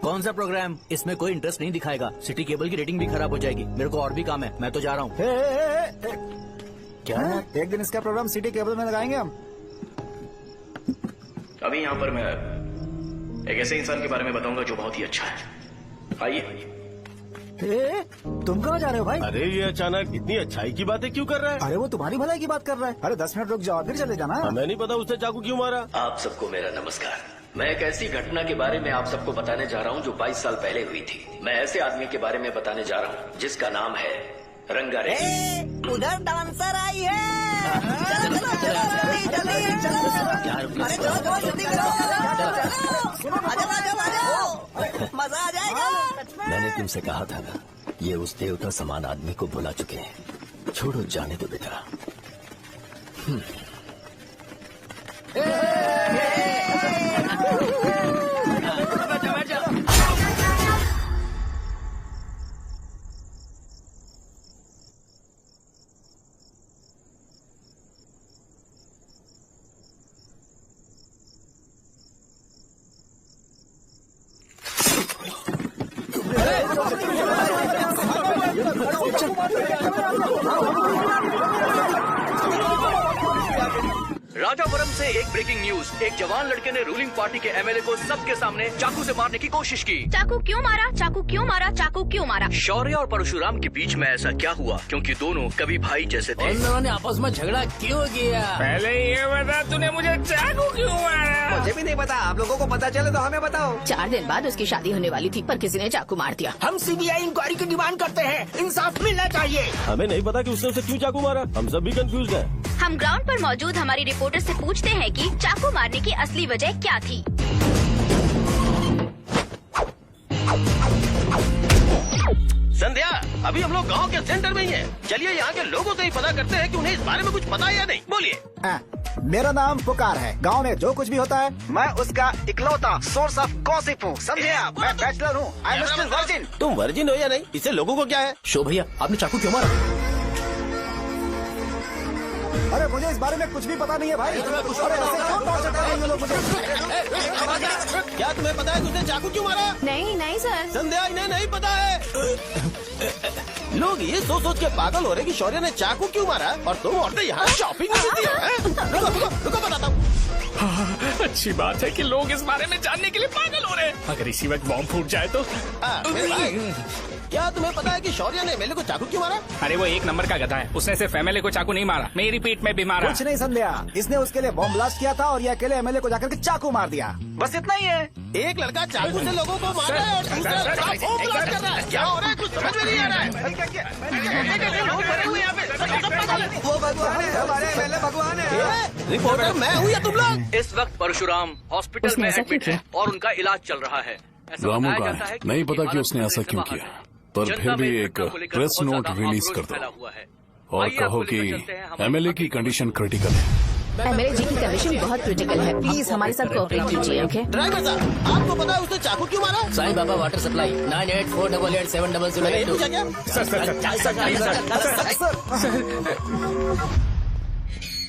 कौन सा प्रोग्राम? इसमें कोई इंटरेस्ट नहीं दिखाएगा। सिटी केबल की रेटिंग भी खराब हो जाएगी। मेरे को और भी काम है, मैं तो जा रहा हूँ। क्या? एक दिन इसका प्रोग्राम सिटी केबल में लगाएंगे हम। अभी यहाँ पर मैं एक ऐसे इंसान के बारे में बताऊंगा जो बहुत ही अच्छा है। आइए। तुम कहाँ जा रहे हो भाई? अरे ये अचानक इतनी अच्छाई की बातें क्यों कर रहा है? अरे वो तुम्हारी भलाई की बात कर रहा है। अरे 10 मिनट रुक जाओ, फिर चले जाना। हमें नहीं पता उसने चाकू क्यों मारा। आप सबको मेरा नमस्कार। मैं एक ऐसी घटना के बारे में आप सबको बताने जा रहा हूँ जो 22 साल पहले हुई थी। मैं ऐसे आदमी के बारे में बताने जा रहा हूँ जिसका नाम है रंगारेड्डी। उधर डांसर आई है। चलो चलो चलो जल्दी जल्दी चलो। अरे चलो चलो जल्दी करो। आ जाओ मजा आ जाएगा। मैंने तुमसे कहा था ना, ये उस देवता समान आदमी को बुला चुके हैं। छोड़ो, जाने दो बेटा। राजापुरम से एक ब्रेकिंग न्यूज। एक जवान लड़के ने रूलिंग पार्टी के एमएलए को सबके सामने चाकू से मारने की कोशिश की। चाकू क्यों मारा? चाकू क्यों मारा? चाकू क्यों मारा? शौर्य और परशुराम के बीच में ऐसा क्या हुआ? क्योंकि दोनों कभी भाई जैसे थे। उन दोनों ने आपस में झगड़ा क्यों किया? पहले ये बता, तूने मुझे चाकू क्यों मारा? मुझे भी नहीं पता। आप लोगों को पता चले तो हमें बताओ। 4 दिन बाद उसकी शादी होने वाली थी, पर किसी ने चाकू मार दिया। हम सीबीआई इंक्वायरी की डिमांड करते हैं। इंसाफ मिलना चाहिए। हमें नहीं पता कि उसने उसे क्यों चाकू मारा। हम सब भी कंफ्यूज हैं। हम ग्राउंड पर मौजूद हमारी रिपोर्टर से पूछते हैं कि चाकू मारने की असली वजह क्या थी। संध्या, अभी हम लोग गांव के सेंटर में ही हैं। चलिए यहाँ के लोगों से ही पता करते हैं कि उन्हें इस बारे में कुछ पता है या नहीं। बोलिए। मेरा नाम पुकार है। गांव में जो कुछ भी होता है मैं उसका इकलौता सोर्स ऑफ गॉसिप हूँ, समझे आप? मैं बैचलर हूँ। I am still virgin. तुम वर्जिन हो या नहीं, इससे लोगों को क्या है? शो भैया, आपने चाकू क्यों मारा? अरे मुझे इस बारे में कुछ भी पता नहीं है भाई। अरे ऐसे क्यों टॉर्चर कर रहे हैं ये लोग मुझे? क्या तुम्हें पता है कि उसने चाकू क्यों मारा? नहीं नहीं सर। संध्या, इन्हें नहीं पता है। लोग ये सोच के पागल हो रहे कि शौर्य ने चाकू क्यों मारा और तुम औरतें यहाँ शॉपिंग में बिजी हैं। रुको बताता हूँ। अच्छी बात है कि लोग इस बारे में जानने के लिए पागल हो रहे हैं। अगर इसी वक्त बॉम्ब फूट जाए तो। मेरे भाई, क्या तुम्हें पता है कि शौर्य ने एमएलए को चाकू क्यों मारा? अरे वो एक नंबर का गधा है। उसने सिर्फ एमएलए को चाकू नहीं मारा, मेरी पीठ में भी मारा। कुछ नहीं संध्या, इसने उसके लिए बॉम्ब ब्लास्ट किया था और ये अकेले एमएलए को जाकर के चाकू मार दिया। बस इतना ही है। एक लड़का चाकू से लोगों को मार रहा है और दूसरा लड़का बॉम्ब ब्लास्ट कर रहा है। क्या हो रहा है? कुछ समझ में नहीं आ रहा है। लोग मरे हुए यहाँ पे। वो भगवान है, हमारे एमएलए भगवान है। रिपोर्टर मैं हूँ या तुम लोग? इस वक्त परशुराम हॉस्पिटल में एडमिट है और उनका इलाज चल रहा है। रामू का है, नहीं पता कि उसने ऐसा क्यों किया, पर फिर भी एक प्रेस नोट रिलीज कर दो और कहो कि एमएलए की कंडीशन क्रिटिकल है। एमएलए जी की कंडीशन बहुत क्रिटिकल है। प्लीज हमारे साथ कोऑपरेट कीजिए। ओके ड्राइवर साहब, आपको पता है उसने चाकू क्यों मारा? Sai Baba water supply 9848870082। Sir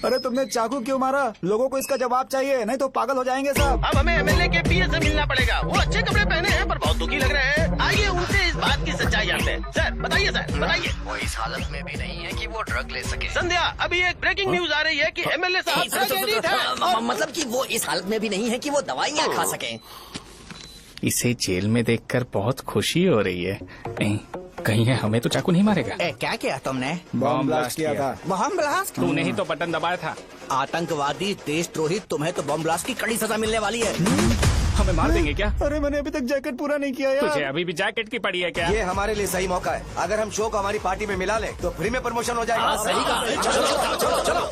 अरे तुमने चाकू क्यों मारा? लोगों को इसका जवाब चाहिए, नहीं तो पागल हो जाएंगे सब। अब हमें एमएलए के पीए से मिलना पड़ेगा। वो अच्छे कपड़े पहने हैं पर बहुत दुखी लग रहे हैं। आइए उनसे इस बात की सच्चाई जानते हैं। सर बताइए, सर बताइए। वो इस हालत में भी नहीं है कि वो ड्रग ले सके। संध्या, अभी एक ब्रेकिंग न्यूज आ रही है कि एमएलए साहब ड्रग एडिक्ट हैं। मतलब कि वो इस हालत में भी नहीं है कि वो दवाइयाँ खा सकें। इसे जेल में देखकर बहुत खुशी हो रही है। कहीं है हमें तो चाकू नहीं मारेगा। क्या किया तुमने? बॉम्ब ब्लास्ट किया था। Bomb blast? तूने ही तो बटन दबाया था। आतंकवादी, देशद्रोही, तुम्हें तो बॉम्ब ब्लास्ट की कड़ी सजा मिलने वाली है। हमें मार देंगे क्या? अरे मैंने अभी तक जैकेट पूरा नहीं किया यार। तुझे अभी भी जैकेट की पड़ी है क्या? ये हमारे लिए सही मौका है। अगर हम शो को हमारी पार्टी में मिला लें तो फ्री में प्रमोशन हो जाएगा। सही कहा। चलो चलो।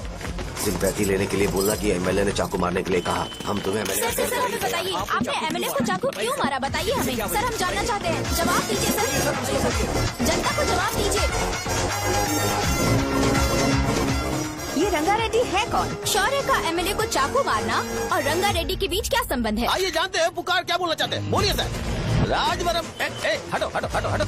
सिंपैथी लेने के लिए बोला कि एमएलए ने चाकू मारने के लिए कहा। हम तुम्हें एमएलए सर हमें बताइए, आपने एमएलए को चाकू क्यों मारा? बताइए हमें सर, हम जानना चाहते हैं। जवाब दीजिए सर, जनता को जवाब दीजिए। ये रंगा रेड्डी है कौन? शौर्य का एमएलए को चाकू मारना और रंगा रेड्डी के बीच क्या संबंध है? आइए जानते हैं पुकार क्या बोलना चाहते हैं। बोलिए सर। राजवरम, हटो हटो हटो हटो।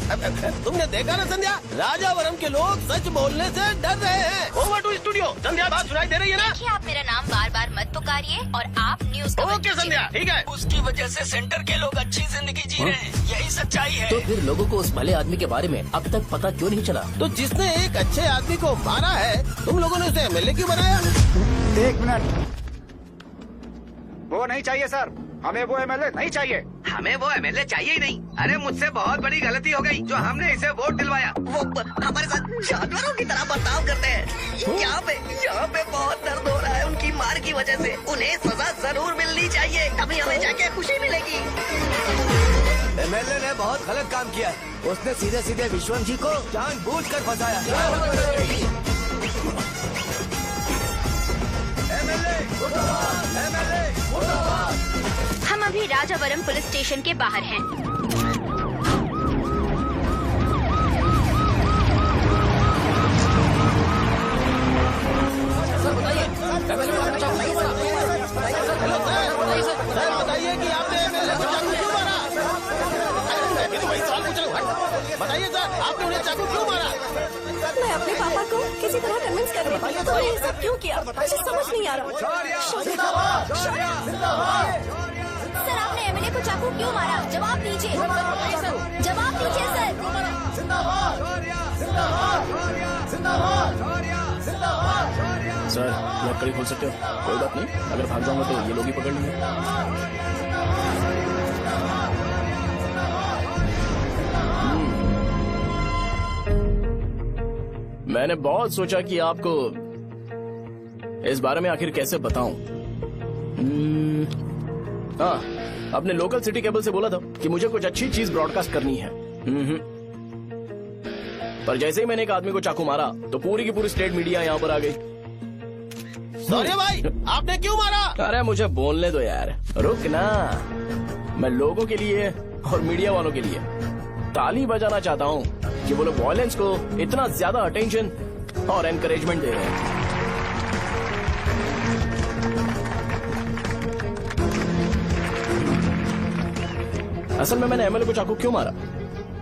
तुमने देखा ना संध्या, राजावरम के लोग सच बोलने से डर रहे हैं। Over to studio. संध्या बात सुनाई दे रही है ना? देखिए, आप मेरा नाम बार बार मत पुकारिए और आप न्यूज ओके संध्या, ठीक है। उसकी वजह से सेंटर के लोग अच्छी जिंदगी जी रहे हैं, यही सच्चाई है। तो फिर लोगों को उस भले आदमी के बारे में अब तक पता क्यों नहीं चला? तो जिसने एक अच्छे आदमी को मारा है, तुम लोगों ने उसे एमएलए क्यों बनाया? 1 मिनट। वो नहीं चाहिए सर, हमें वो एमएलए नहीं चाहिए। हमें वो एमएलए चाहिए ही नहीं। अरे मुझसे बहुत बड़ी गलती हो गई जो हमने इसे वोट दिलवाया। वो हमारे साथ जानवरों की तरह बर्ताव करते हैं। यहाँ पे बहुत दर्द हो रहा है उनकी मार की वजह से। उन्हें सजा जरूर मिलनी चाहिए, तभी हमें जाके खुशी मिलेगी। एमएलए ने बहुत गलत काम किया। उसने सीधे सीधे विश्वम जी को जानबूझकर फंसाया। हम अभी राजावरम पुलिस स्टेशन के बाहर हैं। सर बताइए कि आपने एमएलए को चाकू क्यों मारा? तो वही सवाल पूछ रहा हूँ। बताइए सर, आपने उन्हें चाकू क्यों मारा? मैं अपने पापा को किसी तरह कन्विंस कर रही थी। तो ये सब क्यों किया मुझे समझ नहीं आ रहा। सर, आपने एमएलए को चाकू क्यों मारा? जवाब दीजिए, जवाब दीजिए सर। सर, लकड़ी खोल सकते हो? कोई बात नहीं, अगर भाग जाऊंगा तो ये लोग ही पकड़ लेंगे। मैंने बहुत सोचा कि आपको इस बारे में आखिर कैसे बताऊं। हाँ, अपने लोकल सिटी केबल से बोला था कि मुझे कुछ अच्छी चीज ब्रॉडकास्ट करनी है। पर जैसे ही मैंने एक आदमी को चाकू मारा तो पूरी की पूरी स्टेट मीडिया यहाँ पर आ गई। सॉरी भाई, आपने क्यों मारा? अरे मुझे बोलने दो यार, रुक ना। मैं लोगों के लिए और मीडिया वालों के लिए ताली बजाना चाहता हूँ कि वो लोग वायलेंस को इतना ज्यादा अटेंशन और एनकरेजमेंट दे रहे हैं। असल में मैंने एमएलए को चाकू क्यों मारा?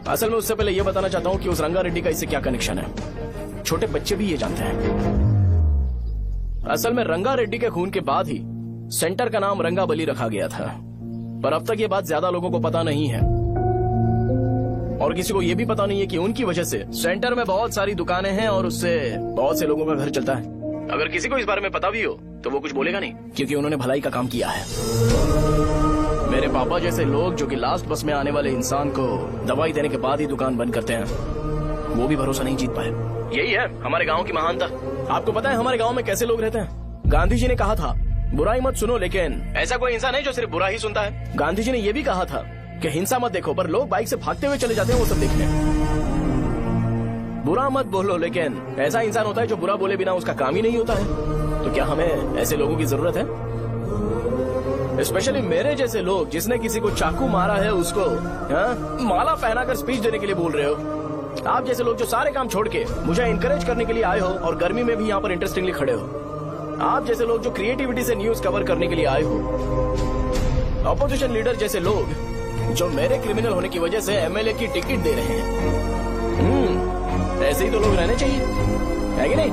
असल में उससे पहले यह बताना चाहता हूँ कि उस रंगा रेड्डी का इससे क्या कनेक्शन है। छोटे बच्चे भी ये जानते हैं। असल में रंगा रेड्डी के खून के बाद ही सेंटर का नाम रंगाबली रखा गया था, पर अब तक ये बात ज्यादा लोगों को पता नहीं है और किसी को ये भी पता नहीं है कि उनकी वजह से सेंटर में बहुत सारी दुकानें हैं और उससे बहुत से लोगों का घर चलता है। अगर किसी को इस बारे में पता भी हो तो वो कुछ बोलेगा नहीं, क्योंकि उन्होंने भलाई का काम किया है। मेरे पापा जैसे लोग जो कि लास्ट बस में आने वाले इंसान को दवाई देने के बाद ही दुकान बंद करते हैं, वो भी भरोसा नहीं जीत पाए। यही है हमारे गांव की महानता। आपको पता है हमारे गांव में कैसे लोग रहते हैं? गांधी जी ने कहा था बुराई मत सुनो, लेकिन ऐसा कोई इंसान है जो सिर्फ बुरा ही सुनता है। गांधी जी ने यह भी कहा था कि हिंसा मत देखो, पर लोग बाइक से भागते हुए चले जाते हैं वो सब देखने। बुरा मत बोलो, लेकिन ऐसा इंसान होता है जो बुरा बोले बिना उसका काम ही नहीं होता है। तो क्या हमें ऐसे लोगों की जरूरत है? स्पेशली मेरे जैसे लोग, जिसने किसी को चाकू मारा है उसको माला पहनाकर स्पीच देने के लिए बोल रहे हो। आप जैसे लोग जो सारे काम छोड़ के मुझे इंकरेज करने के लिए आए हो और गर्मी में भी यहाँ पर इंटरेस्टिंगली खड़े हो। आप जैसे लोग जो क्रिएटिविटी से न्यूज कवर करने के लिए आए हो। ऑपोजिशन लीडर जैसे लोग जो मेरे क्रिमिनल होने की वजह से एमएलए की टिकट दे रहे हैं। ऐसे ही तो लोग रहने चाहिए, है कि नहीं?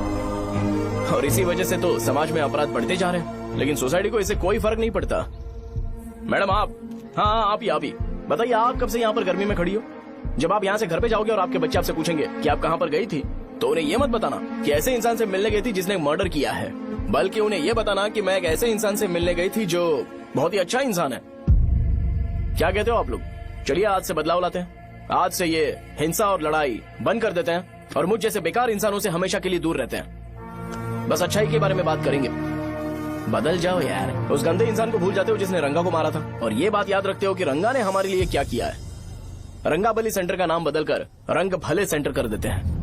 और इसी वजह से तो समाज में अपराध बढ़ते जा रहे हैं, लेकिन सोसाइटी को इससे कोई फर्क नहीं पड़ता। मैडम आप, हाँ आप ही बताइए, आप कब से यहाँ पर गर्मी में खड़ी हो? जब आप यहाँ से घर पे जाओगे और आपके बच्चे आपसे पूछेंगे कि आप कहाँ पर गई थी, तो उन्हें ये मत बताना कि ऐसे इंसान से मिलने गई थी जिसने मर्डर किया है, बल्कि उन्हें ये बताना कि मैं एक ऐसे इंसान से मिलने गई थी जो बहुत ही अच्छा इंसान है। क्या कहते हो आप लोग? चलिए आज से बदलाव लाते हैं। आज से ये हिंसा और लड़ाई बंद कर देते हैं और मुझ जैसे बेकार इंसानों से हमेशा के लिए दूर रहते हैं। बस अच्छाई के बारे में बात करेंगे। बदल जाओ यार, उस गंदे इंसान को भूल जाते हो जिसने रंगा को मारा था, और ये बात याद रखते हो कि रंगा ने हमारे लिए क्या किया है। रंगाबली सेंटर का नाम बदलकर रंग भले सेंटर कर देते हैं।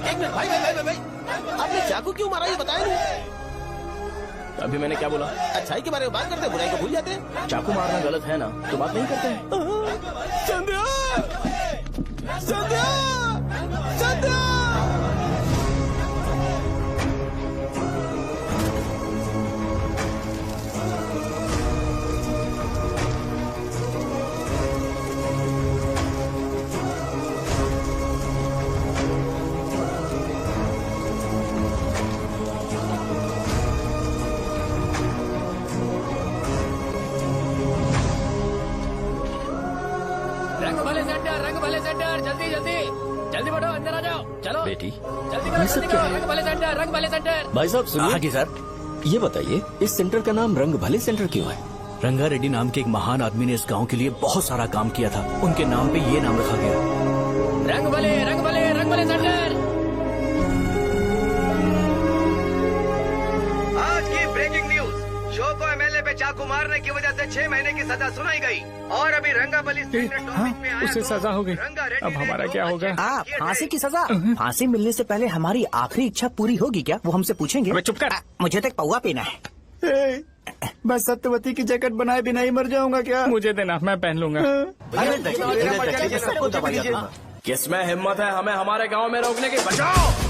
एक मिनट भाई, आपने चाकू क्यों मारा ये बताया नहीं? अभी मैंने क्या बोला? अच्छाई के बारे में बात करते हैं, बुराई को भूल जाते हैं। चाकू मारना गलत है ना, तो बात नहीं करते हैं। संध्या! संध्या! संध्या! रंग भले सेंटर, जल्दी जल्दी जल्दी बढ़ो, अंदर आ जाओ। चलो बेटी, जल्दी ये सब क्या है? रंग भले सेंटर, रंग भले सेंटर। भाई साहब सुनिए। हाँ जी सर। ये बताइए, इस सेंटर का नाम रंग भले सेंटर क्यों है? रंगा रेड्डी नाम के एक महान आदमी ने इस गांव के लिए बहुत सारा काम किया था, उनके नाम पे ये नाम रखा गया। रंग भले सेंटर। आज की ब्रेकिंग न्यूज, शो को एमएलए पे चाकू मारने की वजह से 6 महीने की सजा सुनाई गई और अभी रंगाबली उसे सजा हो गई, अब हमारा क्या होगा? फांसी की सजा? फांसी मिलने से पहले हमारी आखिरी इच्छा पूरी होगी क्या, वो हमसे पूछेंगे? चुप कर। मुझे तो एक पौवा पीना है। मैं सत्यवती की जैकेट बनाए बिना ही मर जाऊंगा क्या? मुझे देना, मैं पहन लूंगा। किसमें हिम्मत है हमें हमारे गांव में रोकने की? बचाओ!